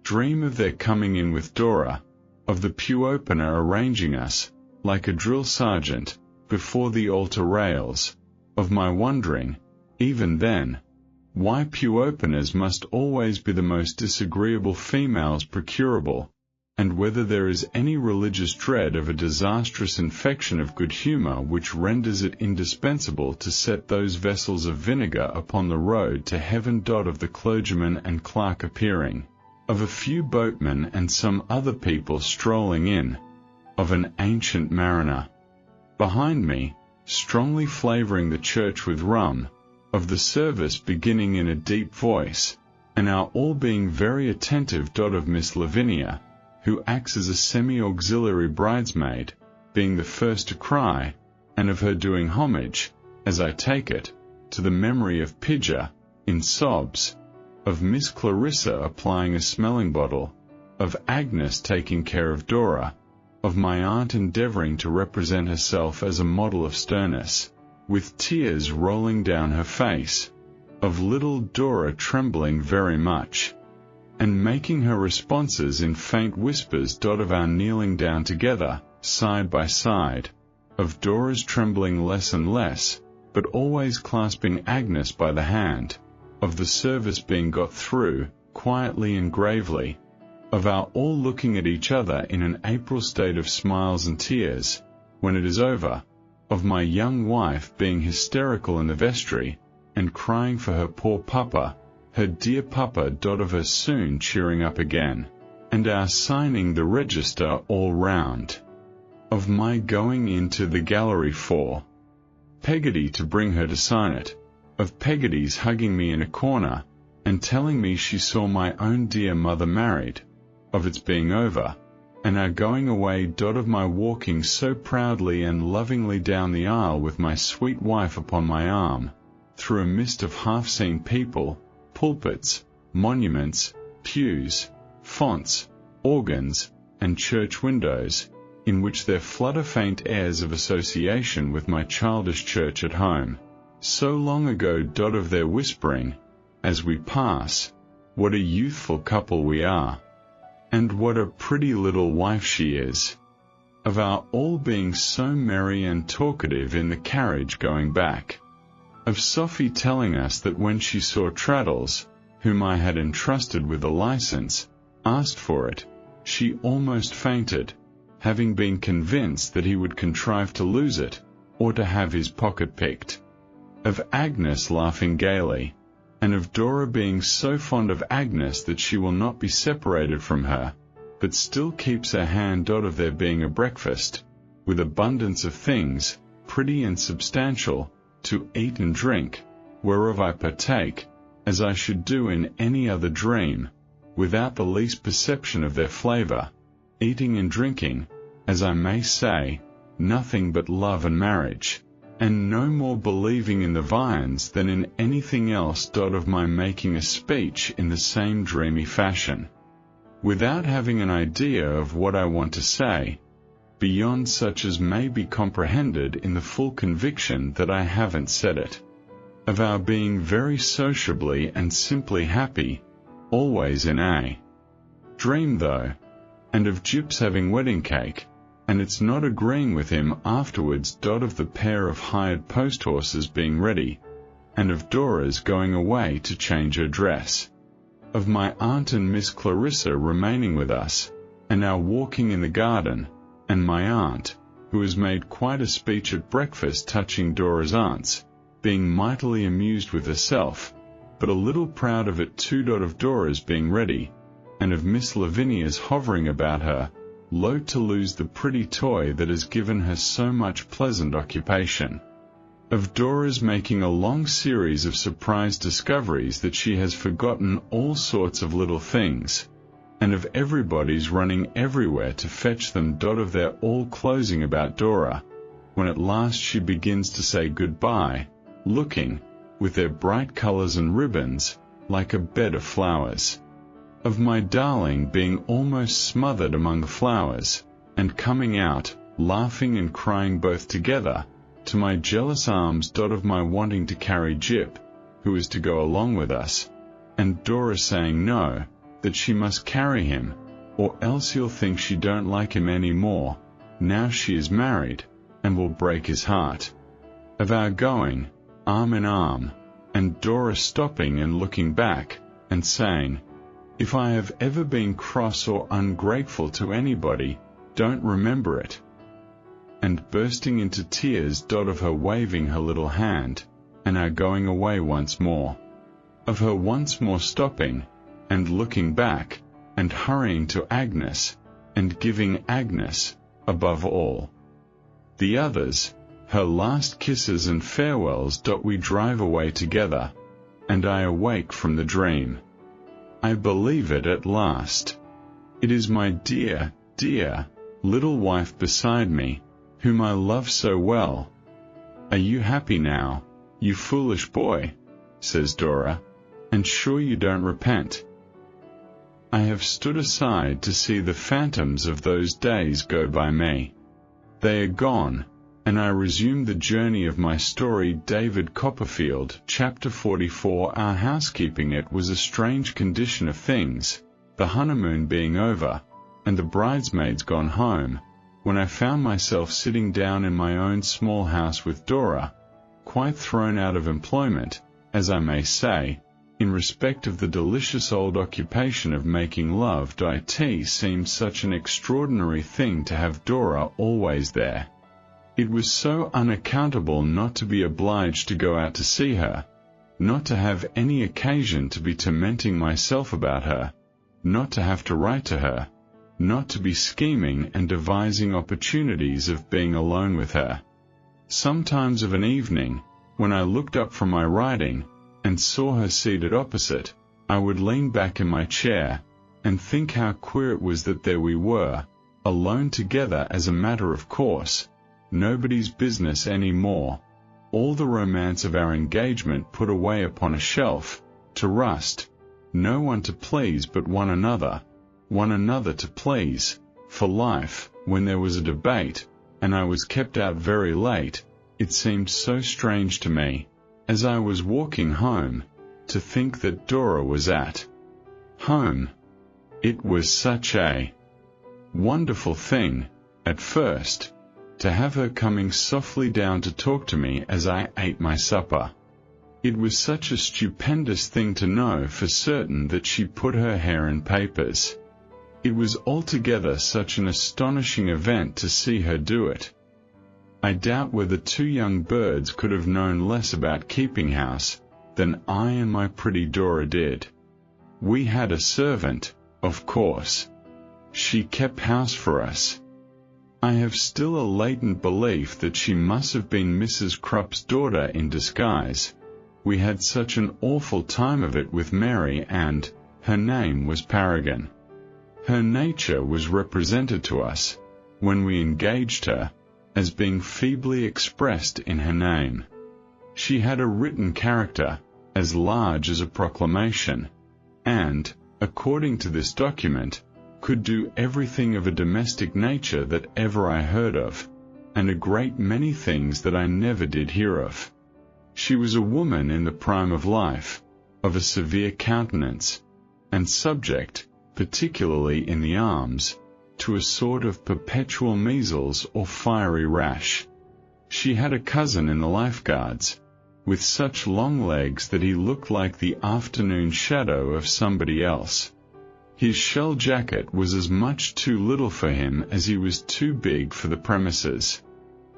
Dream of their coming in with Dora, of the pew opener arranging us, like a drill sergeant, before the altar rails, of my wondering, even then, why pew openers must always be the most disagreeable females procurable, and whether there is any religious dread of a disastrous infection of good humour which renders it indispensable to set those vessels of vinegar upon the road to heaven. Of the clergyman and clerk appearing, of a few boatmen and some other people strolling in, of an ancient mariner behind me, strongly flavouring the church with rum, of the service beginning in a deep voice, and our all being very attentive. Of Miss Lavinia, who acts as a semi-auxiliary bridesmaid, being the first to cry, and of her doing homage, as I take it, to the memory of Pidger, in sobs, of Miss Clarissa applying a smelling bottle, of Agnes taking care of Dora, of my aunt endeavouring to represent herself as a model of sternness, with tears rolling down her face, of little Dora trembling very much, and making her responses in faint whispers. Of our kneeling down together, side by side, of Dora's trembling less and less, but always clasping Agnes by the hand, of the service being got through, quietly and gravely, of our all looking at each other in an April state of smiles and tears, when it is over, of my young wife being hysterical in the vestry, and crying for her poor papa, her dear papa. Of her soon cheering up again, and our signing the register all round. Of my going into the gallery for Peggotty to bring her to sign it. Of Peggotty's hugging me in a corner, and telling me she saw my own dear mother married. Of its being over, and our going away. Of my walking so proudly and lovingly down the aisle with my sweet wife upon my arm, through a mist of half-seen people, pulpits, monuments, pews, fonts, organs, and church windows, in which there flutter faint airs of association with my childish church at home, so long ago. Of their whispering, as we pass, what a youthful couple we are, and what a pretty little wife she is. Of our all being so merry and talkative in the carriage going back. Of Sophie telling us that when she saw Traddles, whom I had entrusted with a license, asked for it, she almost fainted, having been convinced that he would contrive to lose it, or to have his pocket picked. Of Agnes laughing gaily, and of Dora being so fond of Agnes that she will not be separated from her, but still keeps her hand. Of there being a breakfast, with abundance of things, pretty and substantial, to eat and drink, whereof I partake, as I should do in any other dream, without the least perception of their flavour, eating and drinking, as I may say, nothing but love and marriage, and no more believing in the viands than in anything else. Of my making a speech in the same dreamy fashion, without having an idea of what I want to say, beyond such as may be comprehended in the full conviction that I haven't said it. Of our being very sociably and simply happy, always in a dream though, and of Jip's having wedding cake, and its not agreeing with him afterwards. Of the pair of hired post horses being ready, and of Dora's going away to change her dress. Of my aunt and Miss Clarissa remaining with us, and our walking in the garden, and my aunt, who has made quite a speech at breakfast touching Dora's aunts, being mightily amused with herself, but a little proud of it too. Of Dora's being ready, and of Miss Lavinia's hovering about her, loath to lose the pretty toy that has given her so much pleasant occupation. Of Dora's making a long series of surprised discoveries that she has forgotten all sorts of little things, and of everybody's running everywhere to fetch them. Of their all closing about Dora, when at last she begins to say goodbye, looking, with their bright colours and ribbons, like a bed of flowers. Of my darling being almost smothered among the flowers, and coming out, laughing and crying both together, to my jealous arms. Of my wanting to carry Jip, who is to go along with us, and Dora saying no, that she must carry him, or else he'll think she don't like him any more, now she is married, and will break his heart. Of our going, arm in arm, and Dora stopping and looking back, and saying, "If I have ever been cross or ungrateful to anybody, don't remember it," and bursting into tears. Of her waving her little hand, and our going away once more. Of her once more stopping, and looking back, and hurrying to Agnes, and giving Agnes, above all the others, her last kisses and farewells. We drive away together, and I awake from the dream. I believe it at last. It is my dear, dear, little wife beside me, whom I love so well. "Are you happy now, you foolish boy?" says Dora, "and sure you don't repent?" I have stood aside to see the phantoms of those days go by me. They are gone, and I resume the journey of my story. David Copperfield, Chapter 44. Our housekeeping. It was a strange condition of things, the honeymoon being over, and the bridesmaids gone home, when I found myself sitting down in my own small house with Dora, quite thrown out of employment, as I may say, in respect of the delicious old occupation of making love. It seemed such an extraordinary thing to have Dora always there. It was so unaccountable not to be obliged to go out to see her, not to have any occasion to be tormenting myself about her, not to have to write to her, not to be scheming and devising opportunities of being alone with her. Sometimes of an evening, when I looked up from my writing, and saw her seated opposite, I would lean back in my chair, and think how queer it was that there we were, alone together as a matter of course, nobody's business any more, all the romance of our engagement put away upon a shelf, to rust, no one to please but one another to please, for life. When there was a debate, and I was kept out very late, it seemed so strange to me, as I was walking home, to think that Dora was at home. It was such a wonderful thing, at first, to have her coming softly down to talk to me as I ate my supper. It was such a stupendous thing to know for certain that she put her hair in papers. It was altogether such an astonishing event to see her do it. I doubt whether two young birds could have known less about keeping house than I and my pretty Dora did. We had a servant, of course. She kept house for us. I have still a latent belief that she must have been Mrs. Crupp's daughter in disguise. We had such an awful time of it with Mary, and her name was Paragon. Her nature was represented to us, when we engaged her, as being feebly expressed in her name. She had a written character, as large as a proclamation, and, according to this document, could do everything of a domestic nature that ever I heard of, and a great many things that I never did hear of. She was a woman in the prime of life, of a severe countenance, and subject, particularly in the arms, to a sort of perpetual measles or fiery rash. She had a cousin in the Life Guards, with such long legs that he looked like the afternoon shadow of somebody else. His shell jacket was as much too little for him as he was too big for the premises.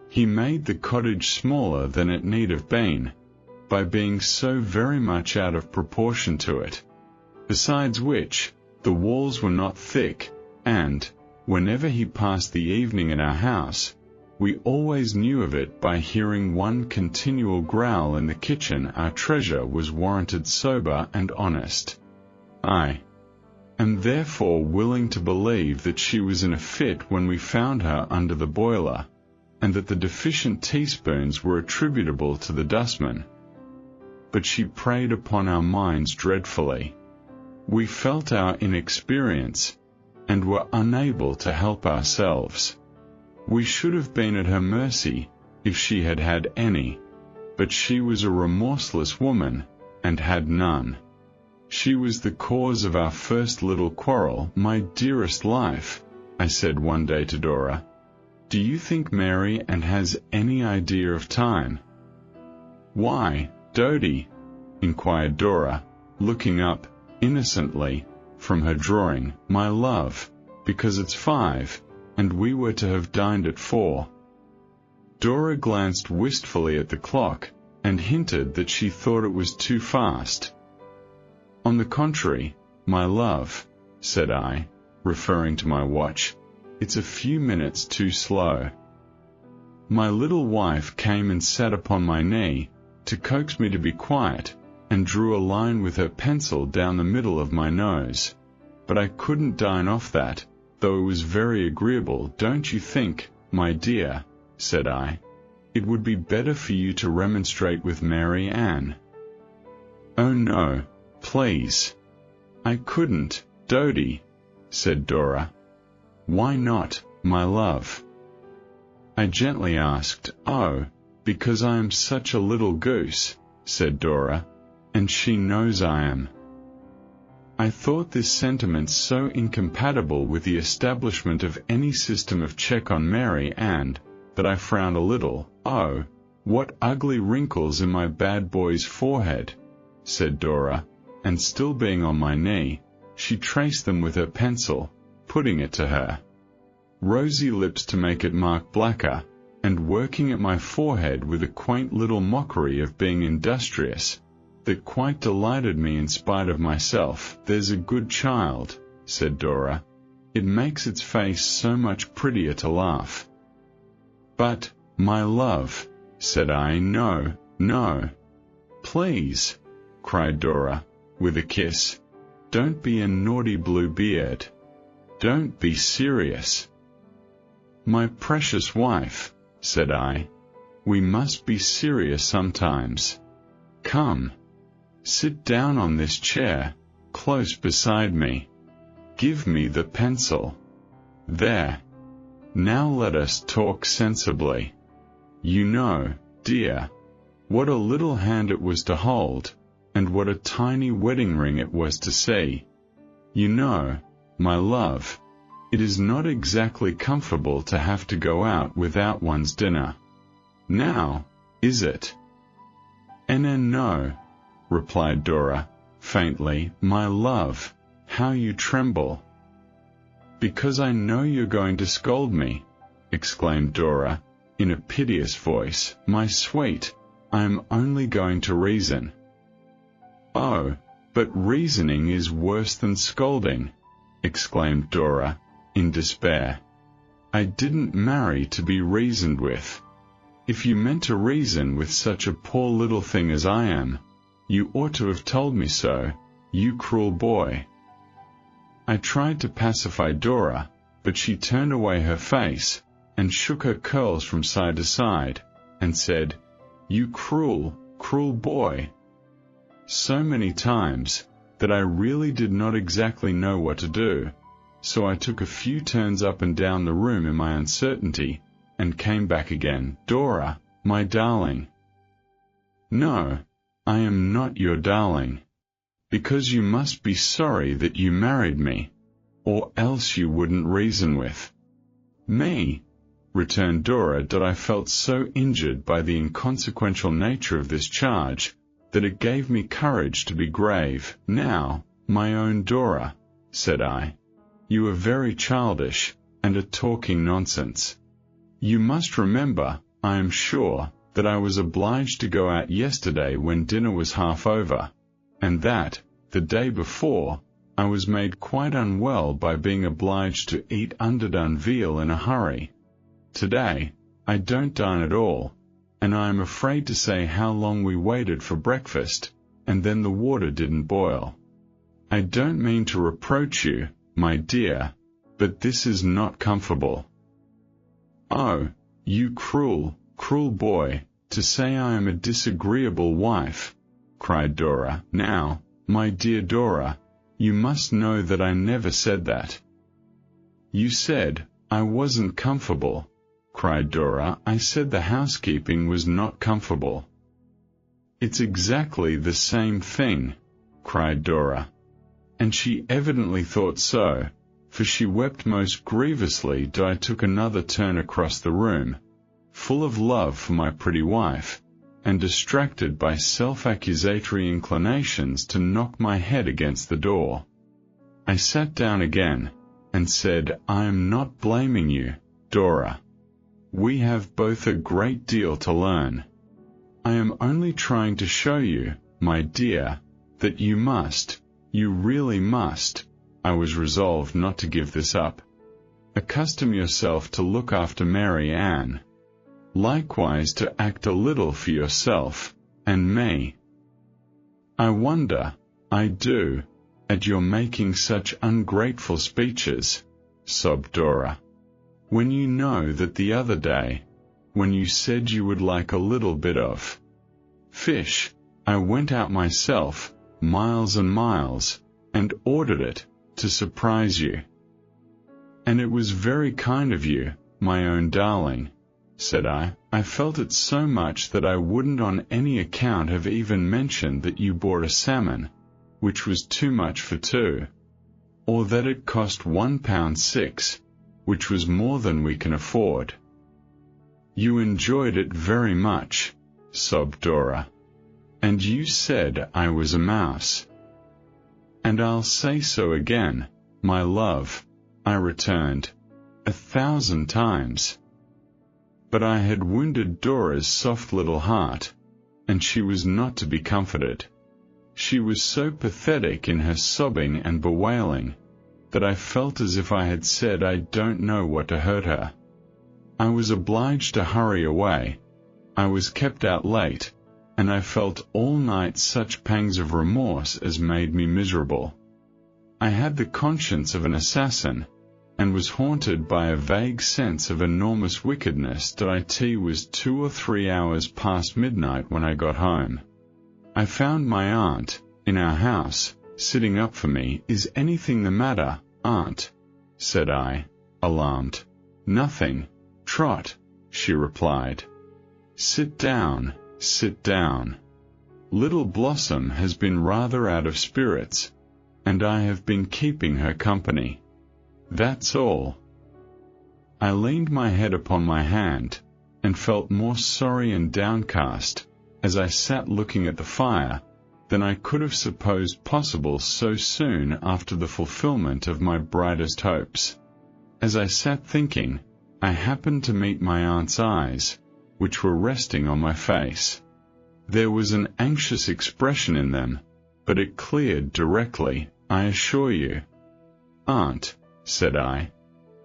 He made the cottage smaller than it need have been, by being so very much out of proportion to it. Besides which, the walls were not thick, and, whenever he passed the evening at our house, we always knew of it by hearing one continual growl in the kitchen. Our treasure was warranted sober and honest. I am therefore willing to believe that she was in a fit when we found her under the boiler, and that the deficient teaspoons were attributable to the dustman. But she preyed upon our minds dreadfully. We felt our inexperience, and were unable to help ourselves. We should have been at her mercy, if she had had any, but she was a remorseless woman, and had none. She was the cause of our first little quarrel. My dearest life, I said one day to Dora, do you think Mary Ann has any idea of time? Why, Dodie? Inquired Dora, looking up, innocently, from her drawing. My love, because it's 5, and we were to have dined at 4. Dora glanced wistfully at the clock, and hinted that she thought it was too fast. On the contrary, my love, said I, referring to my watch, it's a few minutes too slow. My little wife came and sat upon my knee, to coax me to be quiet, and drew a line with her pencil down the middle of my nose. But I couldn't dine off that, though it was very agreeable. Don't you think, my dear, said I, it would be better for you to remonstrate with Mary Ann? Oh no, please. I couldn't, Dodie, said Dora. Why not, my love? I gently asked. Oh, because I am such a little goose, said Dora, and she knows I am. I thought this sentiment so incompatible with the establishment of any system of check on Mary Ann, that I frowned a little. Oh, what ugly wrinkles in my bad boy's forehead, said Dora, and still being on my knee, she traced them with her pencil, putting it to her rosy lips to make it mark blacker, and working at my forehead with a quaint little mockery of being industrious, that quite delighted me in spite of myself. "There's a good child," said Dora. "It makes its face so much prettier to laugh." "But, my love," said I, "no, no." "Please," cried Dora, with a kiss, "don't be a naughty Bluebeard. Don't be serious." "My precious wife," said I, "we must be serious sometimes. Come, sit down on this chair, close beside me. Give me the pencil. There. Now let us talk sensibly. You know, dear, what a little hand it was to hold, and what a tiny wedding ring it was to see. You know, my love, it is not exactly comfortable to have to go out without one's dinner. Now, is it?" "No," replied Dora, faintly. "My love, how you tremble." "Because I know you're going to scold me," exclaimed Dora, in a piteous voice. "My sweet, I am only going to reason." "Oh, but reasoning is worse than scolding," exclaimed Dora, in despair. "I didn't marry to be reasoned with. If you meant to reason with such a poor little thing as I am, you ought to have told me so, you cruel boy." I tried to pacify Dora, but she turned away her face, and shook her curls from side to side, and said, "You cruel, cruel boy," so many times, that I really did not exactly know what to do, so I took a few turns up and down the room in my uncertainty, and came back again. "Dora, my darling." "No, I am not your darling, because you must be sorry that you married me, or else you wouldn't reason with me," returned Dora. That I felt so injured by the inconsequential nature of this charge, that it gave me courage to be grave. "Now, my own Dora," said I, "you are very childish, and are talking nonsense. You must remember, I am sure, that I was obliged to go out yesterday when dinner was half over, and that, the day before, I was made quite unwell by being obliged to eat underdone veal in a hurry. Today, I don't dine at all, and I am afraid to say how long we waited for breakfast, and then the water didn't boil. I don't mean to reproach you, my dear, but this is not comfortable." "Oh, you cruel, cruel boy, to say I am a disagreeable wife," cried Dora. "Now, my dear Dora, you must know that I never said that." "You said I wasn't comfortable," cried Dora. "I said the housekeeping was not comfortable." "It's exactly the same thing," cried Dora. And she evidently thought so, for she wept most grievously. I took another turn across the room, full of love for my pretty wife, and distracted by self-accusatory inclinations to knock my head against the door. I sat down again, and said, "I am not blaming you, Dora. We have both a great deal to learn. I am only trying to show you, my dear, that you really must," I was resolved not to give this up, "accustom yourself to look after Mary Ann. Likewise to act a little for yourself, and me. I wonder, I do, at your making such ungrateful speeches," sobbed Dora, "when you know that the other day, when you said you would like a little bit of fish, I went out myself, miles and miles, and ordered it, to surprise you." "And it was very kind of you, my own darling," said I. "I felt it so much that I wouldn't on any account have even mentioned that you bought a salmon, which was too much for two, or that it cost £1.6, which was more than we can afford." "You enjoyed it very much," sobbed Dora. "And you said I was a mouse." "And I'll say so again, my love," I returned, 1,000 times. But I had wounded Dora's soft little heart, and she was not to be comforted. She was so pathetic in her sobbing and bewailing, that I felt as if I had said I don't know what to hurt her. I was obliged to hurry away. I was kept out late, and I felt all night such pangs of remorse as made me miserable. I had the conscience of an assassin, and was haunted by a vague sense of enormous wickedness that it was 2 or 3 hours past midnight when I got home. I found my aunt, in our house, sitting up for me. "Is anything the matter, Aunt?" said I, alarmed. "Nothing, Trot," she replied. Sit down. Little Blossom has been rather out of spirits, and I have been keeping her company. That's all." I leaned my head upon my hand, and felt more sorry and downcast, as I sat looking at the fire, than I could have supposed possible so soon after the fulfillment of my brightest hopes. As I sat thinking, I happened to meet my aunt's eyes, which were resting on my face. There was an anxious expression in them, but it cleared directly, I assure you. "Aunt," said I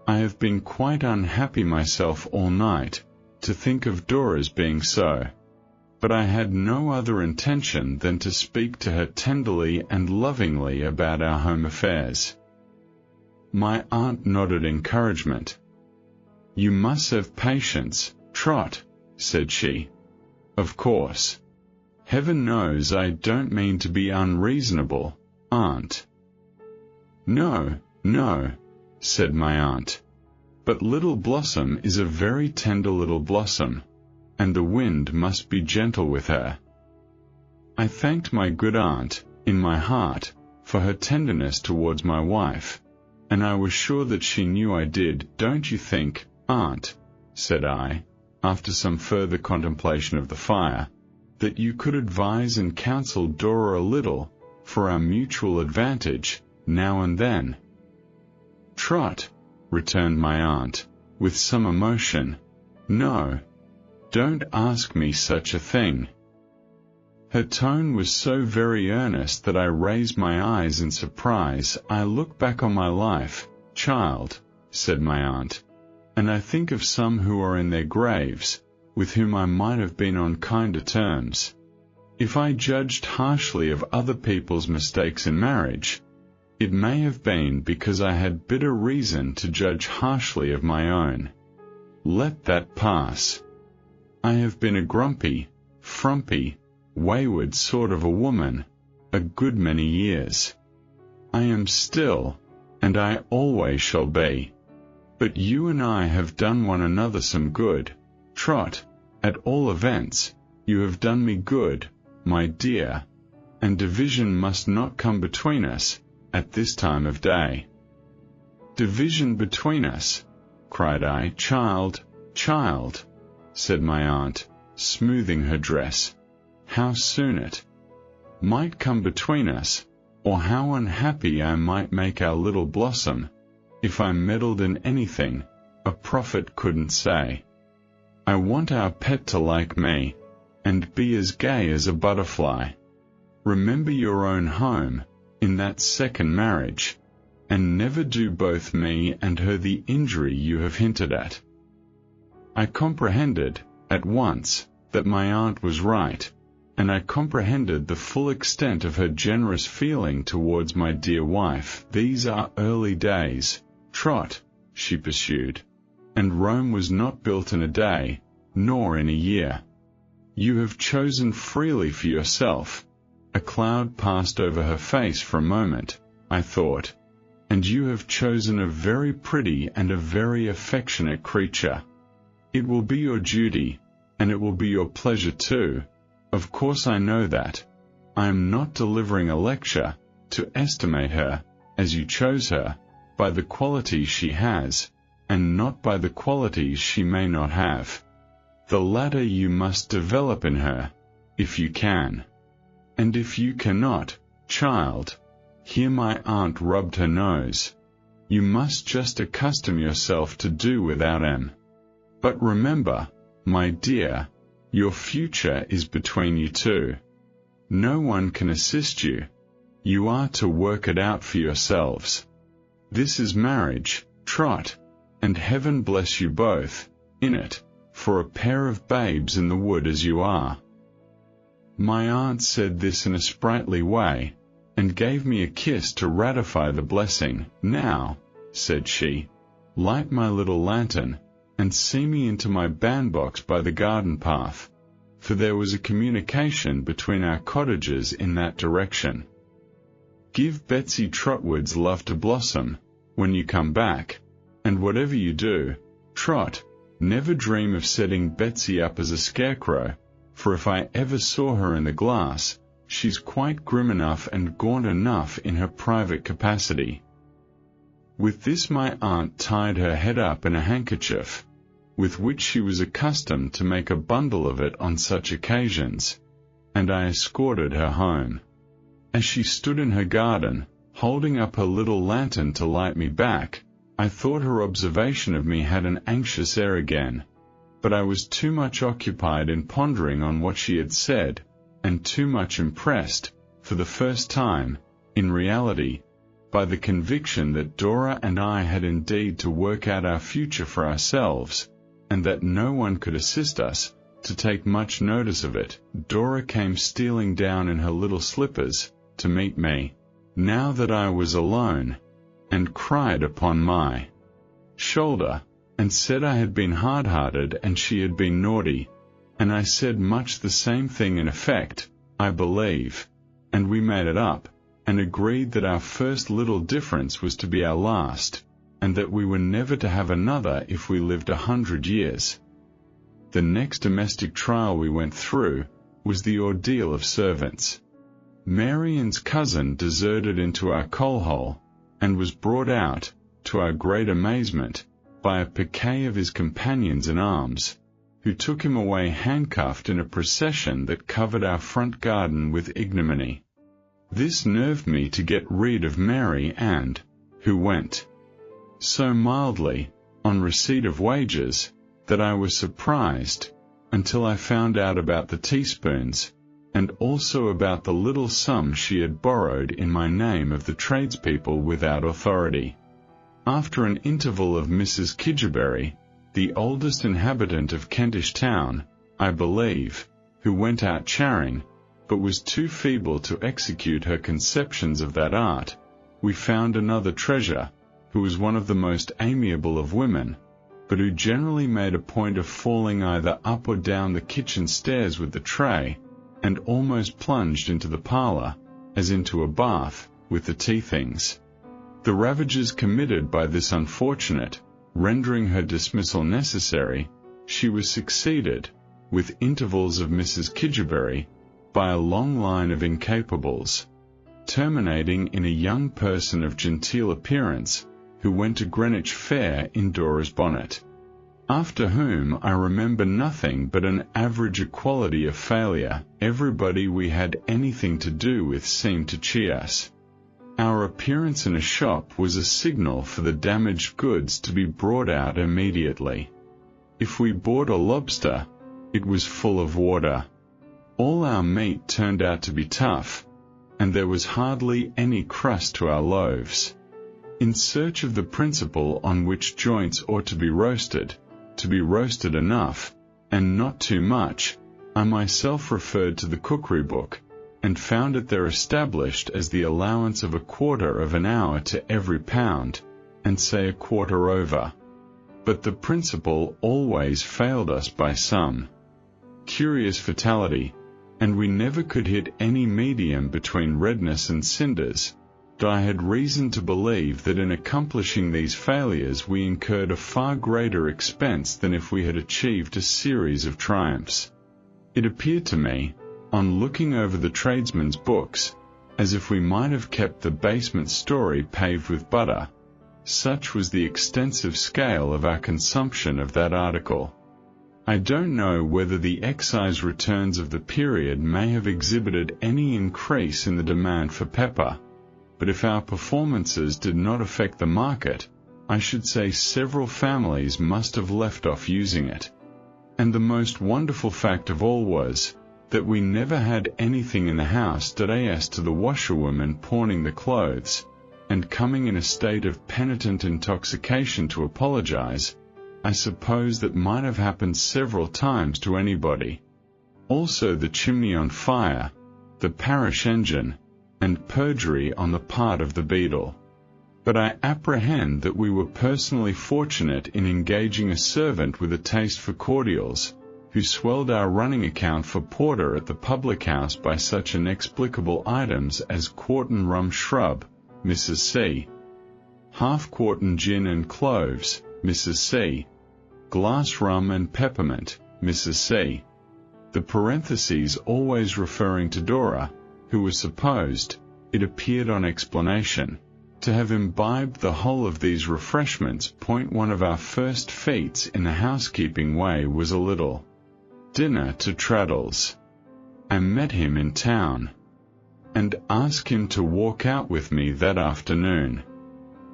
have been quite unhappy myself all night, to think of Dora's being so. But I had no other intention than to speak to her tenderly and lovingly about our home affairs." My aunt nodded encouragement. "You must have patience, Trot," said she. "Of course. Heaven knows I don't mean to be unreasonable, Aunt." No, said my aunt. "But Little Blossom is a very tender little blossom, and the wind must be gentle with her." I thanked my good aunt, in my heart, for her tenderness towards my wife, and I was sure that she knew I did. "Don't you think, Aunt," said I, after some further contemplation of the fire, "that you could advise and counsel Dora a little, for our mutual advantage, now and then?" "Trot," returned my aunt, with some emotion, "no, don't ask me such a thing." Her tone was so very earnest that I raised my eyes in surprise. "I look back on my life, child," said my aunt, "and I think of some who are in their graves, with whom I might have been on kinder terms. If I judged harshly of other people's mistakes in marriage, it may have been because I had bitter reason to judge harshly of my own. Let that pass. I have been a grumpy, frumpy, wayward sort of a woman, a good many years. I am still, and I always shall be. But you and I have done one another some good, Trot. At all events, you have done me good, my dear, and division must not come between us, at this time of day." "Division between us?" cried I. Child, said my aunt, smoothing her dress. "How soon it might come between us, or how unhappy I might make our Little Blossom, if I meddled in anything, a prophet couldn't say. I want our pet to like me, and be as gay as a butterfly. Remember your own home, in that second marriage, and never do both me and her the injury you have hinted at." I comprehended, at once, that my aunt was right, and I comprehended the full extent of her generous feeling towards my dear wife. "These are early days, Trot," she pursued, "and Rome was not built in a day, nor in a year. You have chosen freely for yourself." A cloud passed over her face for a moment, I thought. "And you have chosen a very pretty and a very affectionate creature. It will be your duty, and it will be your pleasure too. Of course I know that. I am not delivering a lecture, to estimate her, as you chose her, by the qualities she has, and not by the qualities she may not have. The latter you must develop in her, if you can. And if you cannot, child," here my aunt rubbed her nose, "you must just accustom yourself to do without 'em. But remember, My dear, your future is between you two. No one can assist you. You are to work it out for yourselves. This is marriage, Trot, and heaven bless you both, in it, for a pair of babes in the wood as you are." My aunt said this in a sprightly way, and gave me a kiss to ratify the blessing. "Now," said she, "light my little lantern, and see me into my bandbox by the garden path," for there was a communication between our cottages in that direction. "Give Betsy Trotwood's love to Blossom, when you come back, and whatever you do, Trot, never dream of setting Betsy up as a scarecrow, for if I ever saw her in the glass, she's quite grim enough and gaunt enough in her private capacity." With this my aunt tied her head up in a handkerchief, with which she was accustomed to make a bundle of it on such occasions, and I escorted her home. As she stood in her garden, holding up her little lantern to light me back, I thought her observation of me had an anxious air again, but I was too much occupied in pondering on what she had said, and too much impressed, for the first time, in reality, by the conviction that Dora and I had indeed to work out our future for ourselves, and that no one could assist us, to take much notice of it. Dora came stealing down in her little slippers, to meet me, now that I was alone, and cried upon my shoulder, and said I had been hard-hearted and she had been naughty, and I said much the same thing in effect, I believe, and we made it up, and agreed that our first little difference was to be our last, and that we were never to have another if we lived 100 years. The next domestic trial we went through was the ordeal of servants. Marian's cousin deserted into our coal-hole, and was brought out, to our great amazement, by a piquet of his companions in arms, who took him away handcuffed in a procession that covered our front garden with ignominy. This nerved me to get rid of Mary and, who went so mildly, on receipt of wages, that I was surprised, until I found out about the teaspoons, and also about the little sum she had borrowed in my name of the tradespeople without authority. After an interval of Mrs. Kidgerbury, the oldest inhabitant of Kentish Town, I believe, who went out charing, but was too feeble to execute her conceptions of that art, we found another treasure, who was one of the most amiable of women, but who generally made a point of falling either up or down the kitchen stairs with the tray, and almost plunged into the parlour, as into a bath, with the tea-things. The ravages committed by this unfortunate, rendering her dismissal necessary, she was succeeded, with intervals of Mrs. Kidgerbury, by a long line of incapables, terminating in a young person of genteel appearance, who went to Greenwich Fair in Dora's bonnet, after whom I remember nothing but an average equality of failure. Everybody we had anything to do with seemed to cheer us. Our appearance in a shop was a signal for the damaged goods to be brought out immediately. If we bought a lobster, it was full of water. All our meat turned out to be tough, and there was hardly any crust to our loaves. In search of the principle on which joints ought to be roasted enough, and not too much, I myself referred to the cookery book, and found it there established as the allowance of 1/4 of an hour to every pound, and say 1/4 over. But the principle always failed us by some curious fatality, and we never could hit any medium between redness and cinders. I had reason to believe that in accomplishing these failures we incurred a far greater expense than if we had achieved a series of triumphs. It appeared to me, on looking over the tradesmen's books, as if we might have kept the basement story paved with butter. Such was the extensive scale of our consumption of that article. I don't know whether the excise returns of the period may have exhibited any increase in the demand for pepper, but if our performances did not affect the market, I should say several families must have left off using it. And the most wonderful fact of all was that we never had anything in the house as to the washerwoman pawning the clothes, and coming in a state of penitent intoxication to apologize. I suppose that might have happened several times to anybody. Also the chimney on fire, the parish engine, and perjury on the part of the beadle. But I apprehend that we were personally fortunate in engaging a servant with a taste for cordials, who swelled our running account for porter at the public house by such inexplicable items as quartern rum shrub, Mrs. C. half quartern gin and cloves, Mrs. C. glass rum and peppermint, Mrs. C. The parentheses always referring to Dora, who was supposed, it appeared on explanation, to have imbibed the whole of these refreshments. One of our first feats in the housekeeping way was a little dinner to Traddles. I met him in town, and asked him to walk out with me that afternoon.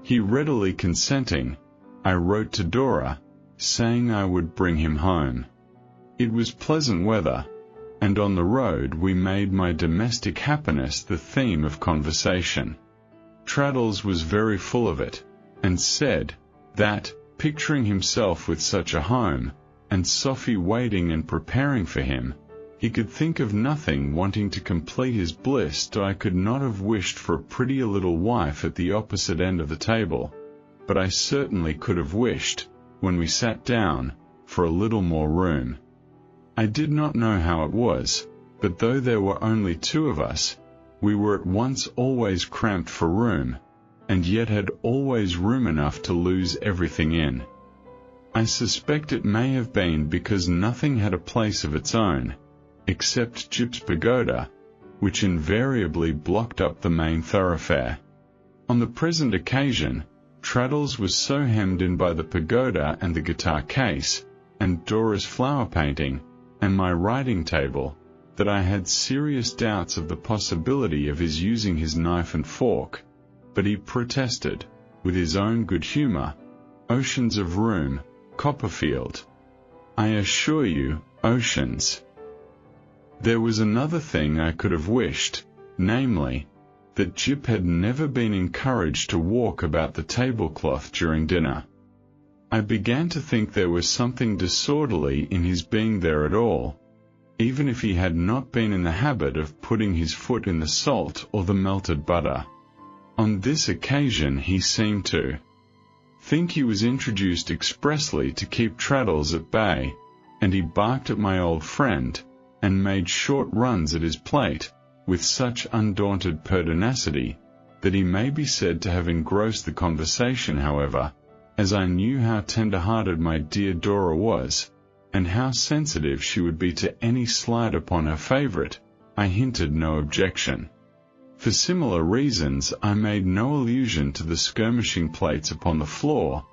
He readily consenting, I wrote to Dora, saying I would bring him home. It was pleasant weather, and on the road we made my domestic happiness the theme of conversation. Traddles was very full of it, and said that, picturing himself with such a home, and Sophie waiting and preparing for him, he could think of nothing wanting to complete his bliss. I could not have wished for a prettier little wife at the opposite end of the table, but I certainly could have wished, when we sat down, for a little more room. I did not know how it was, but though there were only two of us, we were at once always cramped for room, and yet had always room enough to lose everything in. I suspect it may have been because nothing had a place of its own, except Jip's pagoda, which invariably blocked up the main thoroughfare. On the present occasion, Traddles was so hemmed in by the pagoda and the guitar case, and Dora's flower painting, and my writing table, that I had serious doubts of the possibility of his using his knife and fork, but he protested, with his own good humor, oceans of room, Copperfield. I assure you, oceans. There was another thing I could have wished, namely, that Jip had never been encouraged to walk about the tablecloth during dinner. I began to think there was something disorderly in his being there at all, even if he had not been in the habit of putting his foot in the salt or the melted butter. On this occasion he seemed to think he was introduced expressly to keep Traddles at bay, and he barked at my old friend, and made short runs at his plate, with such undaunted pertinacity, that he may be said to have engrossed the conversation. However, as I knew how tender-hearted my dear Dora was, and how sensitive she would be to any slight upon her favourite, I hinted no objection. For similar reasons I made no allusion to the skirmishing plates upon the floor,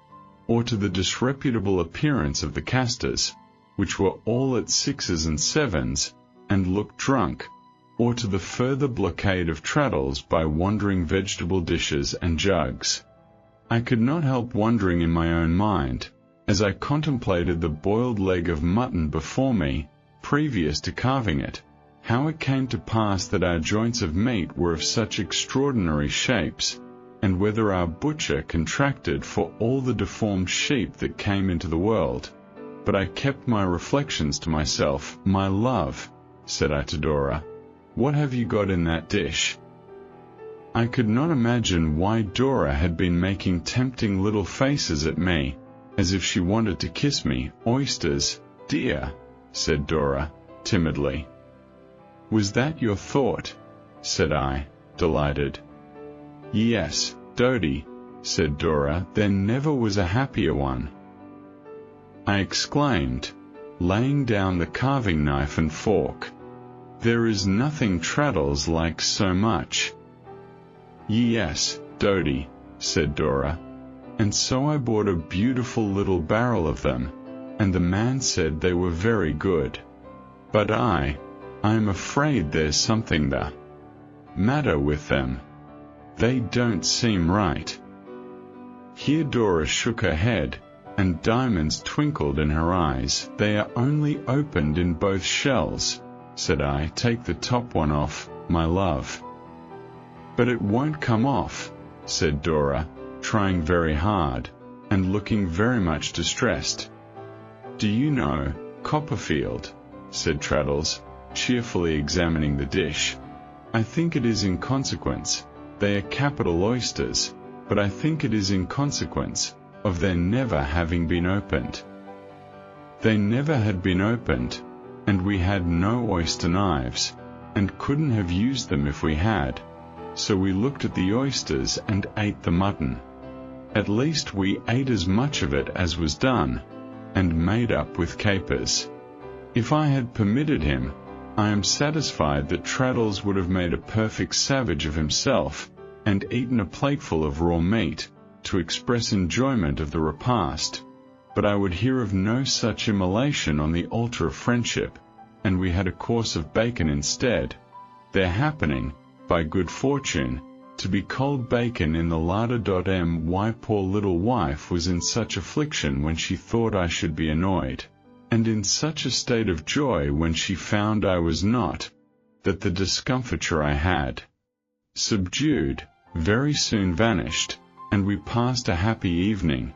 or to the disreputable appearance of the castors, which were all at 6s and 7s, and looked drunk, or to the further blockade of Traddles by wandering vegetable dishes and jugs. I could not help wondering in my own mind, as I contemplated the boiled leg of mutton before me, previous to carving it, how it came to pass that our joints of meat were of such extraordinary shapes, and whether our butcher contracted for all the deformed sheep that came into the world. But I kept my reflections to myself. My love, said I to Dora, what have you got in that dish? I could not imagine why Dora had been making tempting little faces at me, as if she wanted to kiss me. Oysters, dear, said Dora, timidly. Was that your thought? Said I, delighted. Yes, Dodie, said Dora, there never was a happier one. I exclaimed, laying down the carving knife and fork. There is nothing Traddles likes so much. Yes, Dodie, said Dora, and so I bought a beautiful little barrel of them, and the man said they were very good. But I am afraid there's something the matter with them. They don't seem right. Here Dora shook her head, and diamonds twinkled in her eyes. "They are only opened in both shells," said I. "Take the top one off, my love." "But it won't come off," said Dora, trying very hard, and looking very much distressed. "Do you know, Copperfield," said Traddles, cheerfully examining the dish, "I think it is in consequence, they are capital oysters, but I think it is in consequence of their never having been opened." They never had been opened, and we had no oyster knives, and couldn't have used them if we had, so we looked at the oysters and ate the mutton. At least we ate as much of it as was done, and made up with capers. If I had permitted him, I am satisfied that Traddles would have made a perfect savage of himself, and eaten a plateful of raw meat, to express enjoyment of the repast, but I would hear of no such immolation on the altar of friendship, and we had a course of bacon instead, there happening, by good fortune, to be cold bacon in the larder. My poor little wife was in such affliction when she thought I should be annoyed, and in such a state of joy when she found I was not, that the discomfiture I had subdued very soon vanished, and we passed a happy evening,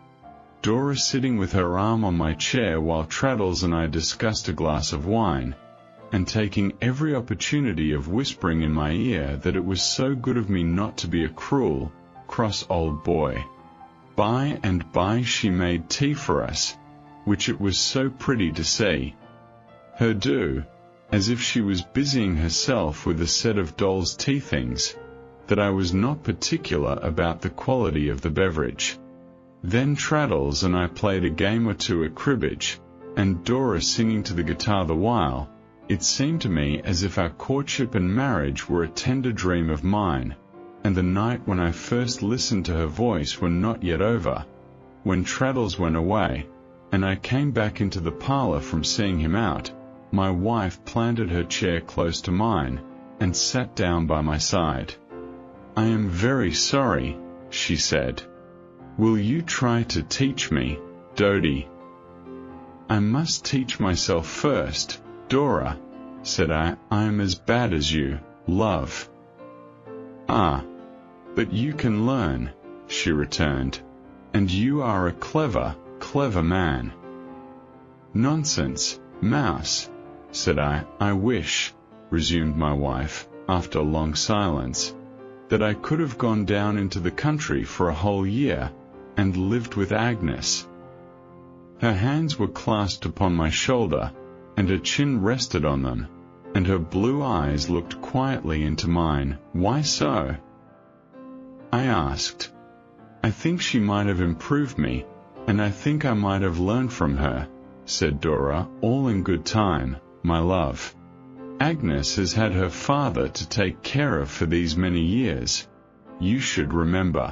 Dora sitting with her arm on my chair while Traddles and I discussed a glass of wine, and taking every opportunity of whispering in my ear that it was so good of me not to be a cruel, cross old boy. By and by she made tea for us, which it was so pretty to see her do, as if she was busying herself with a set of doll's tea things, that I was not particular about the quality of the beverage. Then Traddles and I played a game or two at cribbage, and Dora singing to the guitar the while. It seemed to me as if our courtship and marriage were a tender dream of mine, and the night when I first listened to her voice were not yet over. When Traddles went away, and I came back into the parlor from seeing him out, my wife planted her chair close to mine, and sat down by my side. "I am very sorry," she said. "Will you try to teach me, Dodie?" "I must teach myself first, Dora," said I. "I am as bad as you, love." "Ah, but you can learn," she returned, "and you are a clever, clever man." "Nonsense, mouse," said I. "I wish," resumed my wife, after a long silence, "that I could have gone down into the country for a whole year, and lived with Agnes." Her hands were clasped upon my shoulder, and her chin rested on them, and her blue eyes looked quietly into mine. "Why so?" I asked. "I think she might have improved me, and I think I might have learned from her," said Dora, "all in good time, my love. Agnes has had her father to take care of for these many years, you should remember.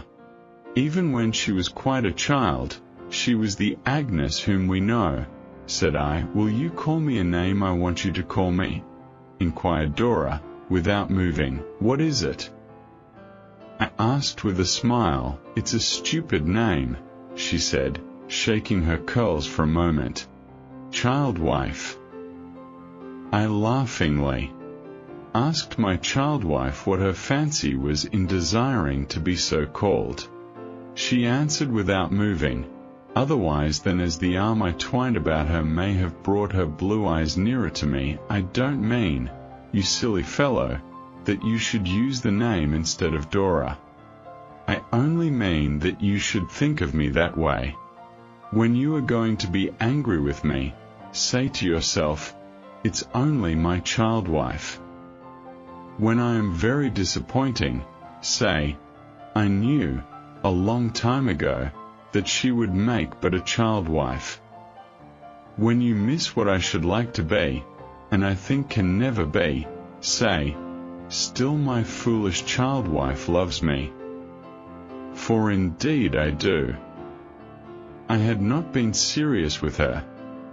Even when she was quite a child, she was the Agnes whom we know," said I. "Will you call me a name I want you to call me?" inquired Dora, without moving. "What is it?" I asked with a smile. "It's a stupid name," she said, shaking her curls for a moment. "Childwife." I laughingly asked my childwife what her fancy was in desiring to be so called. She answered without moving, otherwise than as the arm I twined about her may have brought her blue eyes nearer to me. "I don't mean, you silly fellow, that you should use the name instead of Dora. I only mean that you should think of me that way. When you are going to be angry with me, say to yourself, 'It's only my childwife.' When I am very disappointing, say, 'I knew, a long time ago, that she would make but a childwife.' When you miss what I should like to be, and I think can never be, say, 'Still my foolish childwife loves me.' For indeed I do." I had not been serious with her,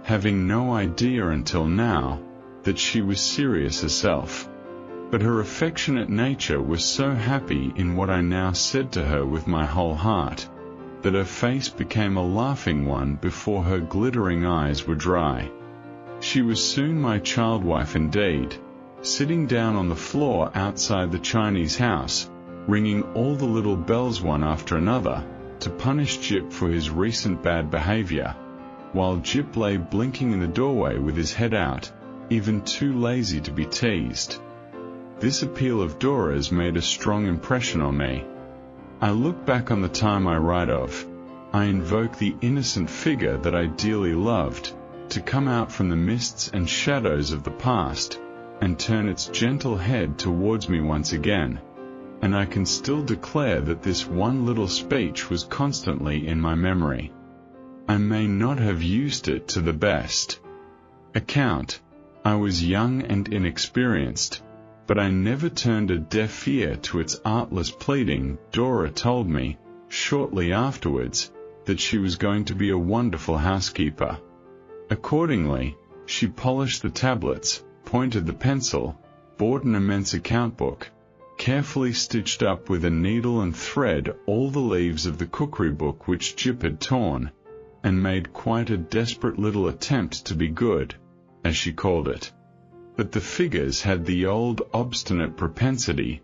having no idea until now that she was serious herself, but her affectionate nature was so happy in what I now said to her with my whole heart, that her face became a laughing one before her glittering eyes were dry. She was soon my child wife indeed, sitting down on the floor outside the Chinese house, ringing all the little bells one after another, to punish Jip for his recent bad behavior, while Jip lay blinking in the doorway with his head out, even too lazy to be teased. This appeal of Dora's made a strong impression on me. I look back on the time I write of. I invoke the innocent figure that I dearly loved, to come out from the mists and shadows of the past, and turn its gentle head towards me once again, and I can still declare that this one little speech was constantly in my memory. I may not have used it to the best account. I was young and inexperienced, but I never turned a deaf ear to its artless pleading. Dora told me, shortly afterwards, that she was going to be a wonderful housekeeper. Accordingly, she polished the tablets, pointed the pencil, bought an immense account book, carefully stitched up with a needle and thread all the leaves of the cookery book which Jip had torn, and made quite a desperate little attempt to be good, as she called it. But the figures had the old obstinate propensity.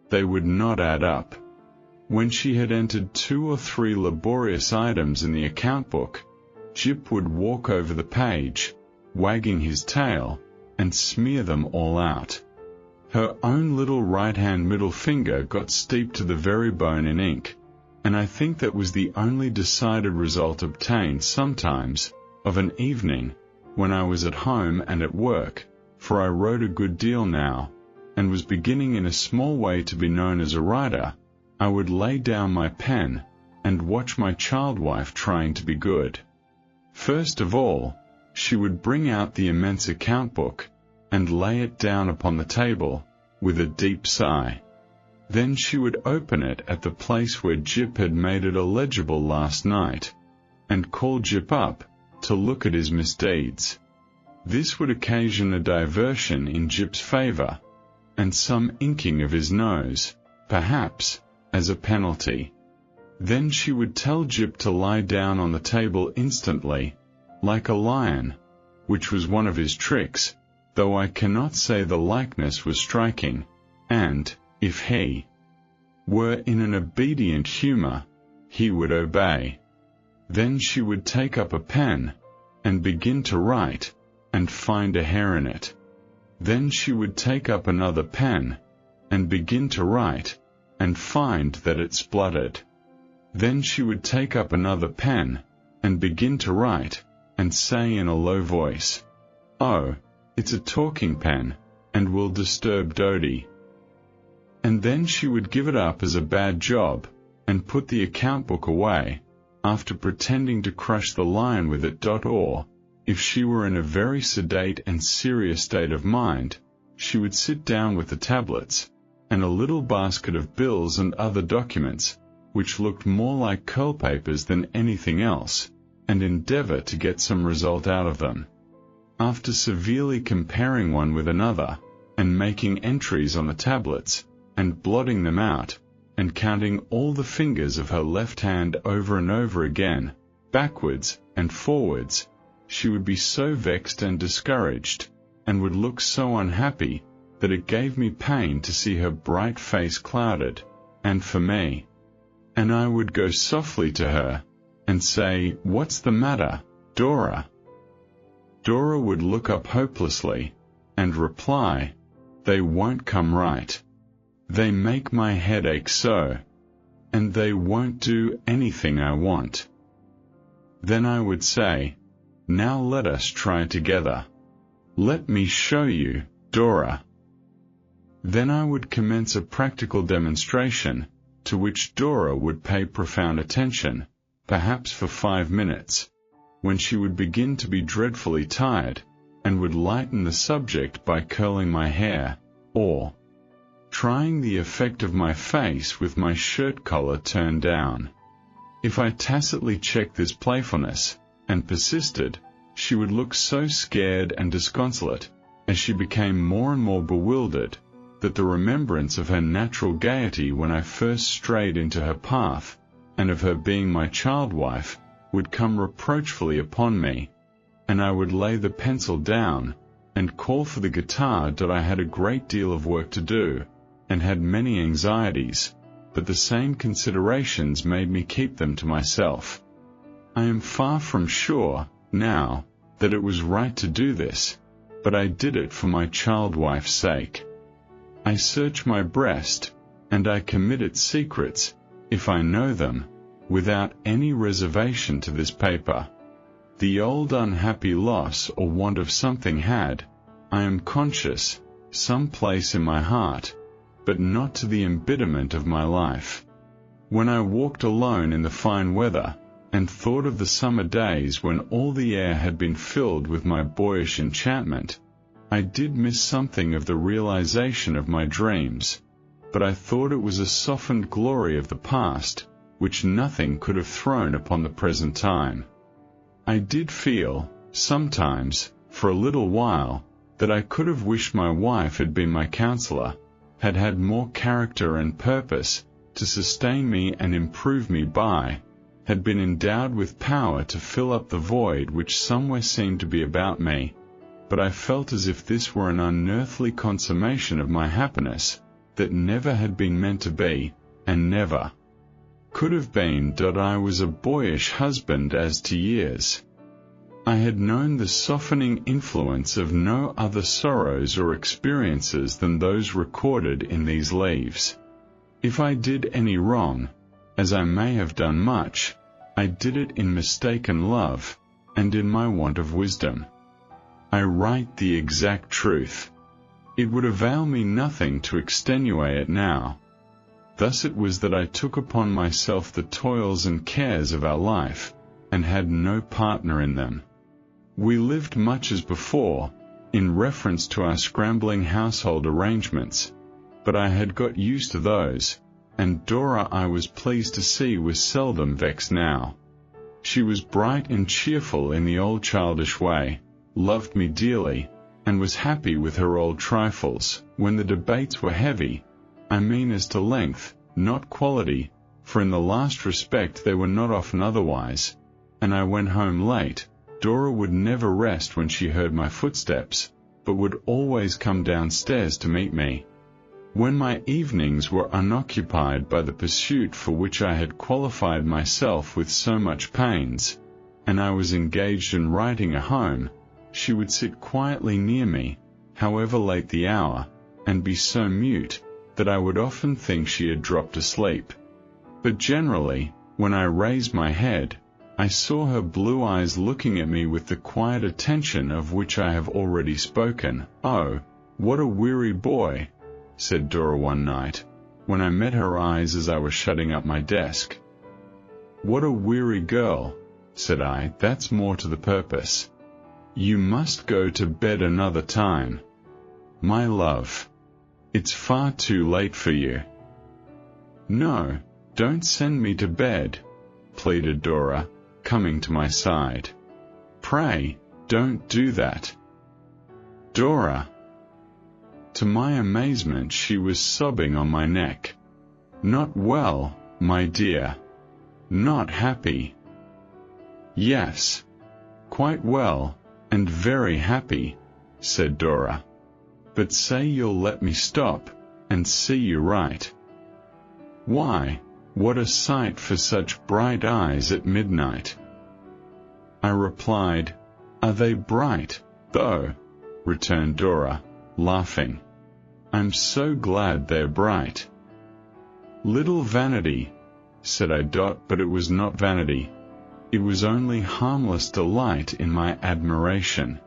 They would not add up. When she had entered 2 or 3 laborious items in the account book, Jip would walk over the page, wagging his tail, and smear them all out. Her own little right-hand middle finger got steeped to the very bone in ink, and I think that was the only decided result obtained sometimes, of an evening, when I was at home and at work, for I wrote a good deal now, and was beginning in a small way to be known as a writer. I would lay down my pen, and watch my child wife trying to be good. First of all, she would bring out the immense account book, and lay it down upon the table, with a deep sigh. Then she would open it at the place where Jip had made it illegible last night, and call Jip up, to look at his misdeeds. This would occasion a diversion in Jip's favour, and some inking of his nose, perhaps, as a penalty. Then she would tell Jip to lie down on the table instantly, like a lion, which was one of his tricks, though I cannot say the likeness was striking, and, if he were in an obedient humour, he would obey. Then she would take up a pen, and begin to write, and find a hair in it. Then she would take up another pen, and begin to write, and find that it spluttered. Then she would take up another pen, and begin to write, and say in a low voice, "Oh, it's a talking pen, and will disturb Dodie." And then she would give it up as a bad job, and put the account book away, after pretending to crush the lion with it. Or, if she were in a very sedate and serious state of mind, she would sit down with the tablets, and a little basket of bills and other documents, which looked more like curl papers than anything else, and endeavour to get some result out of them. After severely comparing one with another, and making entries on the tablets, and blotting them out, and counting all the fingers of her left hand over and over again, backwards and forwards, she would be so vexed and discouraged, and would look so unhappy, that it gave me pain to see her bright face clouded, and for me. And I would go softly to her, and say, "What's the matter, Dora?" Dora would look up hopelessly, and reply, "They won't come right. They make my head ache so, and they won't do anything I want." Then I would say, "Now let us try together. Let me show you, Dora." Then I would commence a practical demonstration, to which Dora would pay profound attention, perhaps for 5 minutes, when she would begin to be dreadfully tired, and would lighten the subject by curling my hair, or trying the effect of my face with my shirt collar turned down. If I tacitly checked this playfulness, and persisted, she would look so scared and disconsolate, as she became more and more bewildered, that the remembrance of her natural gaiety when I first strayed into her path, and of her being my child wife, would come reproachfully upon me, and I would lay the pencil down, and call for the guitar that I had a great deal of work to do, and had many anxieties, but the same considerations made me keep them to myself. I am far from sure, now, that it was right to do this, but I did it for my child wife's sake. I search my breast, and I commit its secrets, if I know them, without any reservation to this paper. The old unhappy loss or want of something had, I am conscious, some place in my heart, but not to the embitterment of my life. When I walked alone in the fine weather, and thought of the summer days when all the air had been filled with my boyish enchantment, I did miss something of the realization of my dreams, but I thought it was a softened glory of the past, which nothing could have thrown upon the present time. I did feel, sometimes, for a little while, that I could have wished my wife had been my counselor, had had more character and purpose to sustain me and improve me by, had been endowed with power to fill up the void which somewhere seemed to be about me, but I felt as if this were an unearthly consummation of my happiness, that never had been meant to be, and never could have been, that I was a boyish husband as to years. I had known the softening influence of no other sorrows or experiences than those recorded in these leaves. If I did any wrong, as I may have done much, I did it in mistaken love, and in my want of wisdom. I write the exact truth. It would avail me nothing to extenuate it now. Thus it was that I took upon myself the toils and cares of our life, and had no partner in them. We lived much as before, in reference to our scrambling household arrangements, but I had got used to those, and Dora, I was pleased to see, was seldom vexed now. She was bright and cheerful in the old childish way, loved me dearly, and was happy with her old trifles, when the debates were heavy, I mean as to length, not quality, for in the last respect they were not often otherwise, and I went home late. Dora would never rest when she heard my footsteps, but would always come downstairs to meet me. When my evenings were unoccupied by the pursuit for which I had qualified myself with so much pains, and I was engaged in writing a home, she would sit quietly near me, however late the hour, and be so mute, that I would often think she had dropped asleep. But generally, when I raised my head, I saw her blue eyes looking at me with the quiet attention of which I have already spoken. "Oh, what a weary boy," said Dora one night, when I met her eyes as I was shutting up my desk. "What a weary girl," said I, "that's more to the purpose. You must go to bed another time. My love, it's far too late for you." "No, don't send me to bed," pleaded Dora, coming to my side. "Pray, don't do that." "Dora!" To my amazement, she was sobbing on my neck. "Not well, my dear. Not happy." "Yes, quite well, and very happy," said Dora. "But say you'll let me stop, and see you write." "Why, what a sight for such bright eyes at midnight!" I replied. "Are they bright, though?" returned Dora, laughing. "I'm so glad they're bright." "Little vanity," said I. But it was not vanity. It was only harmless delight in my admiration.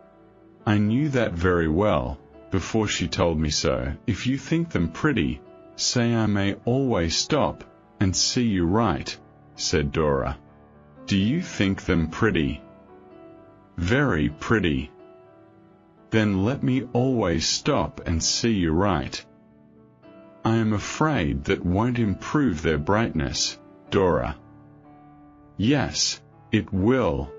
I knew that very well, before she told me so. "If you think them pretty, say I may always stop, and see you write," said Dora. "Do you think them pretty?" "Very pretty." "Then let me always stop and see you write." "I am afraid that won't improve their brightness, Dora." "Yes, it will.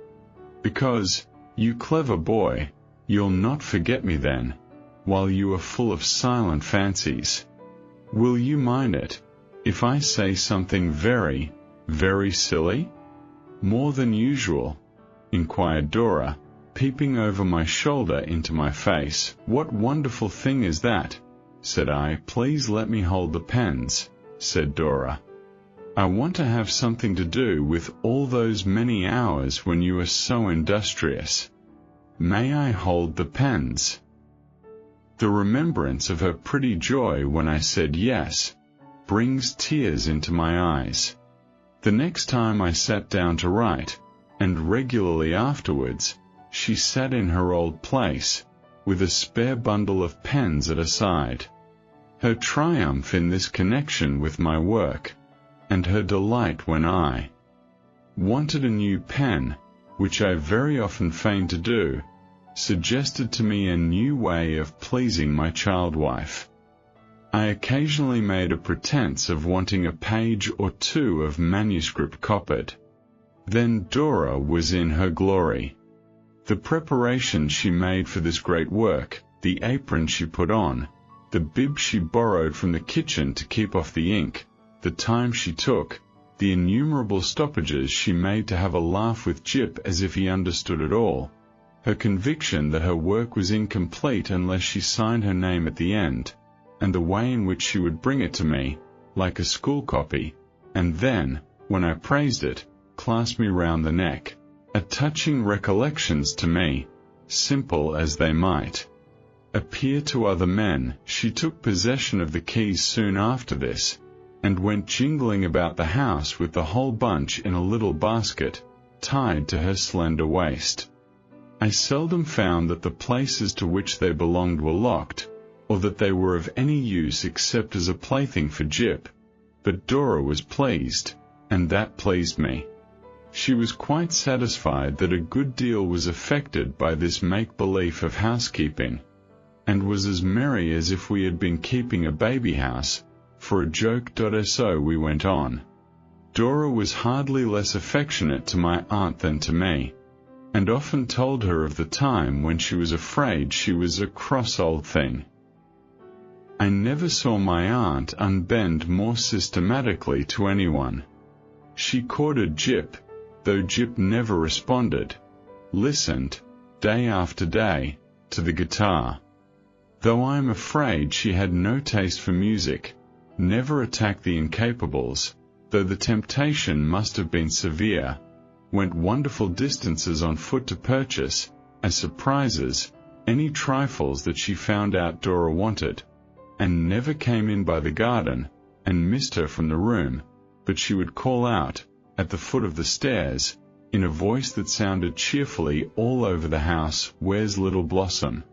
Because, you clever boy, you'll not forget me then, while you are full of silent fancies. Will you mind it, if I say something very, Very silly? More than usual? Inquired Dora, peeping over my shoulder into my face. What wonderful thing is that? Said I. Please let me hold the pens, said Dora. I want to have something to do with all those many hours when you were so industrious. May I hold the pens? The remembrance of her pretty joy when I said yes brings tears into my eyes. The next time I sat down to write, and regularly afterwards, she sat in her old place, with a spare bundle of pens at her side. Her triumph in this connection with my work, and her delight when I wanted a new pen, which I very often feigned to do, suggested to me a new way of pleasing my child-wife. I occasionally made a pretense of wanting a page or two of manuscript copied. Then Dora was in her glory. The preparation she made for this great work, the apron she put on, the bib she borrowed from the kitchen to keep off the ink, the time she took, the innumerable stoppages she made to have a laugh with Jip as if he understood it all, her conviction that her work was incomplete unless she signed her name at the end, and the way in which she would bring it to me, like a school copy, and then, when I praised it, clasp me round the neck, are touching recollections to me, simple as they might appear to other men. She took possession of the keys soon after this, and went jingling about the house with the whole bunch in a little basket, tied to her slender waist. I seldom found that the places to which they belonged were locked, or that they were of any use except as a plaything for Jip, but Dora was pleased, and that pleased me. She was quite satisfied that a good deal was effected by this make-believe of housekeeping, and was as merry as if we had been keeping a baby house, for a joke. So we went on. Dora was hardly less affectionate to my aunt than to me, and often told her of the time when she was afraid she was a cross old thing. I never saw my aunt unbend more systematically to anyone. She courted Jip, though Jip never responded, listened, day after day, to the guitar. Though I am afraid she had no taste for music, never attacked the incapables, though the temptation must have been severe, went wonderful distances on foot to purchase, as surprises, any trifles that she found out Dora wanted, and never came in by the garden, and missed her from the room, but she would call out, at the foot of the stairs, in a voice that sounded cheerfully all over the house, "Where's little Blossom?"